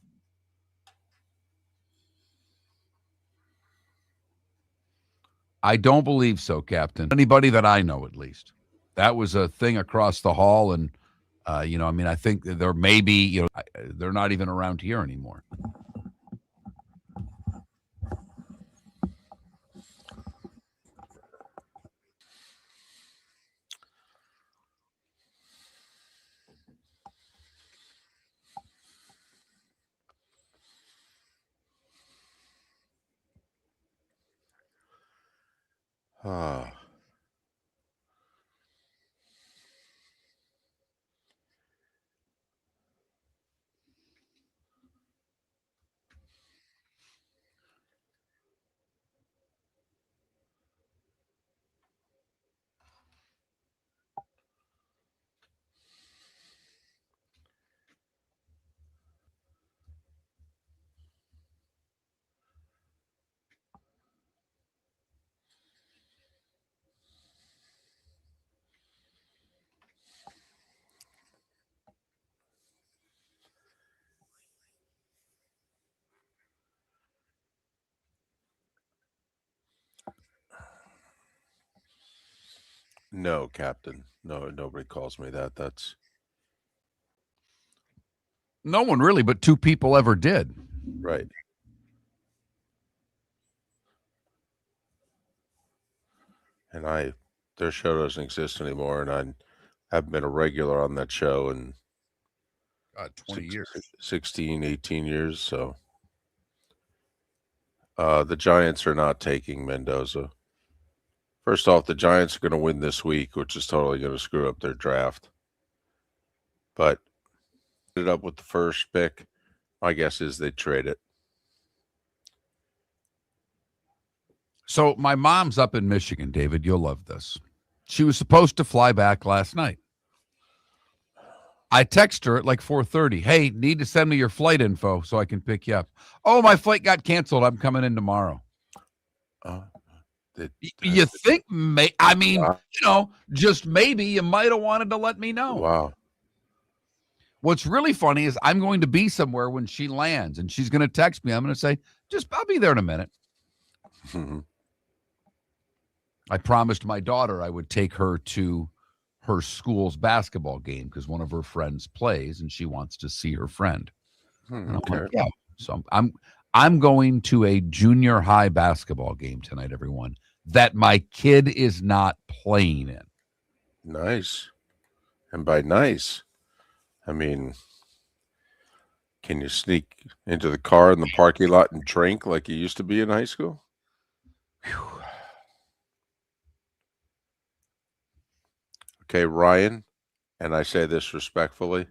I don't believe so, Captain. Anybody that I know, at least. That was a thing across the hall, and I think there may be, they're not even around here anymore. No, Captain. No, nobody calls me that. That's No one really, but two people ever did. right. And their show doesn't exist anymore, and I haven't been a regular on that show in 20 years. 16, 18 years. So the Giants are not taking Mendoza. First off, the Giants are going to win this week, which is totally going to screw up their draft. But ended up with the first pick. My guess is they trade it. So my mom's up in Michigan, David. You'll love this. She was supposed to fly back last night. I text her at like 4:30. Hey, need to send me your flight info so I can pick you up. Oh, my flight got canceled. I'm coming in tomorrow. You think, just maybe you might have wanted to let me know. Wow. What's really funny is I'm going to be somewhere when she lands, and she's going to text me. I'm going to say, I'll be there in a minute. Mm-hmm. I promised my daughter I would take her to her school's basketball game because one of her friends plays, and she wants to see her friend. And I'm like, yeah. So I'm going to a junior high basketball game tonight, everyone, that my kid is not playing in. Nice. And by nice, I mean, can you sneak into the car in the parking lot and drink like you used to be in high school? Whew. Okay, Ryan, and I say this respectfully.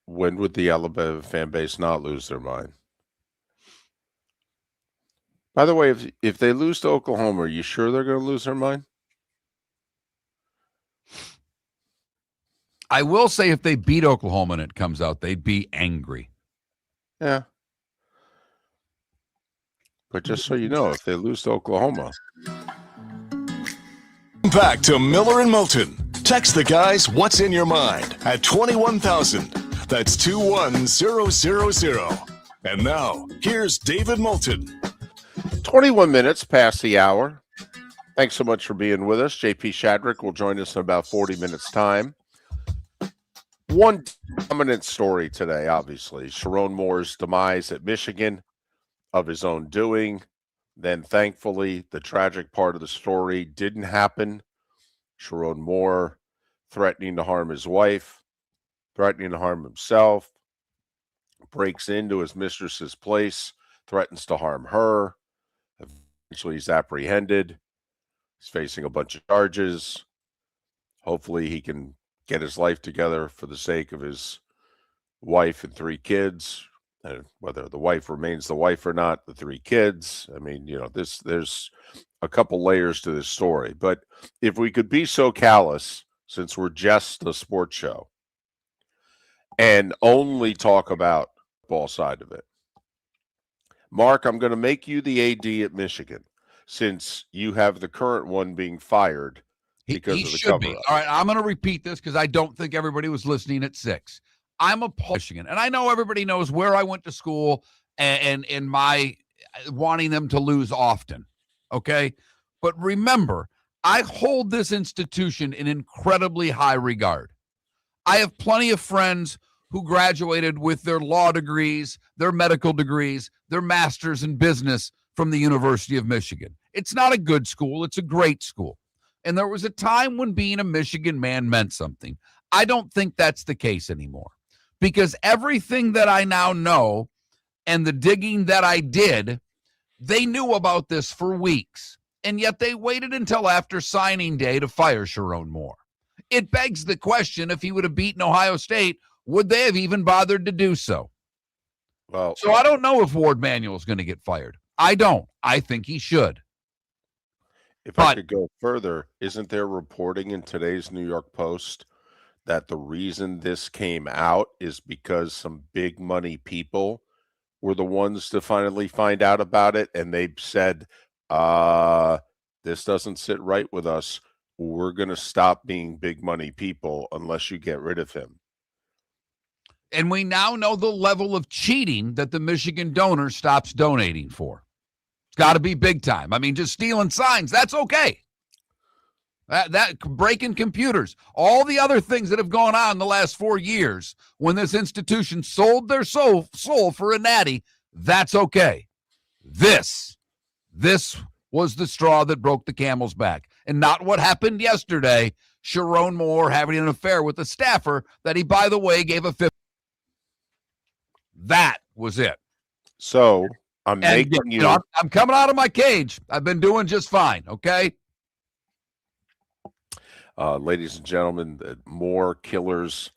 When would the Alabama fan base not lose their mind? By the way, if they lose to Oklahoma, are you sure they're going to lose their mind? I will say if they beat Oklahoma and it comes out, they'd be angry. Yeah. But just so you know, if they lose to Oklahoma. Back to Miller and Moulton. Text the guys what's in your mind at 21,000. That's 21000. And now, here's David Moulton. 21 minutes past the hour. Thanks so much for being with us. JP Shadrick will join us in about 40 minutes' time. One dominant story today, obviously. Sharon Moore's demise at Michigan of his own doing. Then, thankfully, the tragic part of the story didn't happen. Sharon Moore threatening to harm his wife, threatening to harm himself, breaks into his mistress's place, threatens to harm her. Eventually, he's apprehended. He's facing a bunch of charges. Hopefully, he can get his life together for the sake of his wife and 3 kids. And whether the wife remains the wife or not, the 3 kids. I mean, there's a couple layers to this story. But if we could be so callous, since we're just a sports show, and only talk about the ball side of it. Mark, I'm going to make you the AD at Michigan, since you have the current one being fired because he of the should be. cover-up. All right, I'm going to repeat this because I don't think everybody was listening at 6. I'm a Michigan, and I know everybody knows where I went to school and my wanting them to lose often, okay? But remember, I hold this institution in incredibly high regard. I have plenty of friends who graduated with their law degrees, their medical degrees, their masters in business from the University of Michigan. It's not a good school. It's a great school. And there was a time when being a Michigan man meant something. I don't think that's the case anymore, because everything that I now know and the digging that I did, they knew about this for weeks. And yet they waited until after signing day to fire Sharon Moore. It begs the question, if he would have beaten Ohio State, would they have even bothered to do so? Well, So I don't know if Ward Manuel is going to get fired. I don't. I think he should. if I could go further, isn't there reporting in today's New York Post that the reason this came out is because some big money people were the ones to finally find out about it, and they said, this doesn't sit right with us. We're going to stop being big money people unless you get rid of him. And we now know the level of cheating that the Michigan donor stops donating for. It's got to be big time. I mean, just stealing signs, that's okay. That breaking computers, all the other things that have gone on in the last 4 years when this institution sold their soul for a natty, that's okay. This was the straw that broke the camel's back, and not what happened yesterday. Sharon Moore having an affair with a staffer that he, by the way, gave a 50. That was it. So I'm making you. I'm coming out of my cage. I've been doing just fine. Okay. Ladies and gentlemen, the More Killers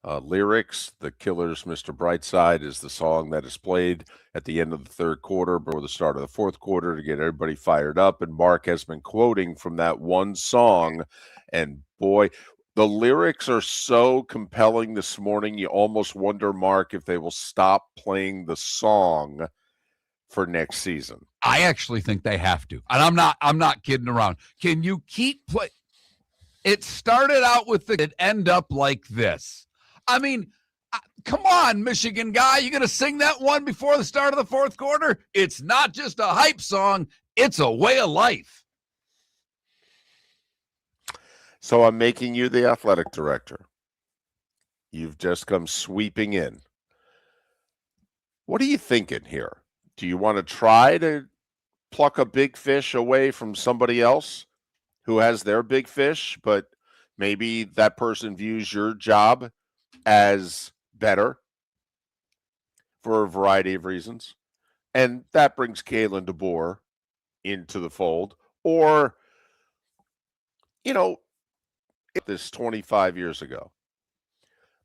lyrics. The Killers, Mr. Brightside, is the song that is played at the end of the third quarter before the start of the fourth quarter to get everybody fired up. And Mark has been quoting from that one song. And boy, the lyrics are so compelling this morning, you almost wonder, Mark, if they will stop playing the song for next season. I actually think they have to. And I'm not kidding around. Can you keep play? It started out with it end up like this. I mean, come on, Michigan guy. You going to sing that one before the start of the fourth quarter? It's not just a hype song. It's a way of life. So I'm making you the athletic director. You've just come sweeping in. What are you thinking here? Do you want to try to pluck a big fish away from somebody else who has their big fish, but maybe that person views your job as better for a variety of reasons, and that brings Kalen DeBoer into the fold? Or, this 25 years ago,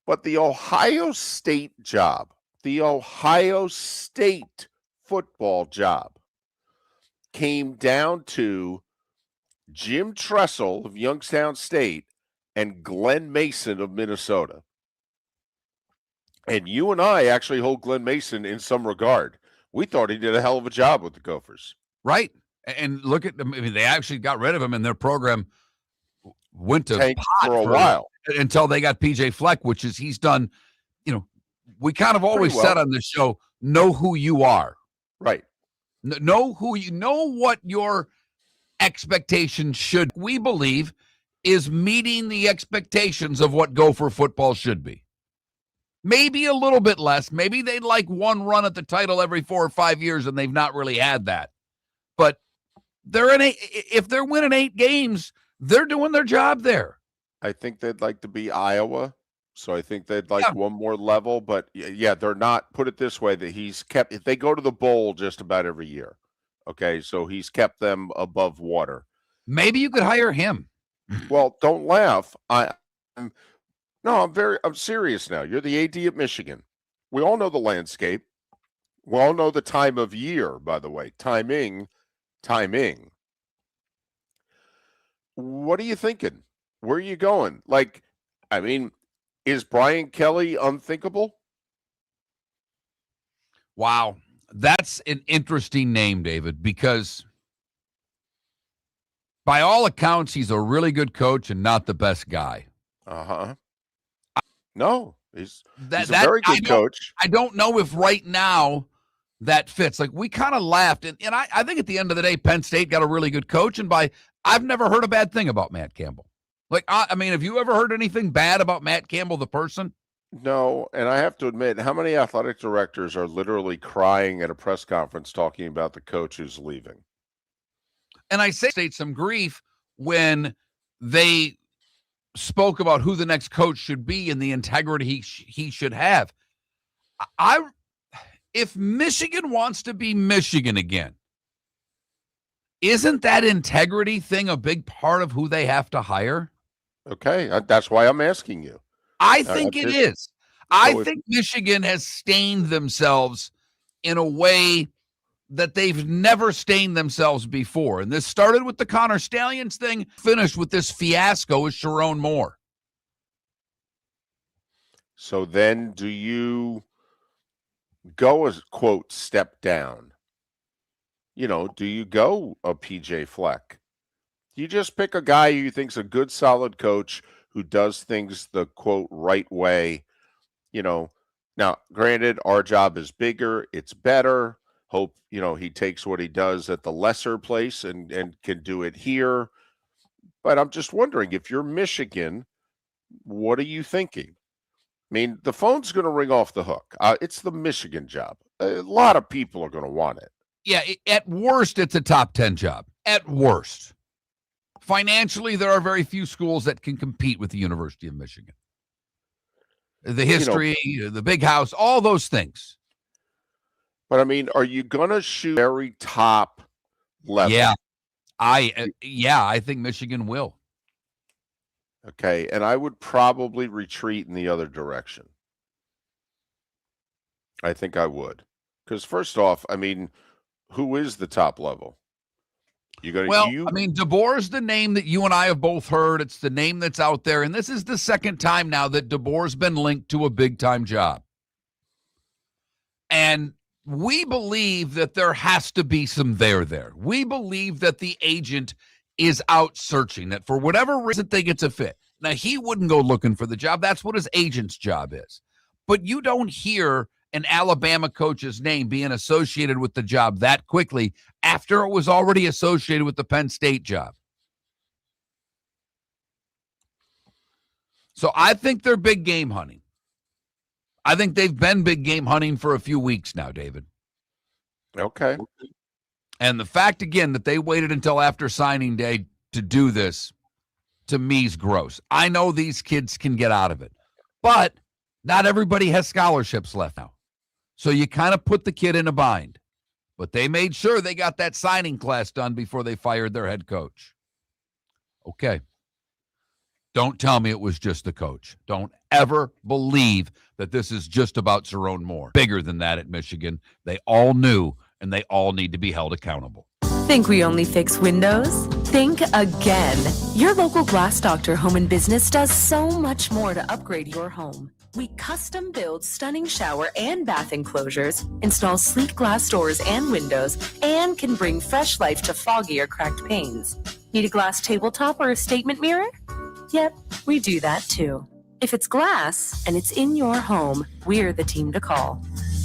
but the Ohio State job, the Ohio State football job, came down to Jim Tressel of Youngstown State and Glenn Mason of Minnesota. And you and I actually hold Glenn Mason in some regard. We thought he did a hell of a job with the Gophers. Right. And look at them. I mean, they actually got rid of him, and their program went to Tanked pot for a while until they got PJ Fleck, which is he's done, we kind of always said on this show, know who you are. Right. Know what your expectations should, we believe, is meeting the expectations of what Gopher football should be. Maybe a little bit less. Maybe they'd like one run at the title every 4 or 5 years, and they've not really had that. But if they're winning 8 games, they're doing their job there. I think they'd like to be Iowa So I think they'd like one more level, but yeah, they're not. Put it this way: that he's kept. They go to the bowl just about every year. Okay, so he's kept them above water. Maybe you could hire him. Well, don't laugh. I'm serious now. You're the AD at Michigan. We all know the landscape. We all know the time of year, by the way. Timing. What are you thinking? Where are you going? Like, I mean, is Brian Kelly unthinkable? Wow. That's an interesting name, David, because by all accounts, he's a really good coach and not the best guy. Uh-huh. No, he's a very good coach. I don't know if right now that fits. Like, we kind of laughed, and I think at the end of the day, Penn State got a really good coach, and I've never heard a bad thing about Matt Campbell. Like, I mean, have you ever heard anything bad about Matt Campbell, the person? No, and I have to admit, how many athletic directors are literally crying at a press conference talking about the coach who's leaving? And I say some grief when they spoke about who the next coach should be and the integrity he should have. If Michigan wants to be Michigan again, isn't that integrity thing a big part of who they have to hire? Okay, that's why I'm asking you. I think it is. I think Michigan has stained themselves in a way that they've never stained themselves before. And this started with the Connor Stallions thing, finished with this fiasco with Sharon Moore. So then do you go as, quote, step down? Do you go a PJ Fleck? Do you just pick a guy who you think's a good, solid coach who does things the, quote, right way? Now, granted, our job is bigger. It's better. Hope, he takes what he does at the lesser place and can do it here. But I'm just wondering, if you're Michigan, what are you thinking? I mean, the phone's going to ring off the hook. It's the Michigan job. A lot of people are going to want it. Yeah, at worst, it's a top 10 job. At worst. Financially, there are very few schools that can compete with the University of Michigan. The history, the big house, all those things. But I mean, are you going to shoot very top level? Yeah, I think Michigan will. Okay, and I would probably retreat in the other direction. I think I would. Because first off, I mean, who is the top level? I mean, DeBoer is the name that you and I have both heard. It's the name that's out there. And this is the second time now that DeBoer's been linked to a big-time job. And we believe that there has to be some there. We believe that the agent is out searching, that for whatever reason they get to fit. Now, he wouldn't go looking for the job. That's what his agent's job is. But you don't hear an Alabama coach's name being associated with the job that quickly after it was already associated with the Penn State job. So I think they're big game hunting. I think they've been big game hunting for a few weeks now, David. Okay. And the fact, again, that they waited until after signing day to do this, to me, is gross. I know these kids can get out of it, but not everybody has scholarships left now. So you kind of put the kid in a bind. But they made sure they got that signing class done before they fired their head coach. Okay. Don't tell me it was just the coach. Don't ever believe that this is just about Sharon Moore. Bigger than that at Michigan. They all knew, and they all need to be held accountable. Think we only fix windows? Think again. Your local Glass Doctor Home and Business does so much more to upgrade your home. We custom build stunning shower and bath enclosures, install sleek glass doors and windows, and can bring fresh life to foggy or cracked panes. Need a glass tabletop or a statement mirror? Yep, we do that too. If it's glass and it's in your home, we're the team to call.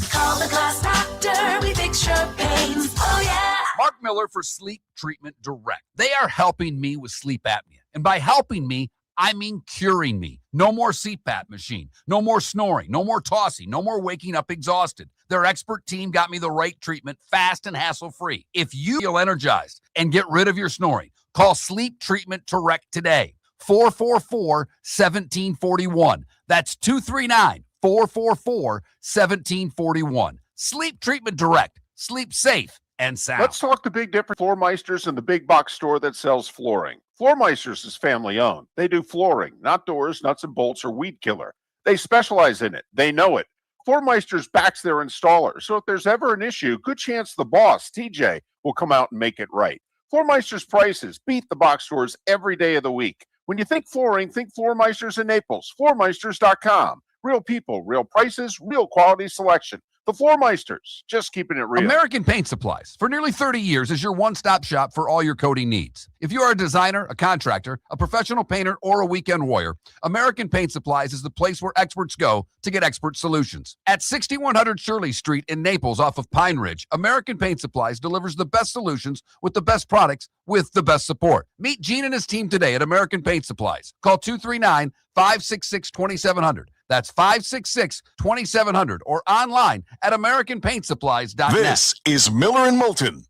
Call the Glass Doctor, we fix your pains. Oh yeah! Mark Miller for Sleep Treatment Direct. They are helping me with sleep apnea. And by helping me, I mean curing me. No more CPAP machine. No more snoring. No more tossing. No more waking up exhausted. Their expert team got me the right treatment, fast and hassle-free. If you feel energized and get rid of your snoring, call Sleep Treatment Direct today. 1741. That's 239-444-1741. Sleep Treatment Direct. Sleep safe and sound. Let's talk the big difference. Floormeisters and the big box store that sells flooring. Floormeisters is family owned. They do flooring, not doors, nuts and bolts, or weed killer. They specialize in it. They know it. Floormeisters backs their installer. So if there's ever an issue, good chance the boss, TJ, will come out and make it right. Floormeisters prices beat the box stores every day of the week. When you think flooring, think Floormeisters in Naples. Floormeisters.com. Real people, real prices, real quality selection. The Floormeisters, just keeping it real. American Paint Supplies, for nearly 30 years, is your one-stop shop for all your coating needs. If you are a designer, a contractor, a professional painter, or a weekend warrior, American Paint Supplies is the place where experts go to get expert solutions. At 6100 Shirley Street in Naples off of Pine Ridge, American Paint Supplies delivers the best solutions with the best products with the best support. Meet Gene and his team today at American Paint Supplies. Call 239-566-2700. That's 566-2700 or online at AmericanPaintSupplies.net. This is Miller and Moulton.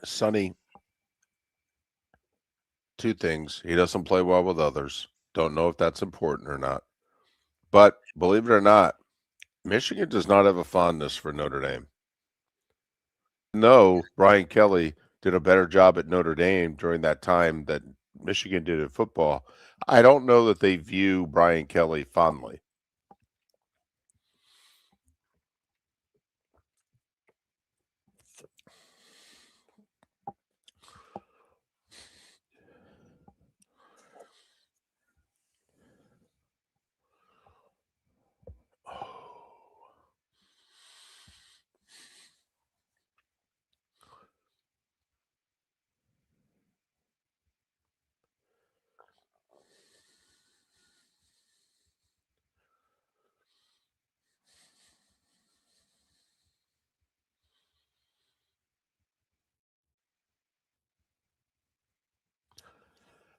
Sonny, two things. He doesn't play well with others. Don't know if that's important or not. But believe it or not, Michigan does not have a fondness for Notre Dame. No, Brian Kelly did a better job at Notre Dame during that time that Michigan did at football, I don't know that they view Brian Kelly fondly.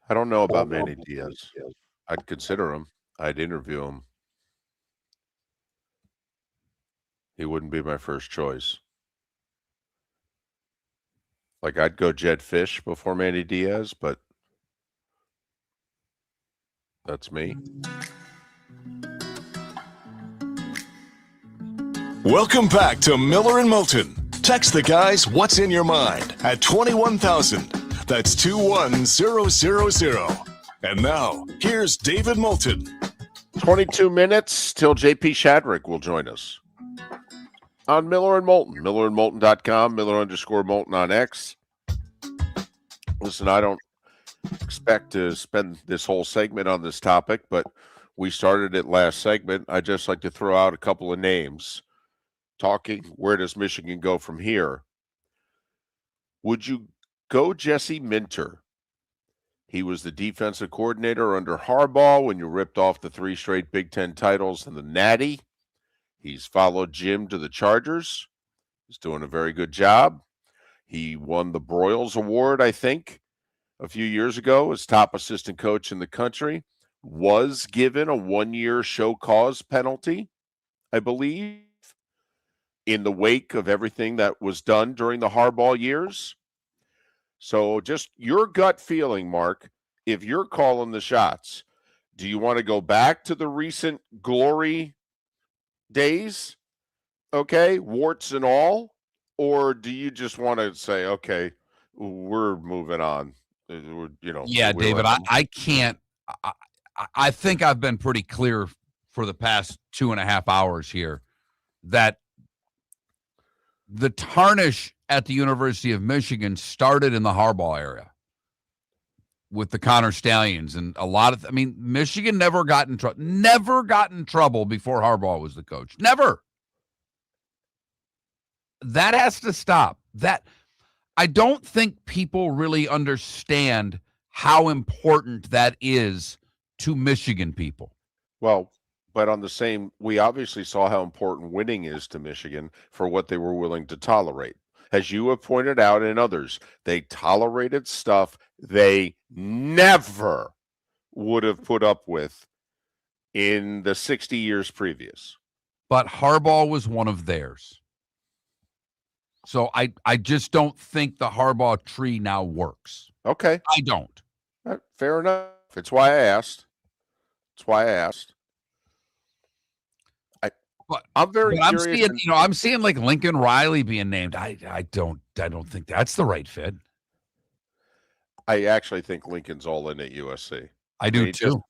I don't know about Manny Diaz. I'd consider him. I'd interview him. He wouldn't be my first choice. Like, I'd go Jed Fish before Manny Diaz, but that's me. Welcome back to Miller and Moulton. Text the guys what's in your mind at 21,000. That's 21000. And now, here's David Moulton. 22 minutes till JP Shadrick will join us on Miller and Moulton. MillerandMoulton.com, Miller_Moulton on X. Listen, I don't expect to spend this whole segment on this topic, but we started it last segment. I'd just like to throw out a couple of names. Talking, where does Michigan go from here? Would you go Jesse Minter? He was the defensive coordinator under Harbaugh when you ripped off the 3 straight Big Ten titles and the Natty. He's followed Jim to the Chargers. He's doing a very good job. He won the Broyles Award, I think, a few years ago as top assistant coach in the country. Was given a 1-year show cause penalty, I believe, in the wake of everything that was done during the Harbaugh years. So just your gut feeling, Mark, if you're calling the shots, do you want to go back to the recent glory days, okay, warts and all, or do you just want to say, okay, we're moving on? Yeah, David, I can't. I think I've been pretty clear for the past 2.5 hours here that the tarnish at the University of Michigan started in the Harbaugh era with the Connor Stallions and a lot of, Michigan never got in trouble before Harbaugh was the coach. Never. That has to stop. I don't think people really understand how important that is to Michigan people. Well, but on the same, we obviously saw how important winning is to Michigan for what they were willing to tolerate. As you have pointed out and others, they tolerated stuff they never would have put up with in the 60 years previous. But Harbaugh was one of theirs. So I just don't think the Harbaugh tree now works. Okay. I don't. Fair enough. It's why I asked. I'm very curious. I'm seeing like Lincoln Riley being named. I don't think that's the right fit. I actually think Lincoln's all in at USC. I do too.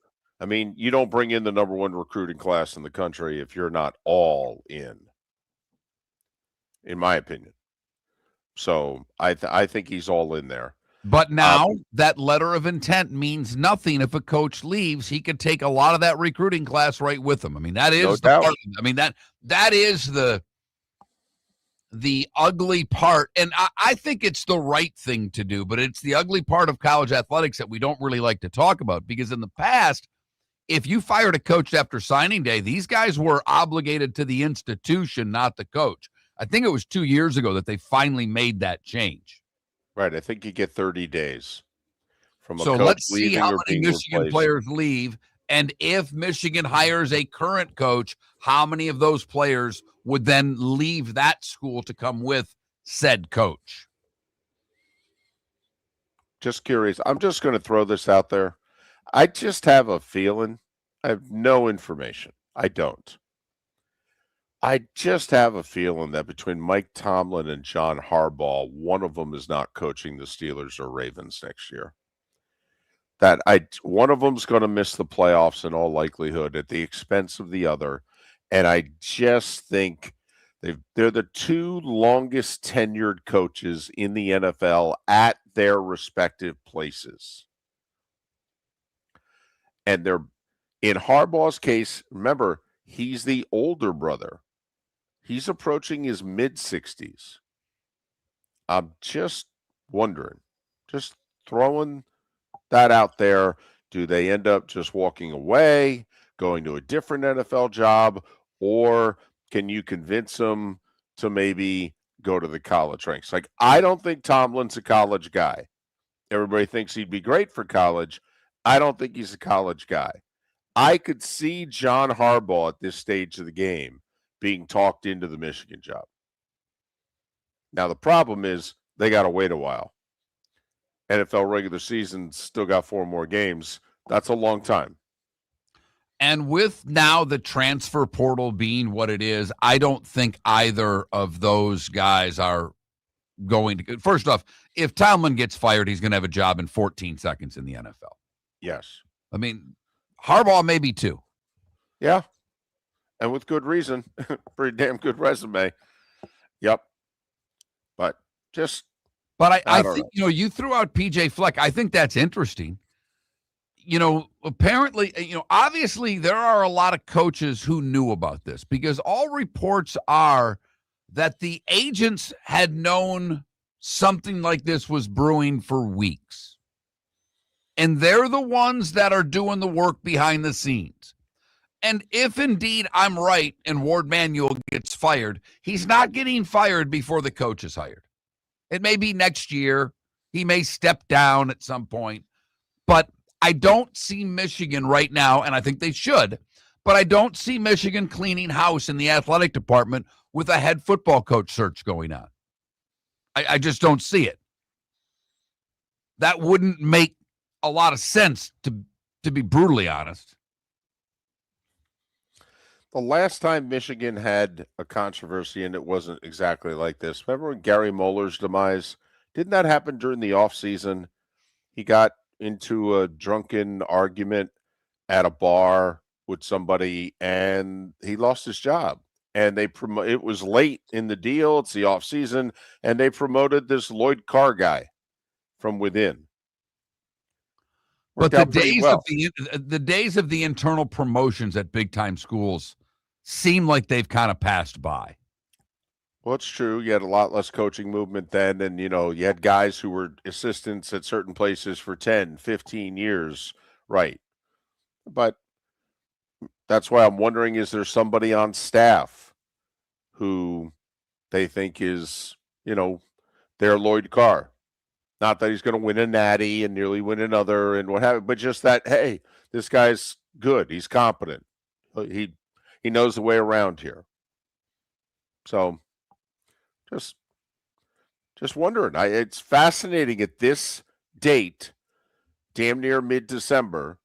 You don't bring in the number 1 recruiting class in the country if you're not all in my opinion. So I think he's all in there. But now that letter of intent means nothing. If a coach leaves, he could take a lot of that recruiting class right with him. That is that is the ugly part. And I think it's the right thing to do, but it's the ugly part of college athletics that we don't really like to talk about, because in the past, if you fired a coach after signing day, these guys were obligated to the institution, not the coach. I think it was 2 years ago that they finally made that change. Right. I think you get 30 days from a coach. So let's see how many Michigan players leave. And if Michigan hires a current coach, how many of those players would then leave that school to come with said coach? Just curious. I'm just going to throw this out there. I just have a feeling. I have no information. I don't. I just have a feeling that between Mike Tomlin and John Harbaugh, one of them is not coaching the Steelers or Ravens next year. One of them's going to miss the playoffs in all likelihood at the expense of the other, and I just think they're the two longest tenured coaches in the NFL at their respective places. And they're in Harbaugh's case, remember, he's the older brother. He's approaching his mid-60s. I'm just wondering, just throwing that out there. Do they end up just walking away, going to a different NFL job, or can you convince them to maybe go to the college ranks? Like, I don't think Tomlin's a college guy. Everybody thinks he'd be great for college. I don't think he's a college guy. I could see John Harbaugh at this stage of the game being talked into the Michigan job. Now, the problem is they got to wait a while. NFL regular season still got 4 more games. That's a long time. And with now the transfer portal being what it is, I don't think either of those guys are going to. First off, if Tomlin gets fired, he's going to have a job in 14 seconds in the NFL. Yes. I mean, Harbaugh maybe too. Yeah. And with good reason. Pretty damn good resume. Yep. But I think, you threw out PJ Fleck. I think that's interesting. Apparently, obviously there are a lot of coaches who knew about this because all reports are that the agents had known something like this was brewing for weeks. And they're the ones that are doing the work behind the scenes. And if indeed I'm right and Ward Manuel gets fired, he's not getting fired before the coach is hired. It may be next year. He may step down at some point. But I don't see Michigan right now, and I think they should, but I don't see Michigan cleaning house in the athletic department with a head football coach search going on. I just don't see it. That wouldn't make a lot of sense, to be brutally honest. The last time Michigan had a controversy, and it wasn't exactly like this, remember when Gary Muller's demise? Didn't that happen during the offseason? He got into a drunken argument at a bar with somebody, and he lost his job. And it was late in the deal. It's the offseason, and they promoted this Lloyd Carr guy from within. But the days of the internal promotions at big time schools seem like they've kind of passed by. Well, it's true. You had a lot less coaching movement then, and you had guys who were assistants at certain places for 10, 15 years, right? But that's why I'm wondering, is there somebody on staff who they think is, their Lloyd Carr? Not that he's going to win a natty and nearly win another and what have you, but just that, hey, this guy's good. He's competent. He knows the way around here. So just wondering. It's fascinating at this date, damn near mid-December,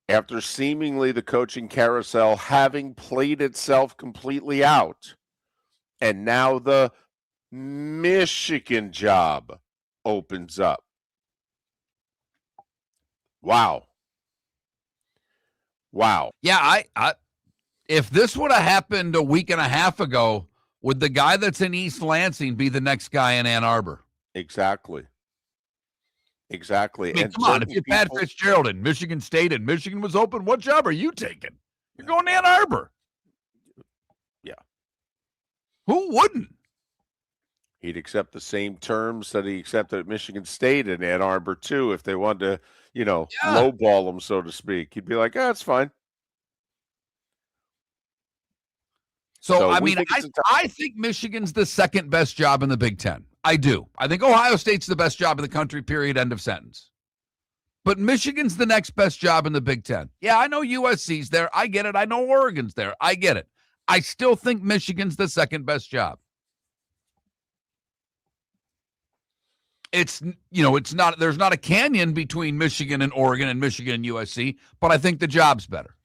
after seemingly the coaching carousel having played itself completely out, and now the Michigan job opens up. Wow. Yeah, I if this would have happened a week and a half ago, would the guy that's in East Lansing be the next guy in Ann Arbor? Exactly. I mean, come on, if you're Pat Fitzgerald in Michigan State and Michigan was open, what job are you taking? You're going to Ann Arbor. Yeah. Who wouldn't? He'd accept the same terms that he accepted at Michigan State and Ann Arbor, too, if they wanted to, lowball him, so to speak. He'd be like, that's fine. So I mean, I think Michigan's the second best job in the Big Ten. I do. I think Ohio State's the best job in the country, period, end of sentence. But Michigan's the next best job in the Big Ten. Yeah, I know USC's there. I get it. I know Oregon's there. I get it. I still think Michigan's the second best job. It's not, there's not a canyon between Michigan and Oregon and Michigan and USC, but I think the job's better.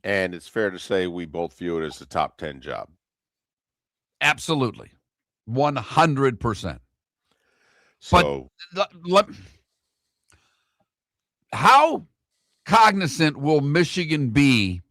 And it's fair to say we both view it as a top 10 job. Absolutely. 100%. So how cognizant will Michigan be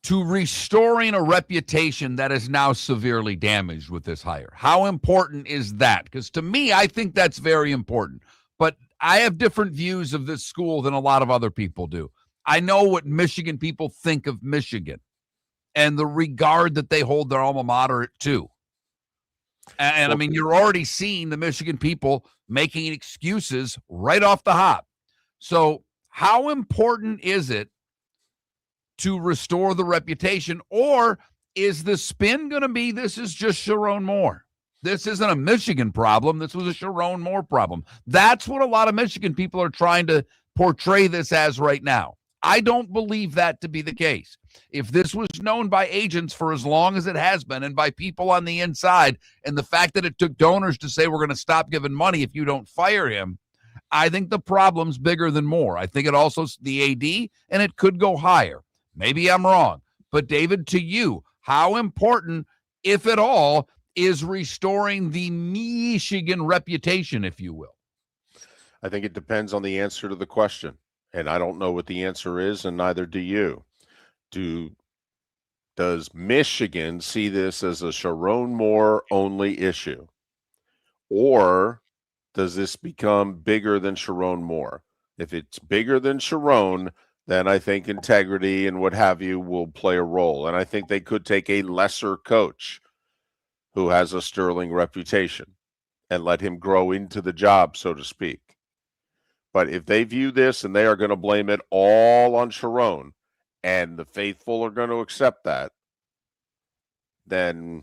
to restoring a reputation that is now severely damaged with this hire? How important is that? Because to me, I think that's very important. But I have different views of this school than a lot of other people do. I know what Michigan people think of Michigan and the regard that they hold their alma mater to. And I mean, you're already seeing the Michigan people making excuses right off the hop. So how important is it to restore the reputation, or is the spin going to be this is just Sharon Moore? This isn't a Michigan problem. This was a Sharon Moore problem. That's what a lot of Michigan people are trying to portray this as right now. I don't believe that to be the case. If this was known by agents for as long as it has been and by people on the inside, and the fact that it took donors to say we're going to stop giving money if you don't fire him, I think the problem's bigger than Moore. I think it also the AD, and it could go higher. Maybe I'm wrong. But David, to you, how important, if at all, is restoring the Michigan reputation, if you will? I think it depends on the answer to the question. And I don't know what the answer is, and neither do you. Does Michigan see this as a Sharon Moore only issue? Or does this become bigger than Sharon Moore? If it's bigger than Sharon, then I think integrity and what have you will play a role. And I think they could take a lesser coach who has a sterling reputation and let him grow into the job, so to speak. But if they view this and they are going to blame it all on Sharon, and the faithful are going to accept that, then,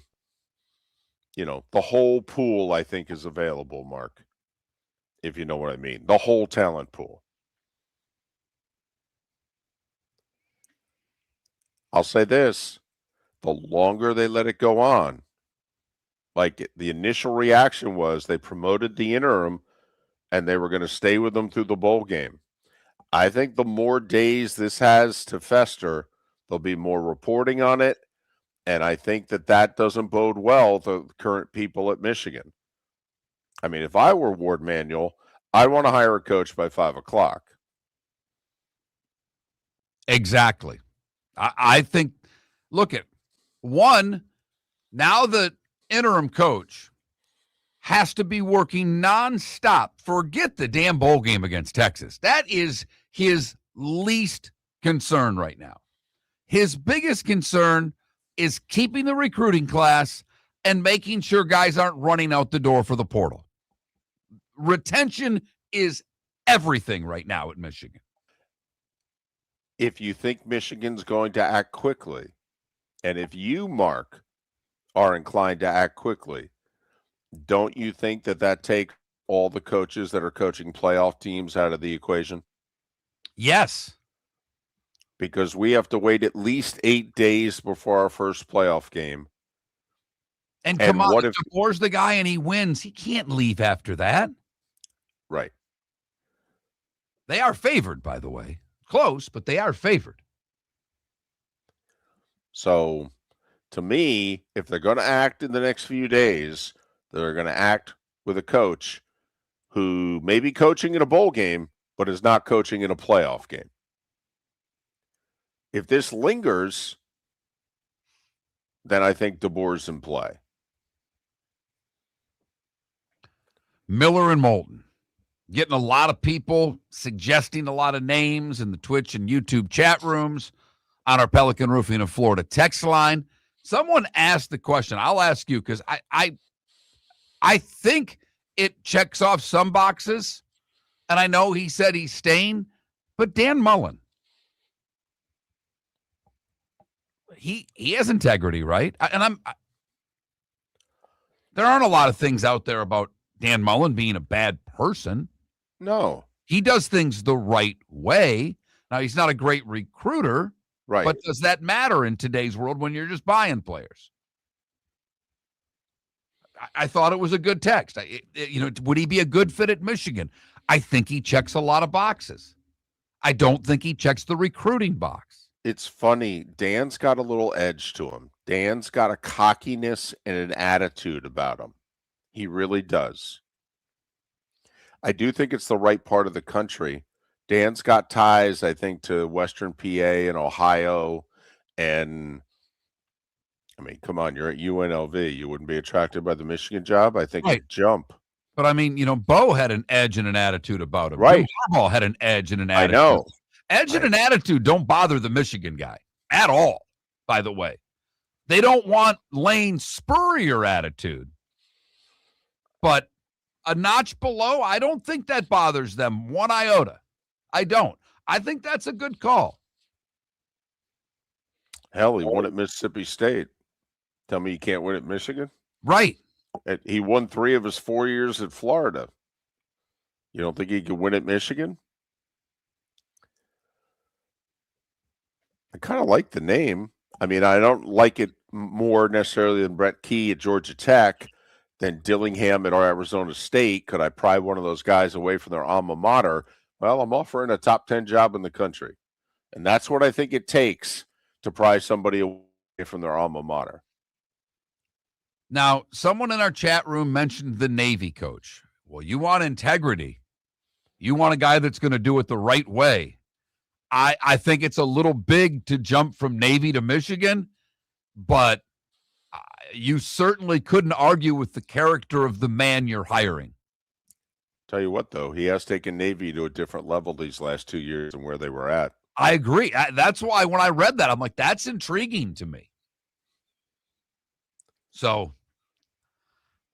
the whole pool, I think, is available, Mark, if you know what I mean. The whole talent pool. I'll say this. The longer they let it go on, like the initial reaction was they promoted the interim and they were going to stay with them through the bowl game. I think the more days this has to fester, there'll be more reporting on it. And I think that doesn't bode well to the current people at Michigan. I mean, if I were Ward Manuel, I'd want to hire a coach by 5 o'clock. Exactly. I think, look at one, now the interim coach has to be working nonstop. Forget the damn bowl game against Texas. That is his least concern right now. His biggest concern is keeping the recruiting class and making sure guys aren't running out the door for the portal. Retention is everything right now at Michigan. If you think Michigan's going to act quickly, and if you, Mark, are inclined to act quickly, don't you think that takes all the coaches that are coaching playoff teams out of the equation? Yes. Because we have to wait at least 8 days before our first playoff game. And come on, if DeBoer's the guy and he wins, he can't leave after that. Right. They are favored, by the way. Close, but they are favored. So, to me, if they're going to act in the next few days, they're going to act with a coach who may be coaching in a bowl game, but is not coaching in a playoff game. If this lingers, then I think DeBoer's in play. Miller and Moulton. Getting a lot of people suggesting a lot of names in the Twitch and YouTube chat rooms on our Pelican Roofing of Florida text line. Someone asked the question. I'll ask you because I think it checks off some boxes, and I know he said he's staying, but Dan Mullen, he has integrity, right? There aren't a lot of things out there about Dan Mullen being a bad person. No. He does things the right way. Now, he's not a great recruiter, right? But does that matter in today's world when you're just buying players? I thought it was a good text. Would he be a good fit at Michigan? I think he checks a lot of boxes. I don't think he checks the recruiting box. It's funny. Dan's got a little edge to him. Dan's got a cockiness and an attitude about him. He really does. I do think it's the right part of the country. Dan's got ties, I think, to Western PA and Ohio. And I mean, come on, you're at UNLV. You wouldn't be attracted by the Michigan job? I think Right. you'd jump. But I mean, Bo had an edge and an attitude about him. Right. Jim Harbaugh had an edge and an I attitude. know. Edge and an attitude don't bother the Michigan guy at all, by the way. They don't want Lane Spurrier attitude. But a notch below, I don't think that bothers them one iota. I don't. I think that's a good call. Hell, he won at Mississippi State. Tell me you can't win at Michigan? Right. He won 3 of his 4 years at Florida. You don't think he could win at Michigan? I kind of like the name. I mean, I don't like it more necessarily than Brett Key at Georgia Tech, than Dillingham at Arizona State. Could I pry one of those guys away from their alma mater? Well, I'm offering a top 10 job in the country. And that's what I think it takes to pry somebody away from their alma mater. Now, someone in our chat room mentioned the Navy coach. Well, you want integrity. You want a guy that's going to do it the right way. I think it's a little big to jump from Navy to Michigan, but you certainly couldn't argue with the character of the man you're hiring. Tell you what, though, he has taken Navy to a different level these last 2 years than where they were at. I agree. That's why when I read that, I'm like, that's intriguing to me. So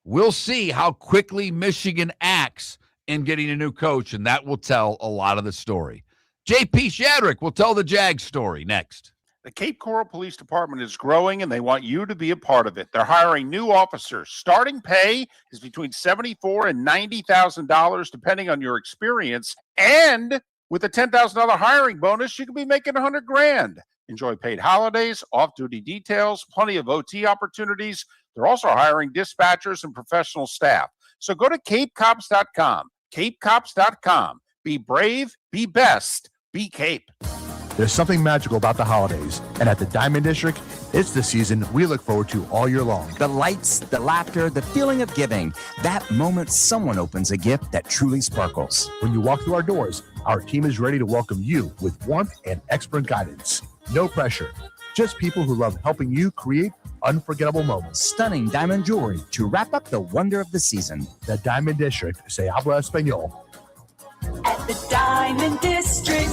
we'll see how quickly Michigan acts in getting a new coach, and that will tell a lot of the story. JP Shadrick will tell the Jag story next. The Cape Coral Police Department is growing, and they want you to be a part of it. They're hiring new officers. Starting pay is between $74,000 and $90,000, depending on your experience. And with a $10,000 hiring bonus, you could be making $100,000. Enjoy paid holidays, off-duty details, plenty of OT opportunities. They're also hiring dispatchers and professional staff. So go to capecops.com. Capecops.com. Be brave, be best, be Cape. There's something magical about the holidays, and at the Diamond District, it's the season we look forward to all year long. The lights, the laughter, the feeling of giving. That moment someone opens a gift that truly sparkles. When you walk through our doors, our team is ready to welcome you with warmth and expert guidance. No pressure, just people who love helping you create unforgettable moments. Stunning diamond jewelry to wrap up the wonder of the season. The Diamond District, se habla español. At the Diamond District.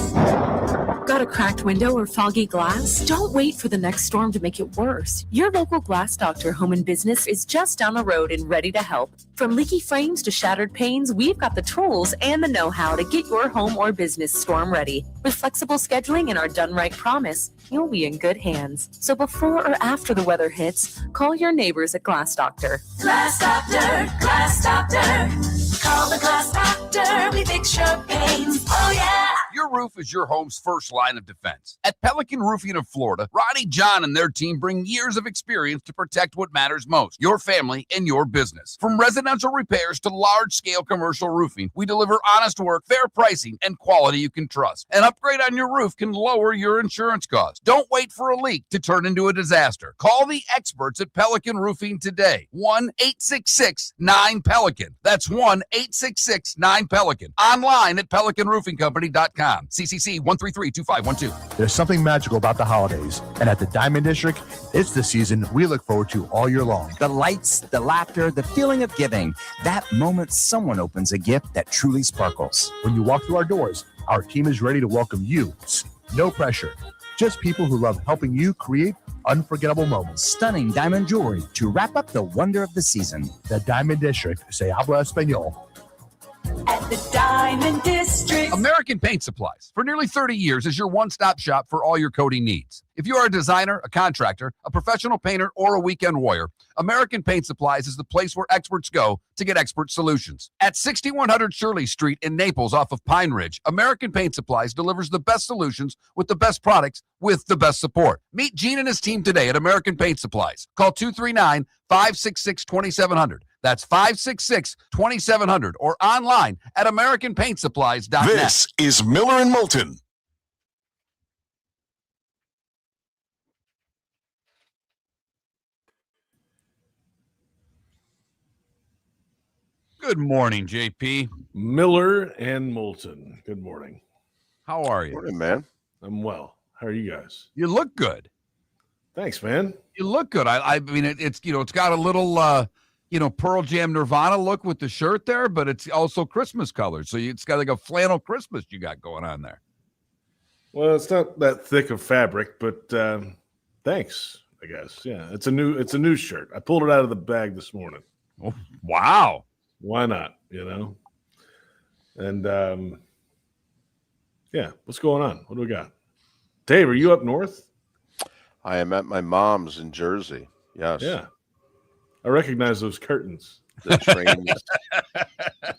Got a cracked window or foggy glass? Don't wait for the next storm to make it worse. Your local Glass Doctor Home and Business is just down the road and ready to help. From leaky frames to shattered panes, we've got the tools and the know-how to get your home or business storm ready. With flexible scheduling and our done right promise, you'll be in good hands. So before or after the weather hits, call your neighbors at Glass Doctor. Glass Doctor, Glass Doctor. Call the Glass Doctor. We fix your pains. Oh, yeah. Your roof is your home's first line of defense. At Pelican Roofing of Florida, Ronnie John and their team bring years of experience to protect what matters most, your family and your business. From residential repairs to large-scale commercial roofing, we deliver honest work, fair pricing, and quality you can trust. An upgrade on your roof can lower your insurance costs. Don't wait for a leak to turn into a disaster. Call the experts at Pelican Roofing today. 1-866-9-PELICAN. That's 1-866-9-PELICAN. Online at pelicanroofingcompany.com. CCC 1332512. There's something magical about the holidays, and at the Diamond District, it's the season we look forward to all year long. The lights, the laughter, the feeling of giving. That moment someone opens a gift that truly sparkles. When you walk through our doors, our team is ready to welcome you. No pressure, just people who love helping you create unforgettable moments. Stunning diamond jewelry to wrap up the wonder of the season. The Diamond District, se habla español. At the Diamond District. American Paint Supplies, for nearly 30 years, is your one-stop shop for all your coating needs. If you are a designer, a contractor, a professional painter, or a weekend warrior, American Paint Supplies is the place where experts go to get expert solutions. At 6100 Shirley Street in Naples off of Pine Ridge, American Paint Supplies delivers the best solutions with the best products with the best support. Meet Gene and his team today at American Paint Supplies. Call 239-566-2700. That's 566-2700 or online at AmericanPaintSupplies.net. This is Miller and Moulton. Good morning, JP. Miller and Moulton. Good morning. How are you? Morning, man. I'm well. How are you guys? You look good. Thanks, man. You look good. I mean, it's it's got a little Pearl Jam Nirvana look with the shirt there, but it's also Christmas colors. So it's got like a flannel Christmas you got going on there. Well, it's not that thick of fabric, but thanks, I guess. Yeah, it's a new shirt. I pulled it out of the bag this morning. Oh, wow. Why not? And yeah, what's going on? What do we got? Dave, are you up north? I am at my mom's in Jersey. Yes. Yeah. I recognize those curtains. The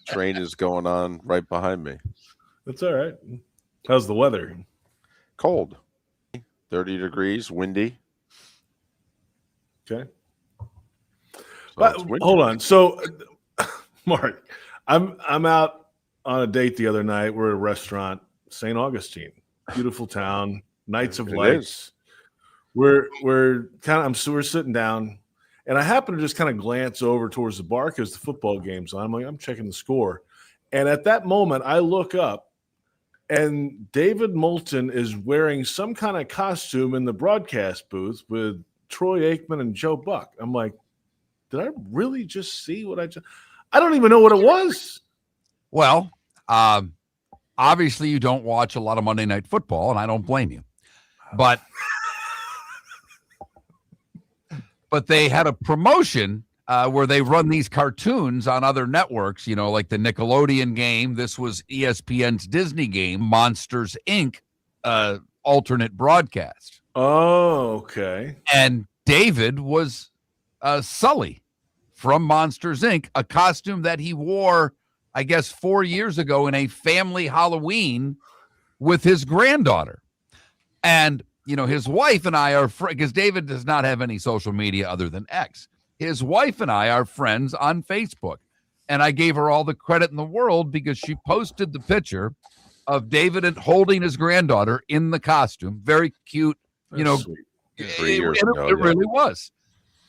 train is going on right behind me. That's all right. How's the weather? Cold. 30 degrees, windy. Okay. So But it's windy. hold on. So, Mark, I'm out on a date the other night. We're at a restaurant, St. Augustine, beautiful town, Nights of It Lights. is. We're sitting down, and I happen to just kind of glance over towards the bar because the football game's on. I'm checking the score, and at that moment, I look up, and David Moulton is wearing some kind of costume in the broadcast booth with Troy Aikman and Joe Buck. I'm like, did I really just see what I don't even know what it was. Well, obviously you don't watch a lot of Monday Night Football, and I don't blame you. But they had a promotion where they run these cartoons on other networks, like the Nickelodeon game. This was ESPN's Disney game, Monsters, Inc., alternate broadcast. Oh, okay. And David was Sully from Monsters, Inc., a costume that he wore, I guess, 4 years ago in a family Halloween with his granddaughter. And, his wife and I are because David does not have any social media other than X. His wife and I are friends on Facebook. And I gave her all the credit in the world because she posted the picture of David holding his granddaughter in the costume. Very cute, That's sweet. 3 years ago. It really was.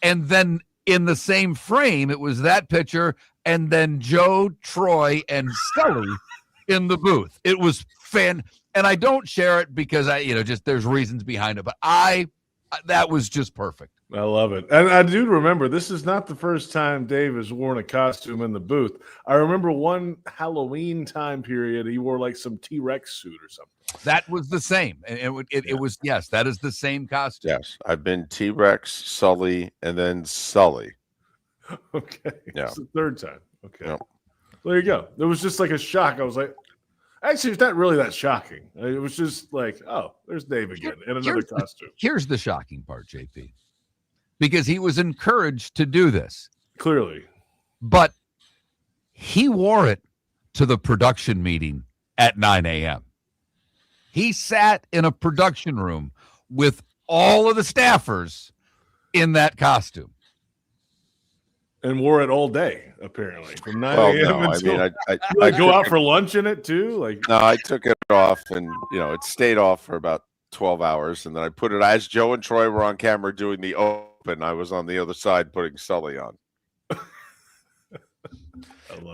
And then in the same frame, it was that picture, and then Joe, Troy, and Sully in the booth. It was and I don't share it because just there's reasons behind it, but that was just perfect. I love it. And I do remember this is not the first time Dave has worn a costume in the booth. I remember one Halloween time period, he wore like some T-Rex suit or something. That was the same. And it was, yes, that is the same costume. Yes. I've been T-Rex, Sully, and then Sully. Okay. Yeah. It's the third time. Okay. Yep. There you go. It was just like a shock. I was like, actually, it's not really that shocking. It was just like, oh, there's Dave again in another costume. Here's the shocking part, JP, because he was encouraged to do this. Clearly. But he wore it to the production meeting at 9 a.m. He sat in a production room with all of the staffers in that costume. And wore it all day, apparently, from 9 Well, a.m. no, until I go took out it- for lunch in it too. Like, No, I took it off, and it stayed off for about 12 hours, and then I put it as Joe and Troy were on camera doing the open. I was on the other side putting Sully on.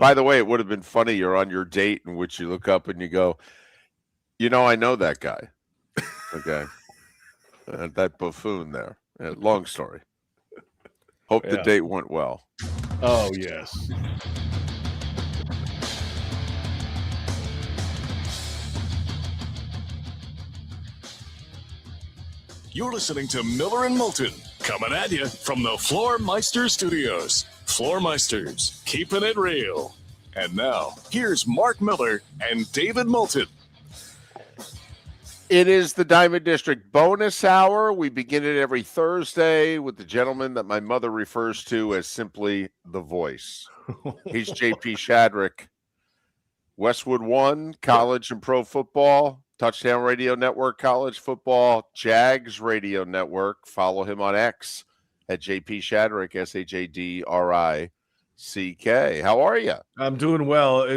By the way, it would have been funny. You're on your date in which you look up and you go, I know that guy. Okay, that buffoon there. Long story. Hope the Yeah. date went well. oh yes. You're listening to Miller and Moulton, coming at you from the Floor Meister Studios. Floor Meisters, keeping it real. And now, here's Mark Miller and David Moulton. It is the Diamond District bonus hour. We begin it every Thursday with the gentleman that my mother refers to as simply the voice. He's JP Shadrick. Westwood One, college and pro football, Touchdown Radio Network, college football, Jags Radio Network. Follow him on X at JP Shadrick, SHADRICK. How are you? I'm doing well.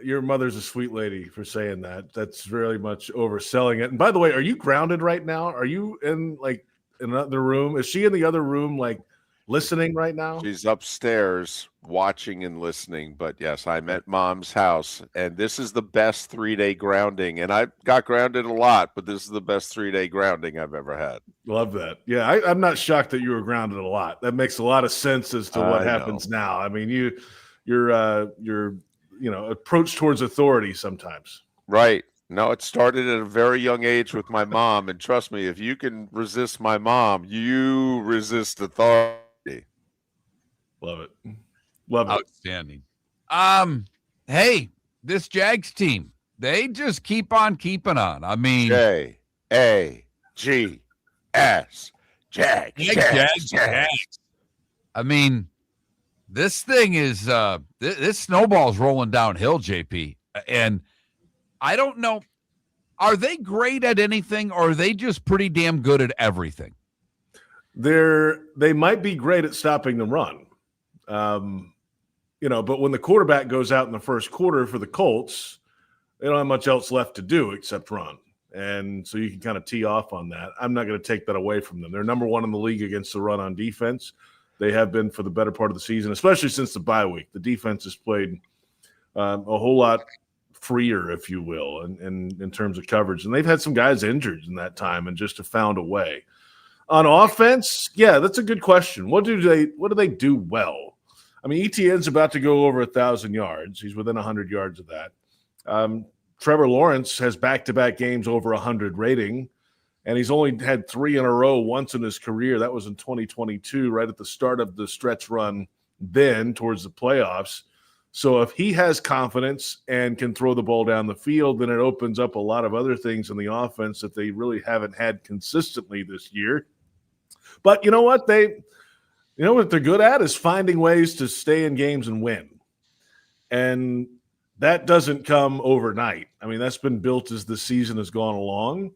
Your mother's a sweet lady for saying that. That's very much overselling it. And by the way, are you grounded right now? Are you in like another room? Is she in the other room, like listening right now? She's upstairs watching and listening. But yes, I'm at Mom's house, and this is the best 3-day grounding. And I got grounded a lot, but this is the best 3-day grounding I've ever had. Love that. Yeah, I'm not shocked that you were grounded a lot. That makes a lot of sense as to what happens now. I mean, your approach towards authority sometimes. Right. No, it started at a very young age with my mom, and trust me, if you can resist my mom, you resist authority. Love it. Love it. Outstanding. Hey, this Jags team, they just keep on keeping on. I mean, Jags. Jags. I mean, this thing is this snowball's rolling downhill, JP. And I don't know, are they great at anything, or are they just pretty damn good at everything? They might be great at stopping the run. But when the quarterback goes out in the first quarter for the Colts, they don't have much else left to do except run. And so you can kind of tee off on that. I'm not going to take that away from them. They're number one in the league against the run on defense. They have been for the better part of the season, especially since the bye week. The defense has played a whole lot freer, if you will, in terms of coverage. And they've had some guys injured in that time and just have found a way. On offense, yeah, that's a good question. What do they do well? I mean, Etienne's about to go over 1,000 yards. He's within 100 yards of that. Trevor Lawrence has back-to-back games over 100 rating, and he's only had 3 in a row once in his career. That was in 2022, right at the start of the stretch run then towards the playoffs. So if he has confidence and can throw the ball down the field, then it opens up a lot of other things in the offense that they really haven't had consistently this year. But you know what they're good at is finding ways to stay in games and win. And that doesn't come overnight. I mean, that's been built as the season has gone along.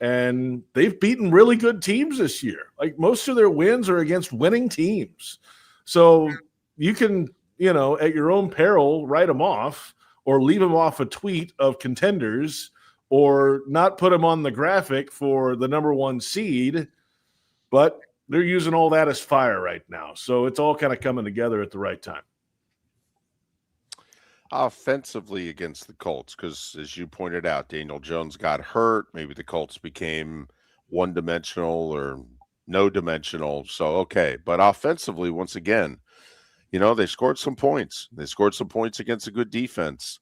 And they've beaten really good teams this year. Like, most of their wins are against winning teams. So you can, at your own peril, write them off or leave them off a tweet of contenders or not put them on the graphic for the number 1 seed. But they're using all that as fire right now. So it's all kind of coming together at the right time. Offensively against the Colts, because as you pointed out, Daniel Jones got hurt. Maybe the Colts became one-dimensional or no-dimensional. So, okay. But offensively, once again, they scored some points. They scored some points against a good defense.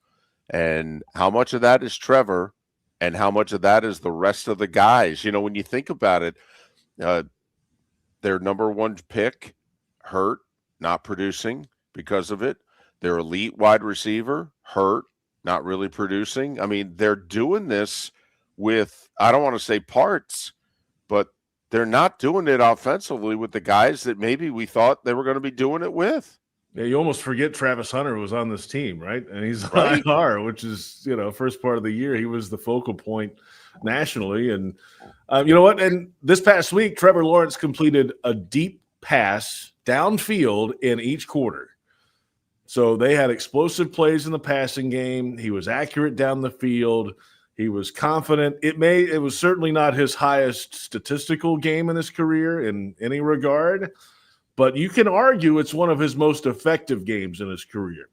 And how much of that is Trevor and how much of that is the rest of the guys? When you think about it, their number 1 pick hurt, not producing because of it. Their elite wide receiver hurt, not really producing. I mean, they're doing this with, I don't want to say parts, but they're not doing it offensively with the guys that maybe we thought they were going to be doing it with. Yeah, you almost forget Travis Hunter was on this team, right? And he's on IR, which is, first part of the year, he was the focal point nationally. And you know what? And this past week, Trevor Lawrence completed a deep pass downfield in each quarter. So they had explosive plays in the passing game. He was accurate down the field. He was confident. It was certainly not his highest statistical game in his career in any regard, but you can argue it's one of his most effective games in his career.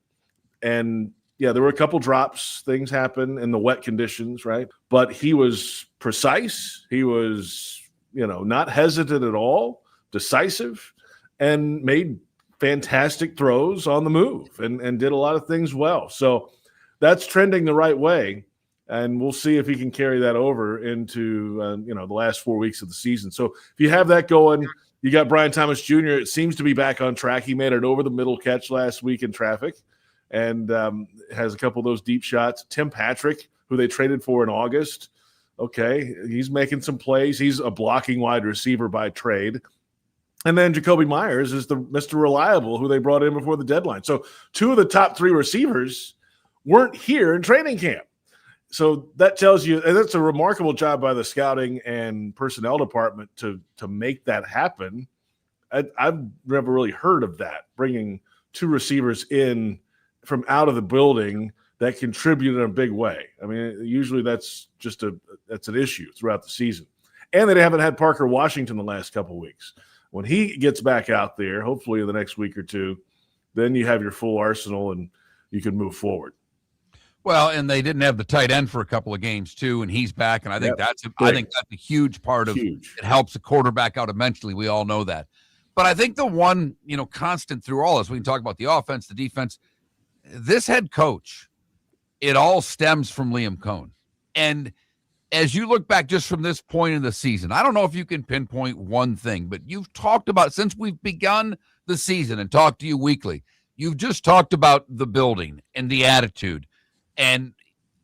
And yeah, there were a couple drops. Things happen in the wet conditions, right? But he was precise. He was, not hesitant at all, decisive, and made fantastic throws on the move and did a lot of things well. So that's trending the right way. And we'll see if he can carry that over into, the last 4 weeks of the season. So if you have that going, you got Brian Thomas Jr. It seems to be back on track. He made an over-the-middle catch last week in traffic and has a couple of those deep shots. Tim Patrick, who they traded for in August, okay, he's making some plays. He's a blocking wide receiver by trade. And then Jacoby Myers is the Mr. Reliable, who they brought in before the deadline. So 2 of the top 3 receivers weren't here in training camp. So that tells you, and that's a remarkable job by the scouting and personnel department to make that happen. I've never really heard of that, bringing 2 receivers in from out of the building that contribute in a big way. I mean, usually that's an issue throughout the season. And they haven't had Parker Washington the last couple of weeks. When he gets back out there, hopefully in the next week or two, then you have your full arsenal and you can move forward. Well, and they didn't have the tight end for a couple of games too, and he's back, and I think that's a huge part of it. Helps a quarterback out eventually. We all know that. But I think the one, constant through all this, we can talk about the offense, the defense, this head coach, it all stems from Liam Cohn. And as you look back just from this point in the season, I don't know if you can pinpoint one thing, but you've talked about, since we've begun the season and talked to you weekly, you've just talked about the building and the attitude and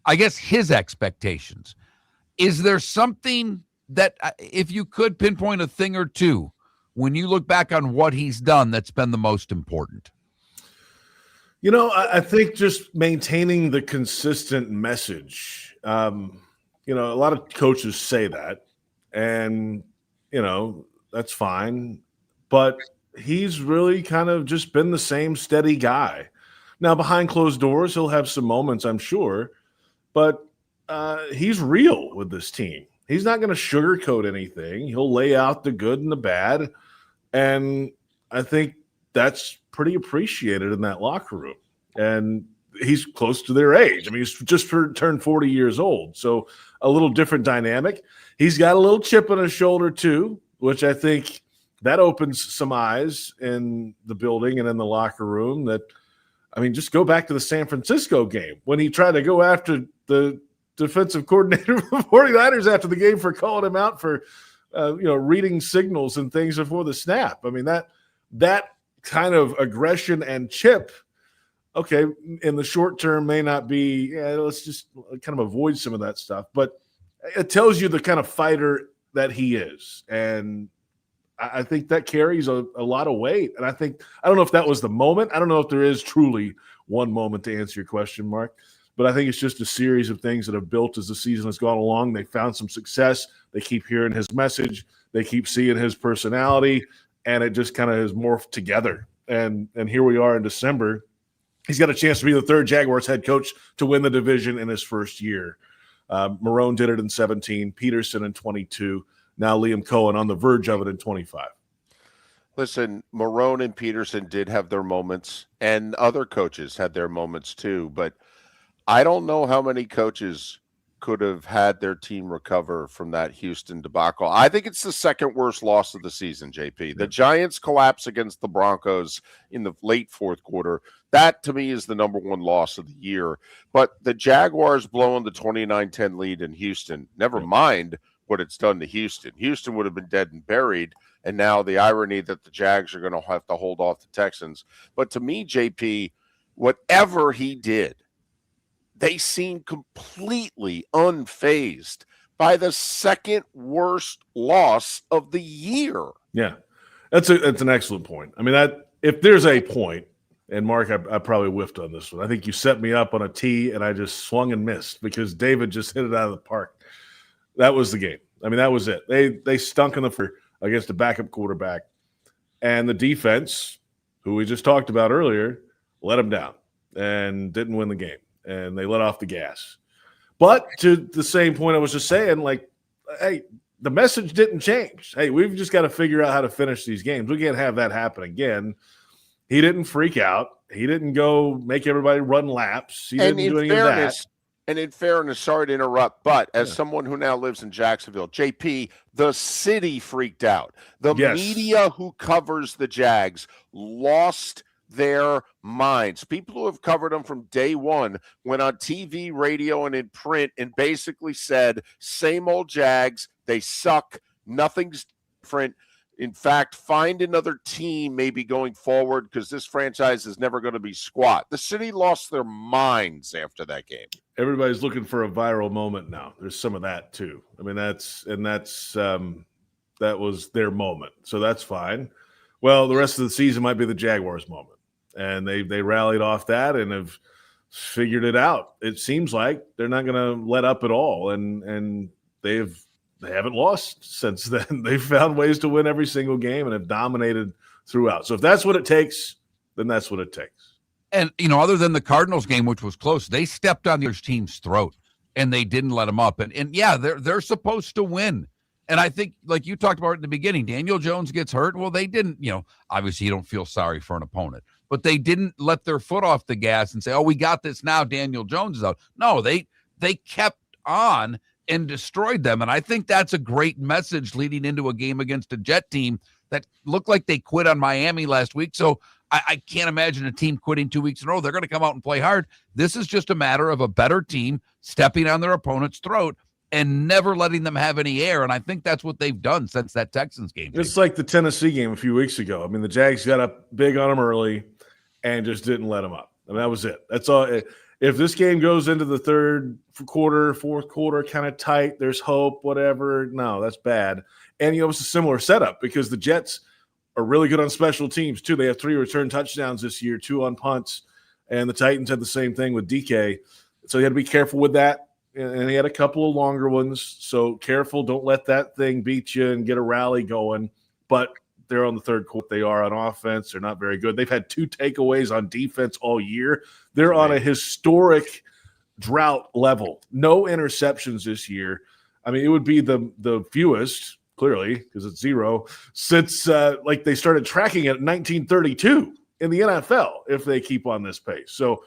I guess his expectations. Is there something that, if you could pinpoint a thing or two, when you look back on what he's done, that's been the most important? I think just maintaining the consistent message. A lot of coaches say that, and, that's fine. But he's really kind of just been the same steady guy. Now, behind closed doors, he'll have some moments, I'm sure, but he's real with this team. He's not going to sugarcoat anything. He'll lay out the good and the bad, and I think that's pretty appreciated in that locker room. And he's close to their age. I mean, he's just turned 40 years old, so a little different dynamic. He's got a little chip on his shoulder too, which I think that opens some eyes in the building and in the locker room. Just go back to the San Francisco game when he tried to go after the defensive coordinator of the 49ers after the game for calling him out for, reading signals and things before the snap. I mean, that kind of aggression and chip, okay, in the short term may not be, let's just kind of avoid some of that stuff. But it tells you the kind of fighter that he is. And I think that carries a lot of weight. And I don't know if that was the moment. I don't know if there is truly one moment to answer your question, Mark. But I think it's just a series of things that have built as the season has gone along. They found some success. They keep hearing his message. They keep seeing his personality. And it just kind of has morphed together. And here we are in December. He's got a chance to be the third Jaguars head coach to win the division in his first year. Marrone did it in 17, Peterson in 22. Now Liam Cohen on the verge of it in 25. Listen, Marrone and Peterson did have their moments, and other coaches had their moments too. But I don't know how many coaches could have had their team recover from that Houston debacle. I think it's the second worst loss of the season, JP. The Giants collapse against the Broncos in the late fourth quarter. That, to me, is the number one loss of the year. But the Jaguars blowing the 29-10 lead in Houston, never mind what it's done to Houston. Houston would have been dead and buried, and now the irony that the Jags are going to have to hold off the Texans. But to me, JP, whatever he did, they seem completely unfazed by the second worst loss of the year. Yeah, that's an excellent point. I mean, if there's a point, and Mark, I probably whiffed on this one. I think you set me up on a tee, and I just swung and missed because David just hit it out of the park. That was the game. I mean, that was it. They stunk against a backup quarterback, and the defense, who we just talked about earlier, let them down and didn't win the game. And they let off the gas. But to the same point I was just saying, hey, the message didn't change. Hey, we've just got to figure out how to finish these games. We can't have that happen again. He didn't freak out. He didn't go make everybody run laps. He didn't do any of that. And in fairness, sorry to interrupt, but as someone who now lives in Jacksonville, JP, the city freaked out. The media who covers the Jags lost their minds. People who have covered them from day one went on TV, radio, and in print and basically said, same old Jags, they suck, nothing's different. In fact, find another team maybe going forward because this franchise is never going to be squat. The city lost their minds after that game. Everybody's looking for a viral moment now. There's some of that too. I mean, that was their moment. So that's fine. Well, the rest of the season might be the Jaguars' moment. And they rallied off that and have figured it out. It seems like they're not going to let up at all, and they haven't lost since then. They've found ways to win every single game and have dominated throughout. So if that's what it takes, then that's what it takes. And other than the Cardinals game, which was close, they stepped on the other team's throat and they didn't let them up. And yeah, they're supposed to win And I think, like you talked about at the beginning, Daniel Jones gets hurt. Well, they didn't, obviously you don't feel sorry for an opponent, but they didn't let their foot off the gas and say, oh, we got this now. Daniel Jones is out. No, they kept on and destroyed them. And I think that's a great message leading into a game against a Jet team that looked like they quit on Miami last week. So I can't imagine a team quitting 2 weeks in a row. They're going to come out and play hard. This is just a matter of a better team stepping on their opponent's throat and never letting them have any air. And I think that's what they've done since that Texans game. It's like the Tennessee game a few weeks ago. I mean, the Jags got up big on them early and just didn't let them up. And that was it. That's all. If this game goes into the third quarter, fourth quarter, kind of tight, there's hope, whatever. No, that's bad. And, it's a similar setup because the Jets are really good on special teams, too. They have 3 return touchdowns this year, 2 on punts. And the Titans had the same thing with DK. So you had to be careful with that. And he had a couple of longer ones. So careful. Don't let that thing beat you and get a rally going. But they're on the third quarter. They are on offense. They're not very good. They've had 2 takeaways on defense all year. They're on a historic drought level. No interceptions this year. I mean, it would be the fewest, clearly, because it's 0, since they started tracking it in 1932 in the NFL if they keep on this pace. So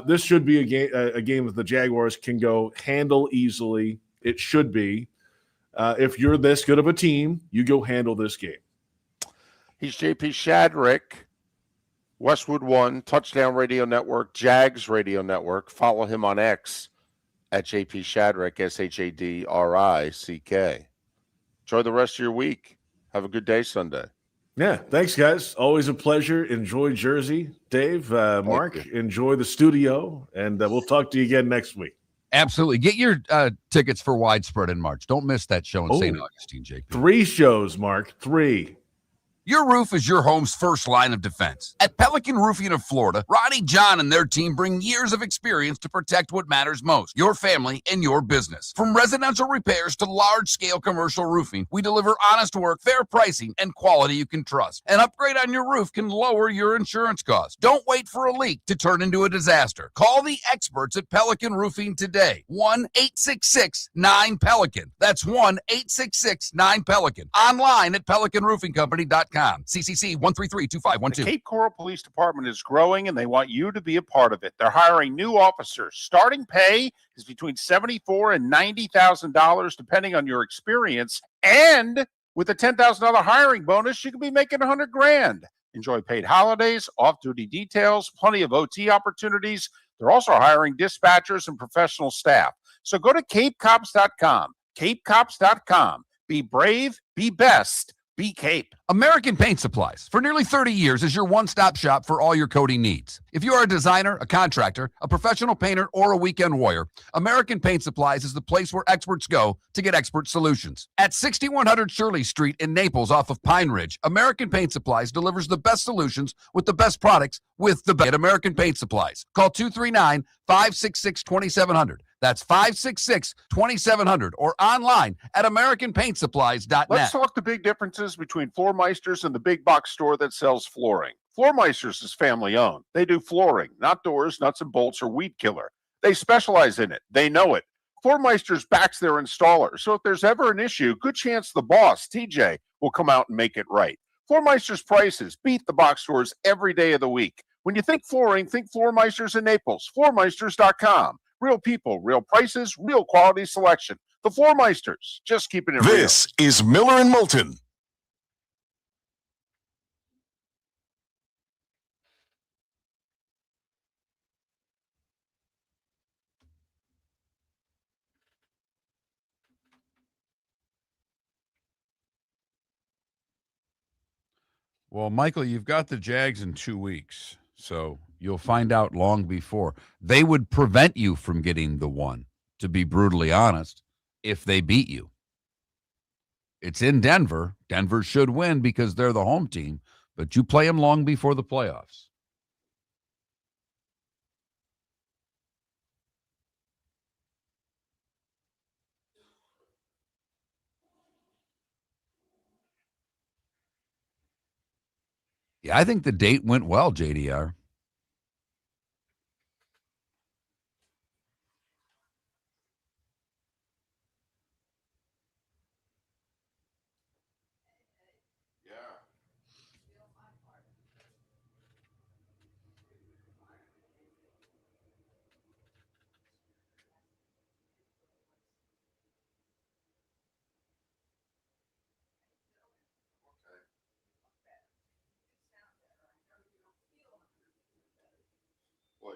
this should be a game that the Jaguars can go handle easily. It should be. If you're this good of a team, you go handle this game. He's JP Shadrick, Westwood One, Touchdown Radio Network, Jags Radio Network. Follow him on X at JP Shadrick, Shadrick. Enjoy the rest of your week. Have a good day Sunday. Yeah, thanks, guys. Always a pleasure. Enjoy Jersey. Dave, Mark, enjoy the studio, and we'll talk to you again next week. Absolutely. Get your tickets for Widespread in March. Don't miss that show in St. Augustine, JP. 3 shows, Mark. 3. Your roof is your home's first line of defense. At Pelican Roofing of Florida, Ronnie John and their team bring years of experience to protect what matters most, your family and your business. From residential repairs to large-scale commercial roofing, we deliver honest work, fair pricing, and quality you can trust. An upgrade on your roof can lower your insurance costs. Don't wait for a leak to turn into a disaster. Call the experts at Pelican Roofing today. 1-866-9-PELICAN. That's 1-866-9-PELICAN. Online at pelicanroofingcompany.com. CCC 1332512. The Cape Coral Police Department is growing, and they want you to be a part of it. They're hiring new officers. Starting pay is between $74,000 and $90,000, depending on your experience. And with a $10,000 hiring bonus, you could be making $100,000. Enjoy paid holidays, off-duty details, plenty of OT opportunities. They're also hiring dispatchers and professional staff. So go to capecops.com. Capecops.com. Be brave, be best. Be Cape. American Paint Supplies, for nearly 30 years, is your one-stop shop for all your coating needs. If you are a designer, a contractor, a professional painter, or a weekend warrior, American Paint Supplies is the place where experts go to get expert solutions. At 6100 Shirley Street in Naples off of Pine Ridge, American Paint Supplies delivers the best solutions with the best products with the best. At American Paint Supplies. Call 239-566-2700. That's 566-2700 or online at AmericanPaintSupplies.net. Let's talk the big differences between Floor Meisters and the big box store that sells flooring. Floor Meisters is family owned. They do flooring, not doors, nuts and bolts, or weed killer. They specialize in it. They know it. Floor Meisters backs their installer. So if there's ever an issue, good chance the boss, TJ, will come out and make it right. Floor Meisters prices beat the box stores every day of the week. When you think flooring, think Floor Meisters in Naples. FloorMeisters.com. Real people, real prices, real quality selection. The Floor Meisters, just keeping it real. This is Miller and Moulton. Well, Michael, you've got the Jags in 2 weeks, so you'll find out long before. They would prevent you from getting the one, to be brutally honest, if they beat you. It's in Denver. Denver should win because they're the home team, but you play them long before the playoffs. Yeah, I think the date went well, JDR.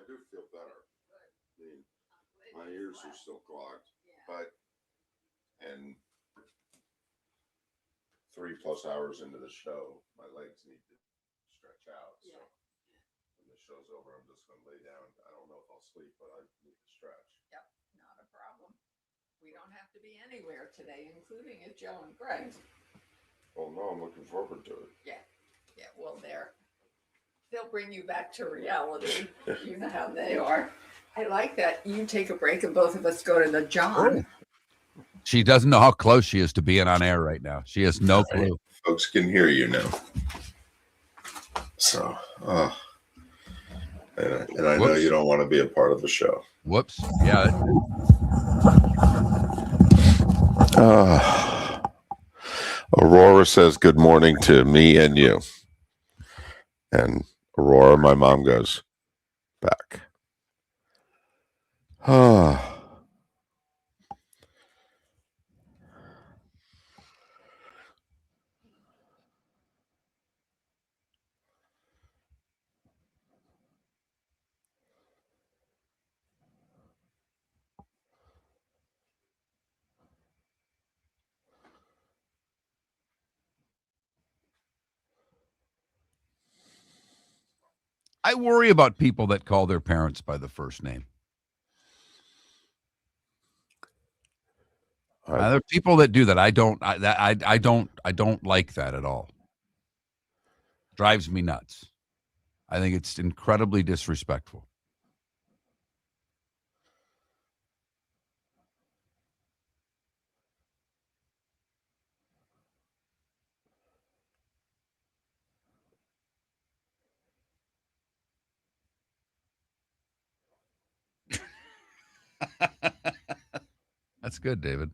I do feel better. I mean, my ears are still clogged, but and 3+ hours into the show, my legs need to stretch out. So when the show's over, I'm just going to lay down. I don't know if I'll sleep, but I need to stretch. Yep, not a problem. We don't have to be anywhere today, including at Joe and Greg's. Well, no, I'm looking forward to it. Yeah, well, they'll bring you back to reality. You know how they are. I like that. You take a break and both of us go to the John. She doesn't know how close she is to being on air right now. She has no clue. Folks can hear you now. So, and I know you don't want to be a part of the show. Whoops. Yeah. Aurora says good morning to me and you. And Aurora, my mom, goes back. I worry about people that call their parents by the first name. There are people that do that. I don't like that at all. Drives me nuts. I think it's incredibly disrespectful. That's good, David.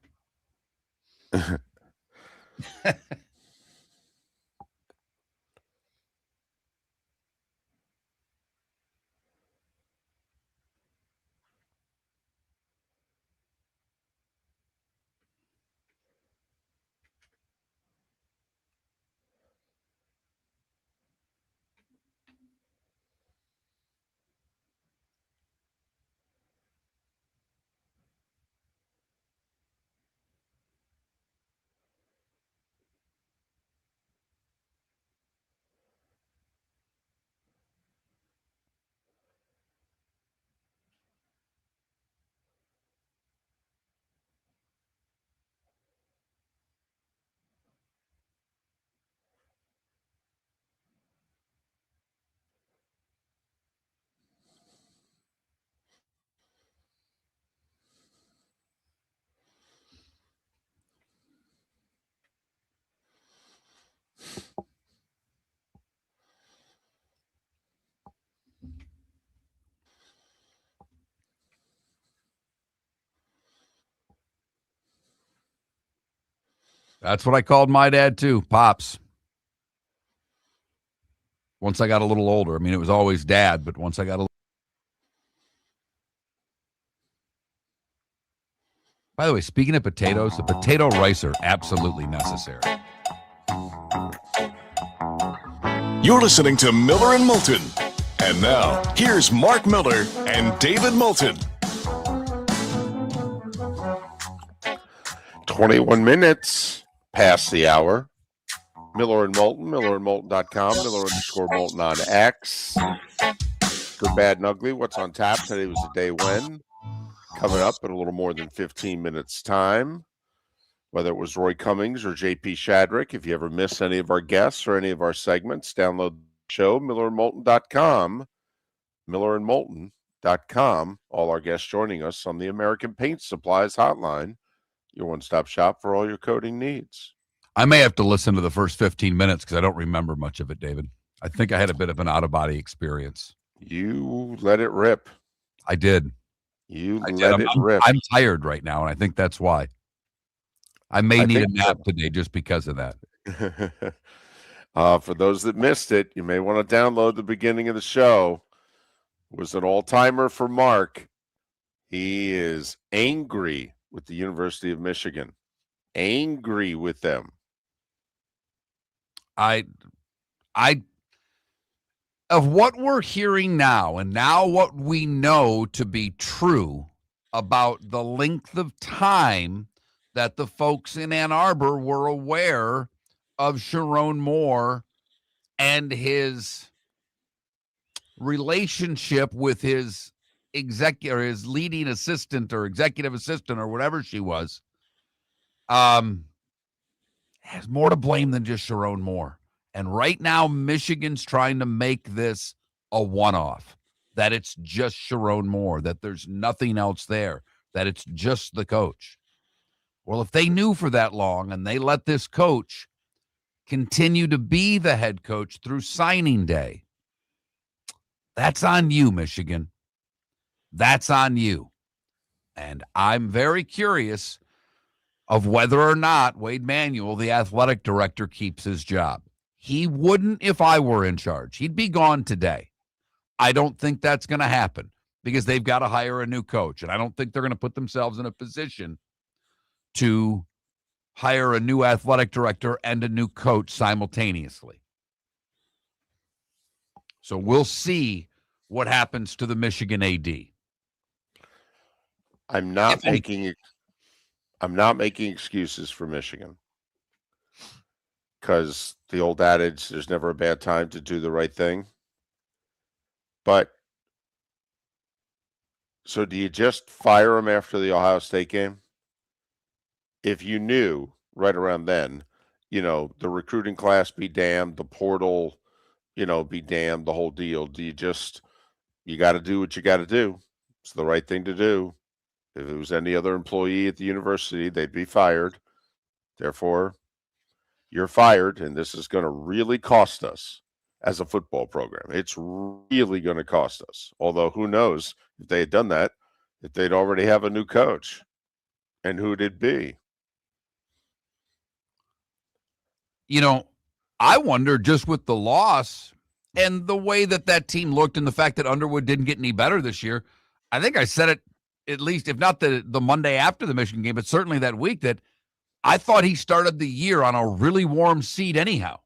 That's what I called my dad too, Pops. Once I got a little older. I mean, it was always Dad, but once I got a little... By the way, speaking of potatoes, the potato rice are absolutely necessary. You're listening to Miller and Moulton. And now, here's Mark Miller and David Moulton. 21 minutes past the hour. Miller and Moulton, millerandmoulton.com, Miller_Moulton on X. Good, bad, and ugly. What's on tap? Today was the day when. Coming up in a little more than 15 minutes' time. Whether it was Roy Cummings or JP Shadrick, if you ever miss any of our guests or any of our segments, download the show, millerandmoulton.com, millerandmoulton.com. All our guests joining us on the American Paint Supplies Hotline, your one-stop shop for all your coating needs. I may have to listen to the first 15 minutes because I don't remember much of it, David. I think I had a bit of an out-of-body experience. You let it rip. I did. Let it rip. I'm tired right now, and I think that's why. I may need a nap today just because of that. For those that missed it, you may want to download the beginning of the show. It was an all-timer for Mark. He is angry with the University of Michigan. Angry with them. I of what we're hearing now, and now what we know to be true about the length of time that the folks in Ann Arbor were aware of Sharon Moore and his relationship with his his leading assistant or executive assistant or whatever she was, has more to blame than just Sharon Moore. And right now, Michigan's trying to make this a one-off, that it's just Sharon Moore, that there's nothing else there, that it's just the coach. Well, if they knew for that long and they let this coach continue to be the head coach through signing day, that's on you, Michigan. That's on you. And I'm very curious of whether or not Wade Manuel, the athletic director, keeps his job. He wouldn't if I were in charge. He'd be gone today. I don't think that's going to happen because they've got to hire a new coach. And I don't think they're going to put themselves in a position to hire a new athletic director and a new coach simultaneously. So we'll see what happens to the Michigan AD. I'm not making excuses for Michigan, because the old adage, there's never a bad time to do the right thing. But so do you just fire him after the Ohio State game? If you knew right around then, the recruiting class be damned, the portal, be damned, the whole deal. You got to do what you got to do. It's the right thing to do. If it was any other employee at the university, they'd be fired. Therefore, you're fired, and this is going to really cost us as a football program. It's really going to cost us. Although, who knows if they had done that, if they'd already have a new coach, and who'd it be? I wonder, just with the loss and the way that team looked and the fact that Underwood didn't get any better this year, I think I said it, at least, if not the Monday after the Michigan game, but certainly that week, that I thought he started the year on a really warm seat anyhow.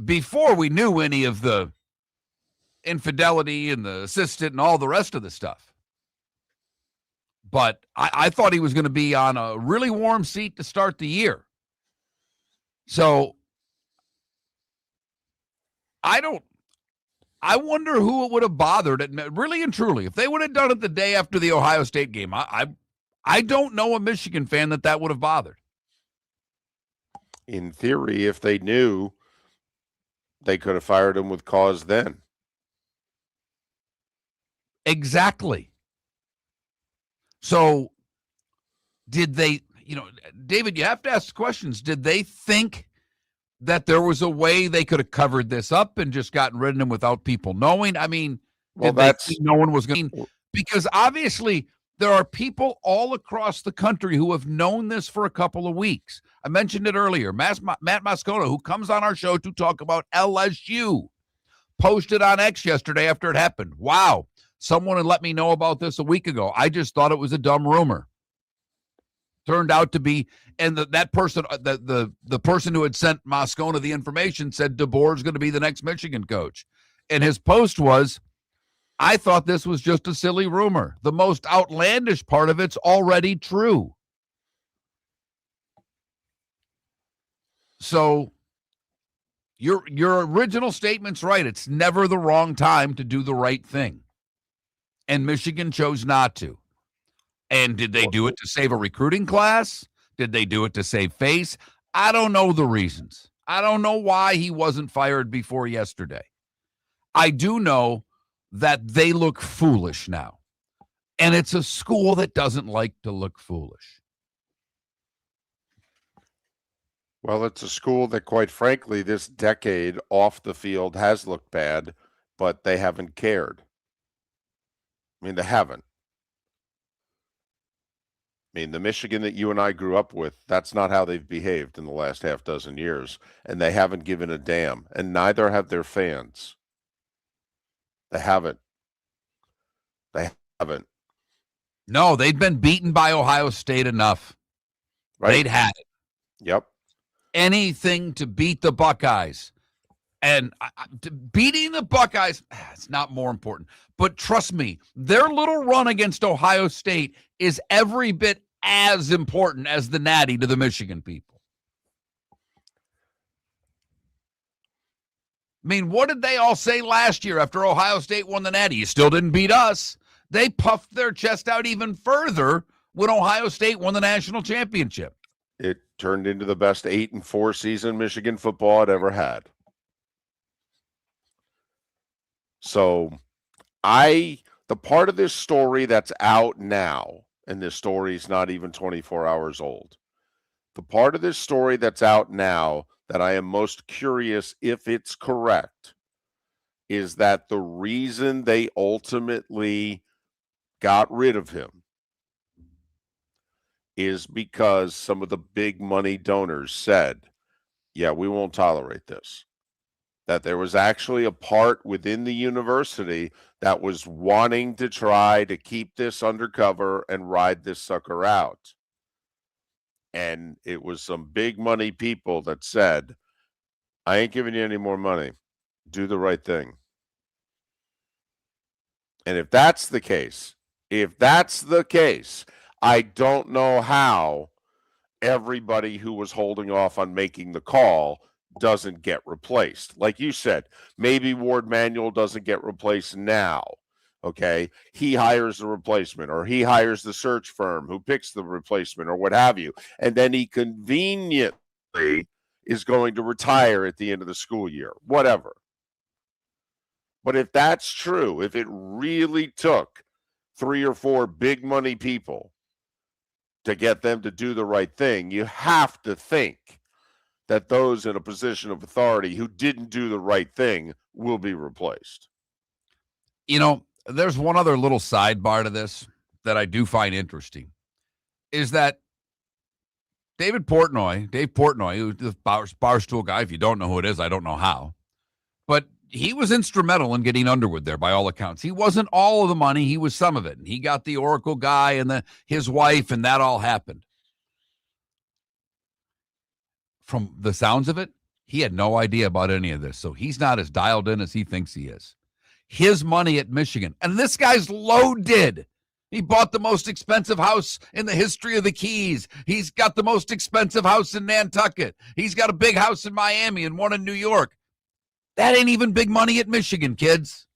Before we knew any of the infidelity and the assistant and all the rest of the stuff. But I thought he was going to be on a really warm seat to start the year. So I wonder who it would have bothered, really and truly, if they would have done it the day after the Ohio State game. I don't know a Michigan fan that would have bothered. In theory, if they knew, they could have fired him with cause then. Exactly. So did they, David, you have to ask questions. Did they think that there was a way they could have covered this up and just gotten rid of him without people knowing? I mean, well, they think no one was going to? Because obviously there are people all across the country who have known this for a couple of weeks. I mentioned it earlier. Matt Moscona, who comes on our show to talk about LSU, posted on X yesterday after it happened. Wow. Someone had let me know about this a week ago. I just thought it was a dumb rumor. Turned out to be, and that person, the person who had sent Moscona the information said DeBoer's going to be the next Michigan coach. And his post was, I thought this was just a silly rumor. The most outlandish part of it's already true. So your original statement's right. It's never the wrong time to do the right thing. And Michigan chose not to. And did they do it to save a recruiting class? Did they do it to save face? I don't know the reasons. I don't know why he wasn't fired before yesterday. I do know that they look foolish now. And it's a school that doesn't like to look foolish. Well, it's a school that, quite frankly, this decade off the field has looked bad, but they haven't cared. I mean, they haven't. I mean, the Michigan that you and I grew up with, that's not how they've behaved in the last half dozen years. And they haven't given a damn. And neither have their fans. They haven't. They haven't. No, they'd been beaten by Ohio State enough. Right? They'd had it. Yep. Anything to beat the Buckeyes. And beating the Buckeyes, it's not more important. But trust me, their little run against Ohio State is every bit as important as the Natty to the Michigan people. I mean, what did they all say last year after Ohio State won the Natty? You still didn't beat us. They puffed their chest out even further when Ohio State won the national championship. It turned into the best 8-4 season Michigan football had ever had. So the part of this story that's out now, and this story is not even 24 hours old, the part of this story that's out now that I am most curious if it's correct is that the reason they ultimately got rid of him is because some of the big money donors said, yeah, we won't tolerate this. That there was actually a part within the university that was wanting to try to keep this undercover and ride this sucker out. And it was some big money people that said, I ain't giving you any more money. Do the right thing. And if that's the case, I don't know how everybody who was holding off on making the call doesn't get replaced. Like you said, maybe Ward Manuel doesn't get replaced now. Okay. He hires the replacement, or he hires the search firm who picks the replacement, or what have you. And then he conveniently is going to retire at the end of the school year, whatever. But if that's true, if it really took 3 or 4 big money people to get them to do the right thing, you have to think that those in a position of authority who didn't do the right thing will be replaced. You know, there's one other little sidebar to this that I do find interesting, is that Dave Portnoy, who's the Barstool guy, if you don't know who it is, I don't know how, but he was instrumental in getting Underwood there by all accounts. He wasn't all of the money, he was some of it. And he got the Oracle guy and his wife, and that all happened. From the sounds of it, he had no idea about any of this. So he's not as dialed in as he thinks he is. His money at Michigan. And this guy's loaded. He bought the most expensive house in the history of the Keys. He's got the most expensive house in Nantucket. He's got a big house in Miami and one in New York. That ain't even big money at Michigan, kids.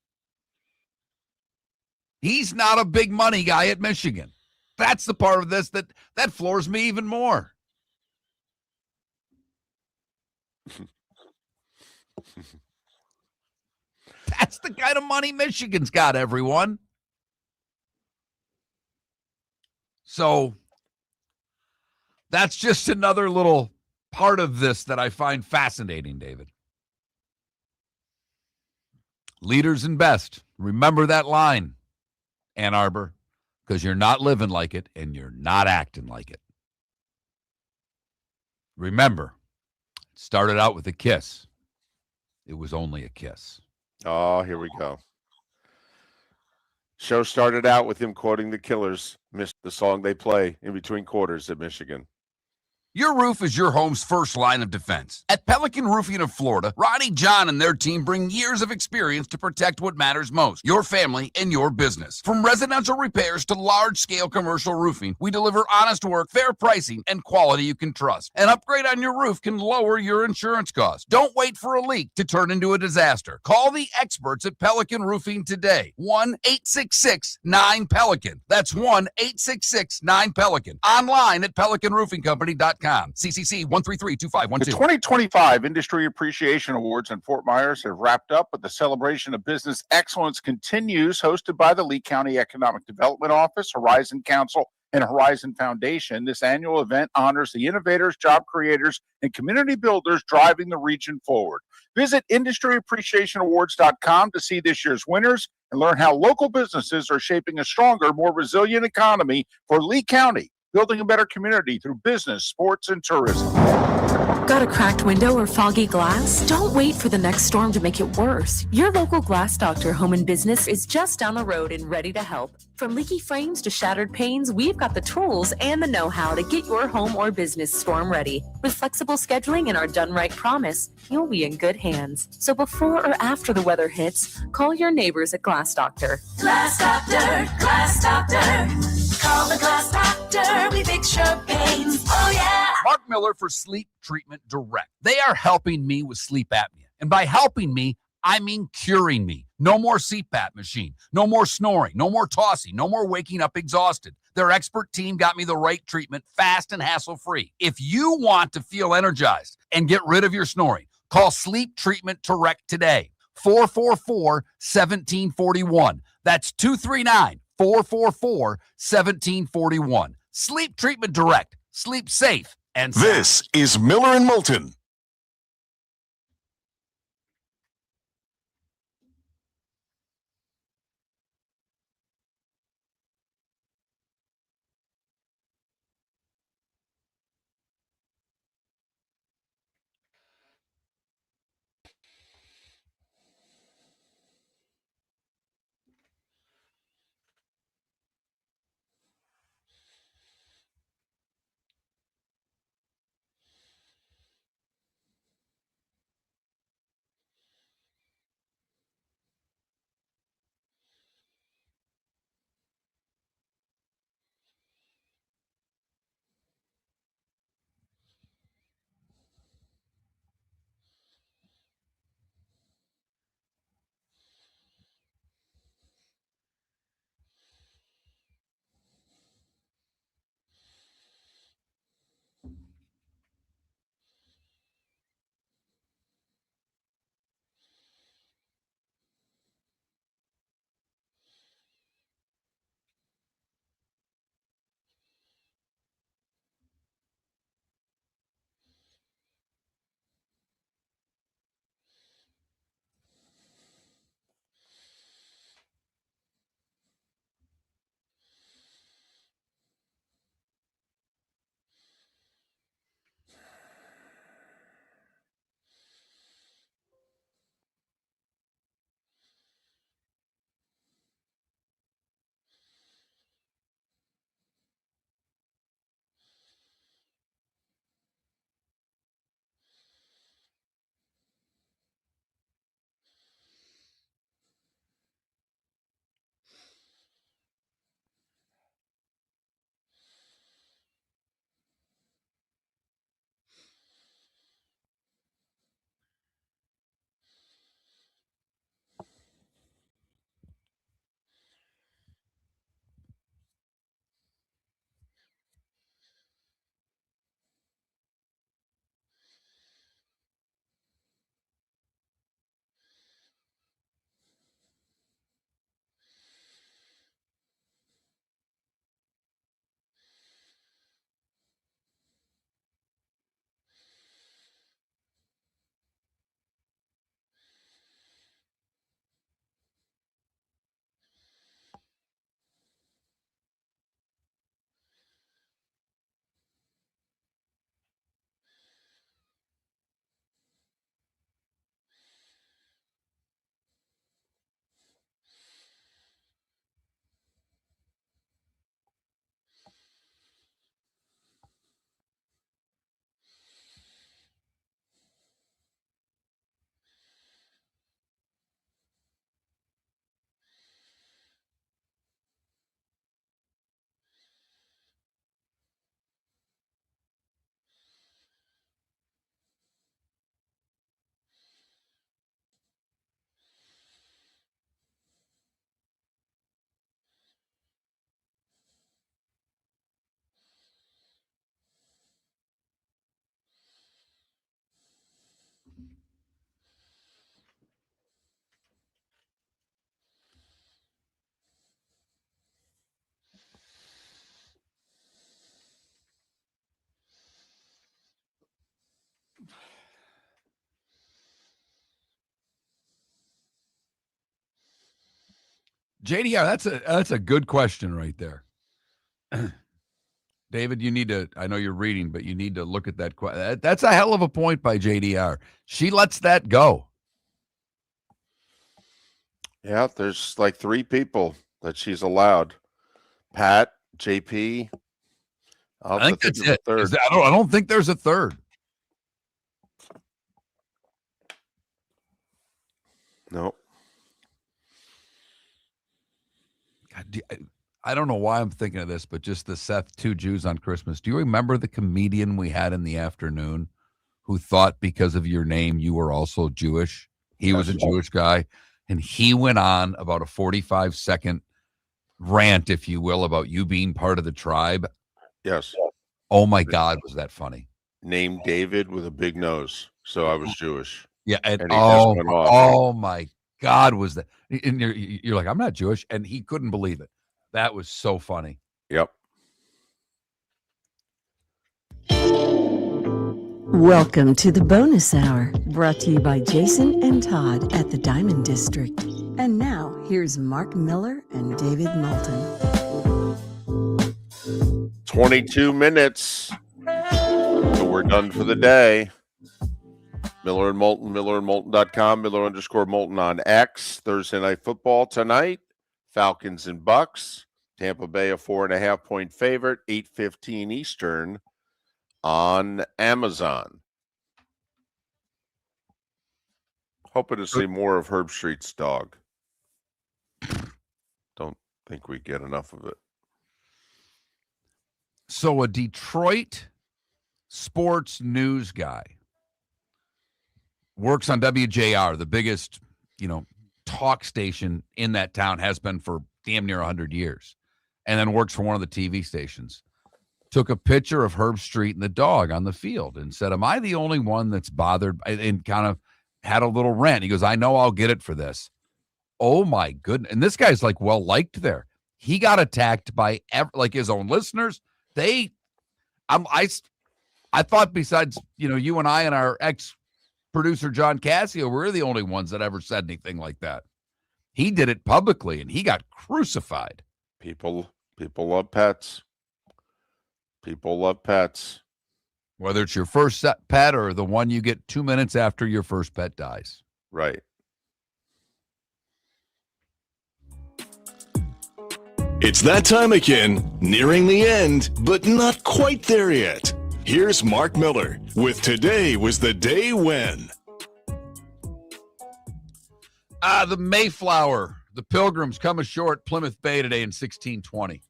He's not a big money guy at Michigan. That's the part of this that floors me even more. That's the kind of money Michigan's got, everyone. So that's just another little part of this that I find fascinating, David. Leaders and best. Remember that line, Ann Arbor, because you're not living like it and you're not acting like it. Remember, it started out with a kiss. It was only a kiss. Oh, here we go. Show started out with him quoting the Killers, missed the song they play in between quarters at Michigan. Your roof is your home's first line of defense. At Pelican Roofing of Florida, Ronnie John and their team bring years of experience to protect what matters most, your family and your business. From residential repairs to large-scale commercial roofing, we deliver honest work, fair pricing, and quality you can trust. An upgrade on your roof can lower your insurance costs. Don't wait for a leak to turn into a disaster. Call the experts at Pelican Roofing today. 1-866-9-PELICAN. That's 1-866-9-PELICAN. Online at pelicanroofingcompany.com. CCC 1332512. The 2025 Industry Appreciation Awards in Fort Myers have wrapped up, but the celebration of business excellence continues, hosted by the Lee County Economic Development Office, Horizon Council, and Horizon Foundation. This annual event honors the innovators, job creators, and community builders driving the region forward. Visit industryappreciationawards.com to see this year's winners and learn how local businesses are shaping a stronger, more resilient economy for Lee County, building a better community through business, sports, and tourism. Got a cracked window or foggy glass? Don't wait for the next storm to make it worse. Your local Glass Doctor Home and Business is just down the road and ready to help. From leaky frames to shattered panes, we've got the tools and the know-how to get your home or business storm ready. With flexible scheduling and our done right promise, you'll be in good hands. So before or after the weather hits, call your neighbors at Glass Doctor. Glass Doctor, Glass Doctor. Call the Glass Doctor. We fix your pains. Oh, yeah. Mark Miller for Sleep Treatment Direct. They are helping me with sleep apnea. And by helping me, I mean curing me. No more CPAP machine. No more snoring. No more tossing. No more waking up exhausted. Their expert team got me the right treatment fast and hassle-free. If you want to feel energized and get rid of your snoring, call Sleep Treatment Direct today. 444-1741. That's 239-444-1741. Sleep Treatment Direct. Sleep safe and sound. This is Miller and Moulton. JDR, that's a good question right there. David, you need to, I know you're reading, but you need to look at that. That's a hell of a point by JDR. She lets that go. Yeah, there's like 3 people that she's allowed. Pat, JP. I think that's it. I don't think there's a third. No. God, I don't know why I'm thinking of this, but just the Seth, 2 Jews on Christmas. Do you remember the comedian we had in the afternoon who thought because of your name you were also Jewish? He was a Jewish guy, and he went on about a 45-second rant, if you will, about you being part of the tribe. Yes. Oh, my God, was that funny? Named David with a big nose, so I was Jewish. Yeah, and he just went off. Oh, my God, was that? And you're like, I'm not Jewish, and he couldn't believe it. That was so funny. Yep. Welcome to the bonus hour, brought to you by Jason and Todd at the Diamond District. And now, here's Mark Miller and David Moulton. 22 minutes. So we're done for the day. Miller and Moulton, millerandmoulton.com, Miller_Moulton on X. Thursday Night Football tonight. Falcons and Bucs. Tampa Bay a 4.5-point favorite. 8:15 Eastern on Amazon. Hoping to see more of Herb Street's dog. Don't think we get enough of it. So a Detroit sports news guy works on WJR, the biggest, talk station in that town, has been for damn near 100 years, and then works for one of the TV stations. Took a picture of Herb Street and the dog on the field and said, am I the only one that's bothered? And kind of had a little rant. He goes, I know I'll get it for this. Oh, my goodness. And this guy's like well-liked there. He got attacked by his own listeners. I thought besides, you and I and our ex-producer John Cassio were the only ones that ever said anything like that. He did it publicly, and he got crucified. People love pets. People love pets. Whether it's your first pet or the one you get 2 minutes after your first pet dies. Right. It's that time again, nearing the end, but not quite there yet. Here's Mark Miller with Today Was the Day When. The Mayflower, the Pilgrims come ashore at Plymouth Bay today in 1620.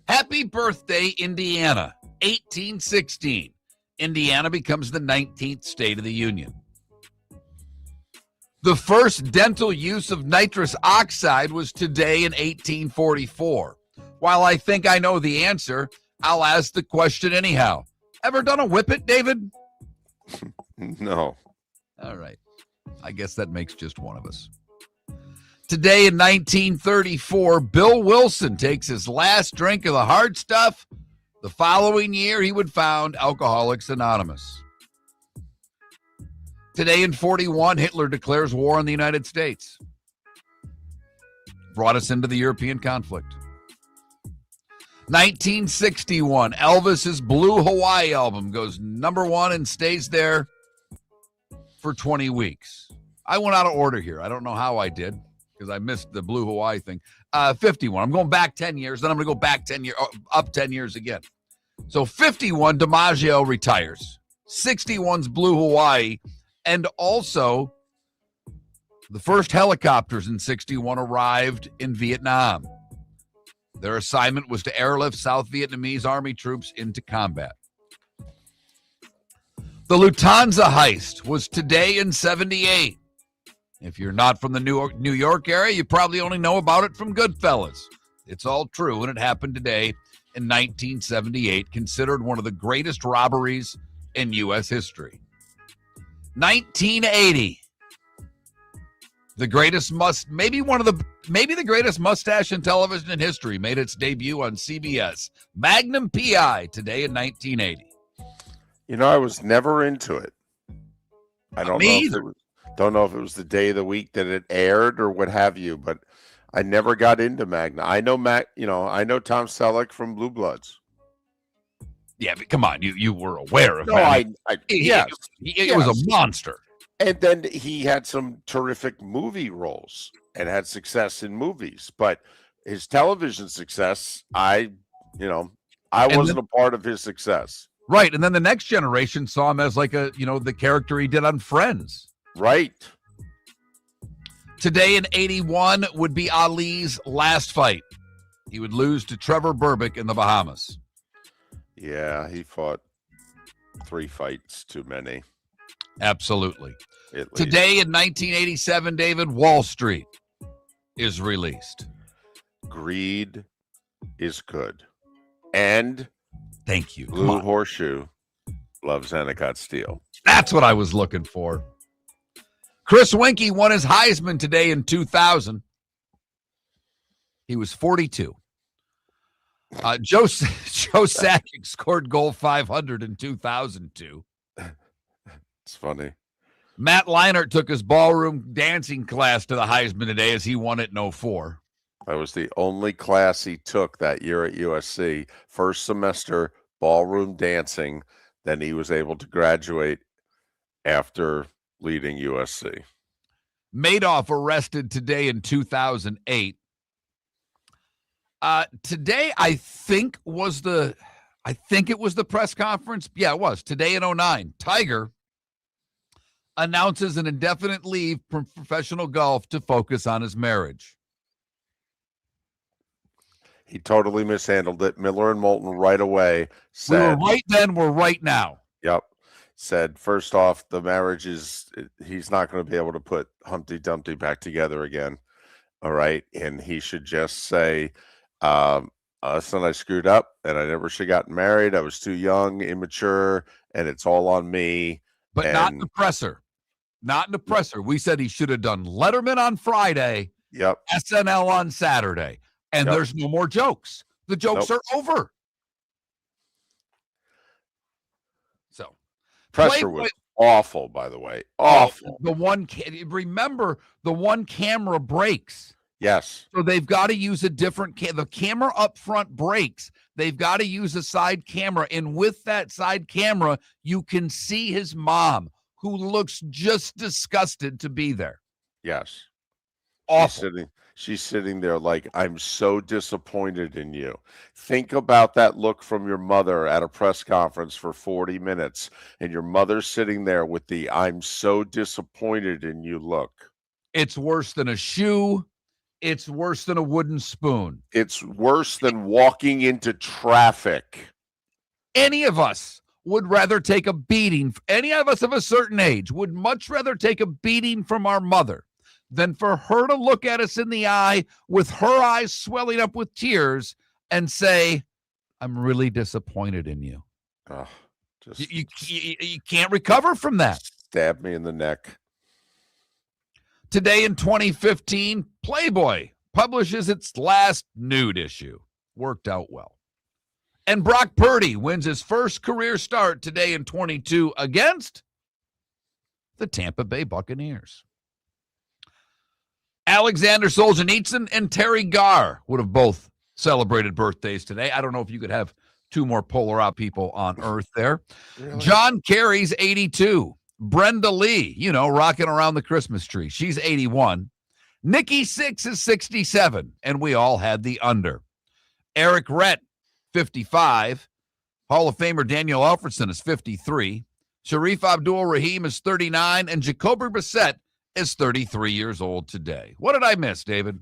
Happy birthday, Indiana, 1816. Indiana becomes the 19th state of the Union. The first dental use of nitrous oxide was today in 1844. While I think I know the answer, I'll ask the question anyhow. Ever done a whippet, David? No. All right. I guess that makes just one of us. Today in 1934, Bill Wilson takes his last drink of the hard stuff. The following year, he would found Alcoholics Anonymous. Today in 41, Hitler declares war on the United States. Brought us into the European conflict. 1961, Elvis's Blue Hawaii album goes #1 and stays there for 20 weeks. I went out of order here. I don't know how I did because I missed the Blue Hawaii thing. 51. I'm going back 10 years. Then I'm going to go back 10 years, up 10 years again. So 51, DiMaggio retires. 61's Blue Hawaii. And also, the first helicopters in 61 arrived in Vietnam. Their assignment was to airlift South Vietnamese army troops into combat. The Lufthansa heist was today in 78. If you're not from the New York area, you probably only know about it from Goodfellas. It's all true, and it happened today in 1978, considered one of the greatest robberies in U.S. history. 1980. Maybe the greatest mustache in television in history made its debut on CBS. Magnum P.I. today in 1980. I was never into it. I don't know if it was the day of the week that it aired or what have you, but I never got into Magnum. I know I know Tom Selleck from Blue Bloods. Yeah, but come on, you were aware of No, him. yes, It was a monster. And then he had some terrific movie roles and had success in movies. But his television success, I wasn't a part of his success. Right, and then the next generation saw him as like the character he did on Friends. Right. Today in 81 would be Ali's last fight. He would lose to Trevor Berbick in the Bahamas. Yeah, he fought 3 fights too many. Absolutely. At least. Today in 1987, David, Wall Street is released. Greed is good. And thank you. Blue Horseshoe loves Endicott Steel. That's what I was looking for. Chris Winkie won his Heisman today in 2000. He was 42. Joe Sakic scored goal 500 in 2002. It's funny. Matt Leinart took his ballroom dancing class to the Heisman today as he won it in 04. That was the only class he took that year at USC. First semester, ballroom dancing. Then he was able to graduate after leading USC. Madoff arrested today in 2008. Today, I think it was the press conference. Yeah, it was. Today in 09, Tiger announces an indefinite leave from professional golf to focus on his marriage. He totally mishandled it. Miller and Moulton right away said, "We were right then, we're right now." Yep. Said, first off, the marriage he's not going to be able to put Humpty Dumpty back together again. All right. And he should just say, listen, I screwed up and I never should have gotten married. I was too young, immature, and it's all on me. But not in the presser. Not in the presser. We said he should have done Letterman on Friday. Yep. SNL on Saturday. And there's no more jokes. The jokes are over. So presser was awful, by the way. Awful. Remember, the one camera breaks. Yes. So they've got to use a different the camera up front breaks. They've got to use a side camera. And with that side camera, you can see his mom, who looks just disgusted to be there. Yes. Awful. She's sitting there like, I'm so disappointed in you. Think about that look from your mother at a press conference for 40 minutes, and your mother's sitting there with the I'm so disappointed in you look. It's worse than a shoe. It's worse than a wooden spoon. It's worse than walking into traffic. Any of us would rather take a beating. Any of us of a certain age would much rather take a beating from our mother than for her to look at us in the eye with her eyes swelling up with tears and say, I'm really disappointed in you. You can't recover from that. Stab me in the neck. Today in 2015, Playboy publishes its last nude issue. Worked out well. And Brock Purdy wins his first career start today in 22 against the Tampa Bay Buccaneers. Alexander Solzhenitsyn and Terry Garr would have both celebrated birthdays today. I don't know if you could have two more polar out people on Earth there. Really? John Kerry's 82. Brenda Lee, rocking around the Christmas tree. She's 81. Nikki Sixx is 67, and we all had the under. Eric Rett, 55. Hall of Famer Daniel Alfredson is 53. Sharif Abdul-Rahim is 39, and Jacoby Brissett is 33 years old today. What did I miss, David?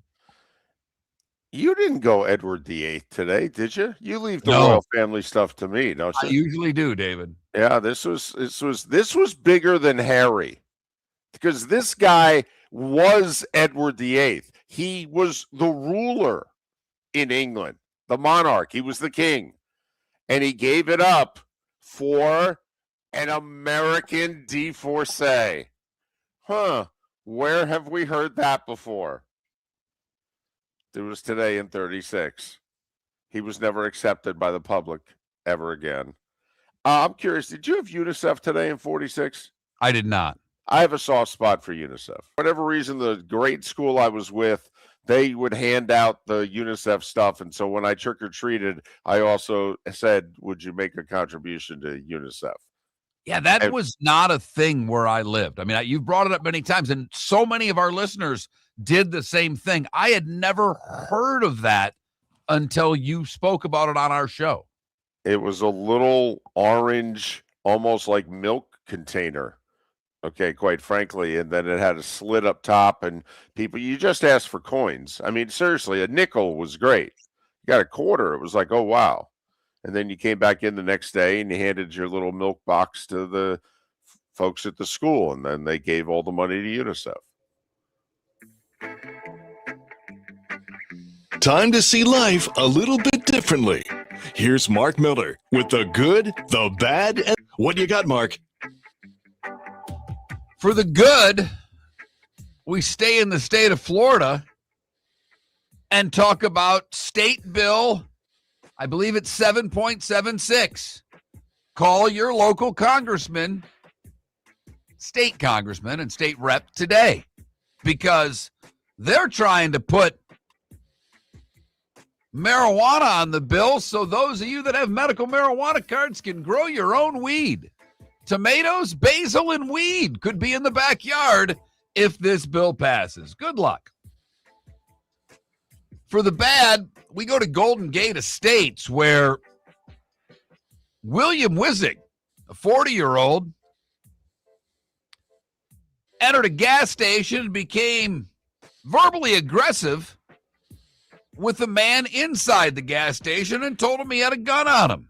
You didn't go Edward VIII today, did you? You leave the royal family stuff to me, don't you? I usually do, David. Yeah, this was bigger than Harry, because this guy was Edward VIII. He was the ruler in England, the monarch. He was the king, and he gave it up for an American divorcee. Huh? Where have we heard that before? It was today in 36. He was never accepted by the public ever again. I'm curious, did you have UNICEF today in 46? I did not. I have a soft spot for UNICEF. For whatever reason, the grade school I was with, they would hand out the UNICEF stuff. And so when I trick-or-treated, I also said, would you make a contribution to UNICEF? Yeah, that was not a thing where I lived. I mean, you've brought it up many times, and so many of our listeners did the same thing. I had never heard of that until you spoke about it on our show. It was a little orange, almost like milk container. Okay, quite frankly, and then it had a slit up top, and people, you just asked for coins. I mean, seriously, a nickel was great. You got a quarter, it was like, oh, wow. And then you came back in the next day and you handed your little milk box to the folks at the school, and then they gave all the money to UNICEF. Time to see life a little bit differently. Here's Mark Miller with the good, the bad, and what do you got, Mark? For the good, we stay in the state of Florida and talk about State Bill, I believe it's 7.76. Call your local congressman, state congressman, and state rep today, because they're trying to put marijuana on the bill so those of you that have medical marijuana cards can grow your own weed. Tomatoes, basil, and weed could be in the backyard if this bill passes. Good luck. For the bad, we go to Golden Gate Estates, where William Wizig, a 40-year-old, entered a gas station and became verbally aggressive with a man inside the gas station and told him he had a gun on him.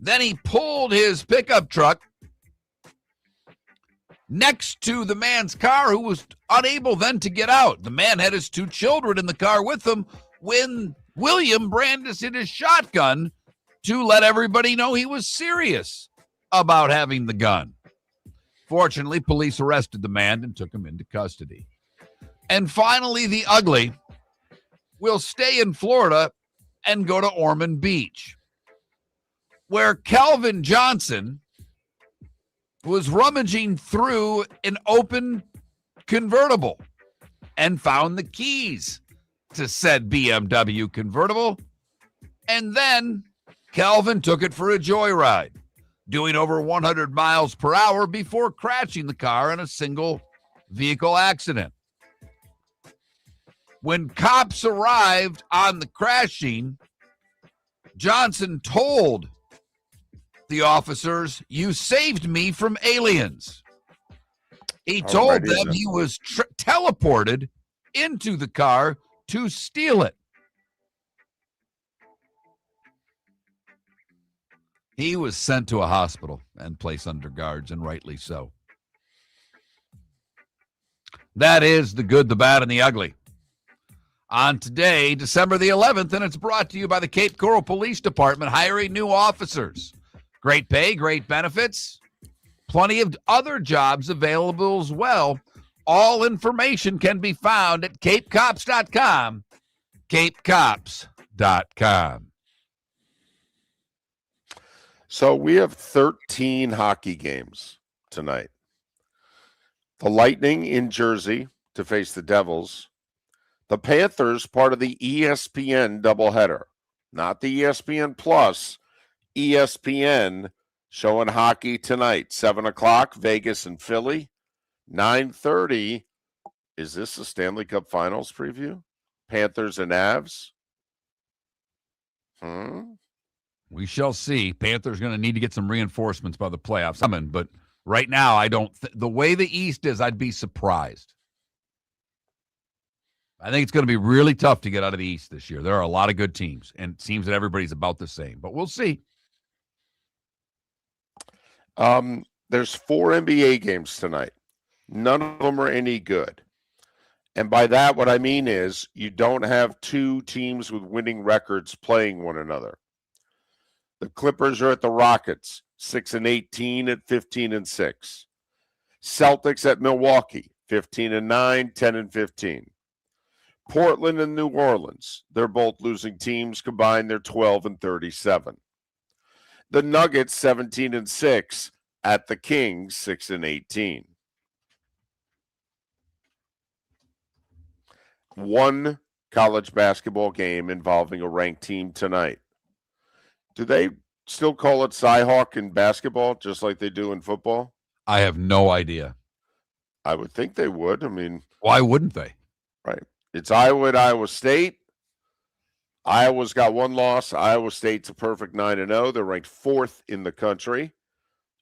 Then he pulled his pickup truck next to the man's car, who was unable then to get out. The man had his 2 children in the car with him when William brandished his shotgun to let everybody know he was serious about having the gun. Fortunately, police arrested the man and took him into custody. And finally, the ugly will stay in Florida and go to Ormond Beach, where Calvin Johnson was rummaging through an open convertible and found the keys to said BMW convertible. And then Calvin took it for a joyride, doing over 100 miles per hour before crashing the car in a single vehicle accident. When cops arrived on the crash scene, Johnson told the officers, "You saved me from aliens." He told them he was teleported into the car to steal it. He was sent to a hospital and placed under guards, and rightly so. That is the good, the bad, and the ugly. On today, December the 11th, and it's brought to you by the Cape Coral Police Department, hiring new officers. Great pay, great benefits, plenty of other jobs available as well. All information can be found at capecops.com, capecops.com. So we have 13 hockey games tonight. The Lightning in Jersey to face the Devils. The Panthers, part of the ESPN doubleheader, not the ESPN Plus, ESPN showing hockey tonight, 7 o'clock, Vegas and Philly. 9:30, is this a Stanley Cup Finals preview? Panthers and Avs? We shall see. Panthers going to need to get some reinforcements by the playoffs. But right now, I don't. The way the East is, I'd be surprised. I think it's going to be really tough to get out of the East this year. There are a lot of good teams, and it seems that everybody's about the same. But we'll see. There's 4 NBA games tonight. None of them are any good. And by that, what I mean is you don't have 2 teams with winning records playing one another. The Clippers are at the Rockets, 6-18 at 15-6. Celtics at Milwaukee, 15-9, 10-15. Portland and New Orleans, they're both losing teams. Combined, they're 12-37. The Nuggets, 17-6 at the Kings, 6-18. One college basketball game involving a ranked team tonight. Do they still call it Cyhawk in basketball, just like they do in football? I have no idea. I would think they would. I mean, why wouldn't they? Right. It's Iowa at Iowa State. Iowa's got one loss. Iowa State's a perfect 9-0. They're ranked 4th in the country.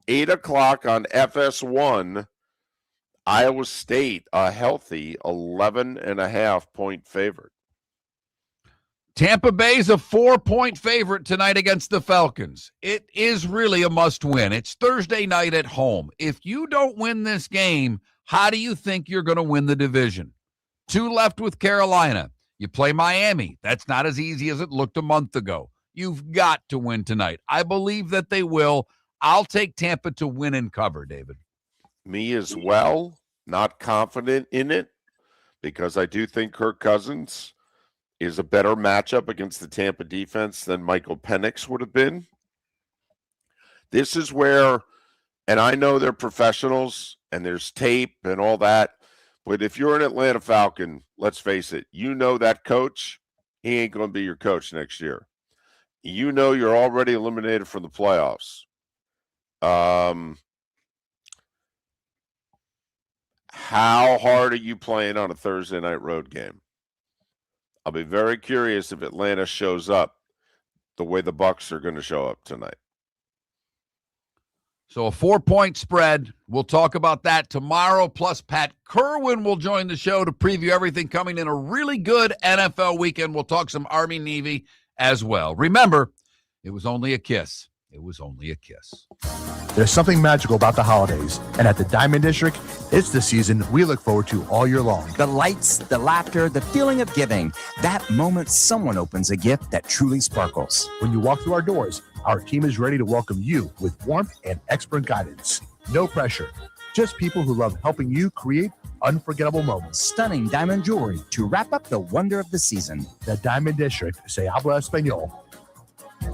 8 o'clock on FS1. Iowa State, a healthy 11.5-point favorite. Tampa Bay's a 4-point favorite tonight against the Falcons. It is really a must-win. It's Thursday night at home. If you don't win this game, how do you think you're going to win the division? 2 left with Carolina. You play Miami. That's not as easy as it looked a month ago. You've got to win tonight. I believe that they will. I'll take Tampa to win and cover, David. Me as well. Not confident in it because I do think Kirk Cousins is a better matchup against the Tampa defense than Michael Penix would have been. This is where, and I know they're professionals and there's tape and all that, but if you're an Atlanta Falcon, let's face it, you know that coach, he ain't going to be your coach next year. You know you're already eliminated from the playoffs. How hard are you playing on a Thursday night road game? I'll be very curious if Atlanta shows up the way the Bucs are going to show up tonight. So a 4-point spread. We'll talk about that tomorrow. Plus, Pat Kerwin will join the show to preview everything coming in a really good NFL weekend. We'll talk some Army-Navy as well. Remember, it was only a kiss. It was only a kiss. There's something magical about the holidays, and at the Diamond District, it's the season we look forward to all year long. The lights, the laughter, the feeling of giving. That moment someone opens a gift that truly sparkles. When you walk through our doors, our team is ready to welcome you with warmth and expert guidance. No pressure, just people who love helping you create unforgettable moments. Stunning diamond jewelry to wrap up the wonder of the season. The Diamond District, se habla español.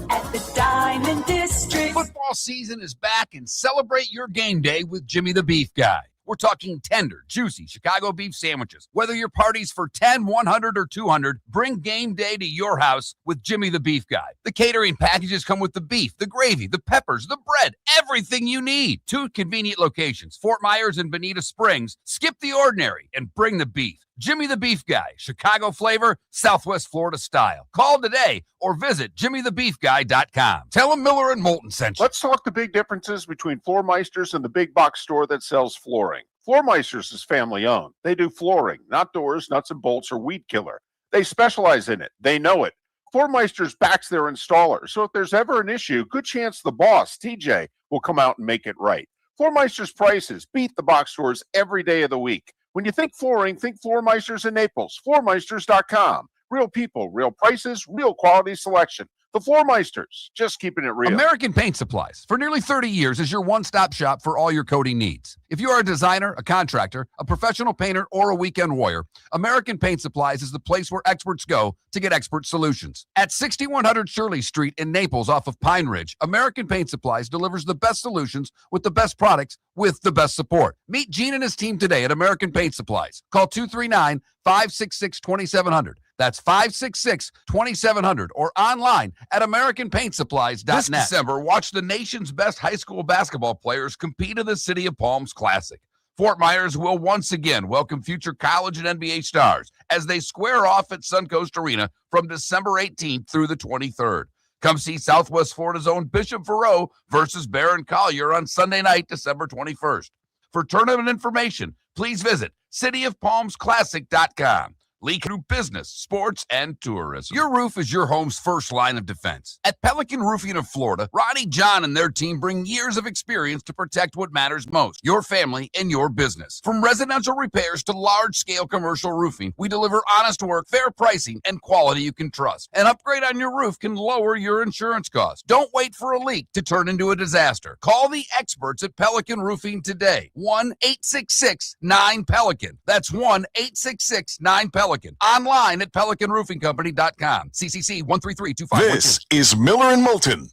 At the Diamond District. Football season is back, and celebrate your game day with Jimmy the Beef Guy. We're talking tender, juicy Chicago beef sandwiches. Whether your party's for 10, 100, or 200, bring game day to your house with Jimmy the Beef Guy. The catering packages come with the beef, the gravy, the peppers, the bread, everything you need. 2 convenient locations, Fort Myers and Bonita Springs. Skip the ordinary and bring the beef. Jimmy the Beef Guy, Chicago flavor, Southwest Florida style. Call today or visit jimmythebeefguy.com. Tell him Miller and Moulton sent you. Let's talk the big differences between Floor Meisters and the big box store that sells flooring. Floor Meisters is family owned. They do flooring, not doors, nuts and bolts, or weed killer. They specialize in it. They know it. Floor Meisters backs their installer, so if there's ever an issue, good chance the boss, TJ, will come out and make it right. Floor Meisters prices beat the box stores every day of the week. When you think flooring, think Floor Meisters in Naples. Floormeisters.com. Real people, real prices, real quality selection. The Floor Meisters, just keeping it real. American Paint Supplies, for nearly 30 years, is your one-stop shop for all your coating needs. If you are a designer, a contractor, a professional painter, or a weekend warrior, American Paint Supplies is the place where experts go to get expert solutions. At 6100 Shirley Street in Naples off of Pine Ridge, American Paint Supplies delivers the best solutions with the best products with the best support. Meet Gene and his team today at American Paint Supplies. Call 239-566-2700. That's 566-2700 or online at AmericanPaintSupplies.net. This December, watch the nation's best high school basketball players compete in the City of Palms Classic. Fort Myers will once again welcome future college and NBA stars as they square off at Suncoast Arena from December 18th through the 23rd. Come see Southwest Florida's own Bishop Verreau versus Barron Collier on Sunday night, December 21st. For tournament information, please visit cityofpalmsclassic.com. Leak through business, sports, and tourism. Your roof is your home's first line of defense. At Pelican Roofing of Florida, Ronnie John and their team bring years of experience to protect what matters most, your family and your business. From residential repairs to large-scale commercial roofing, we deliver honest work, fair pricing, and quality you can trust. An upgrade on your roof can lower your insurance costs. Don't wait for a leak to turn into a disaster. Call the experts at Pelican Roofing today. 1-866-9-PELICAN. That's 1-866-9-PELICAN. Online at PelicanRoofingCompany.com. CCC 1332512. This is Miller and Moulton.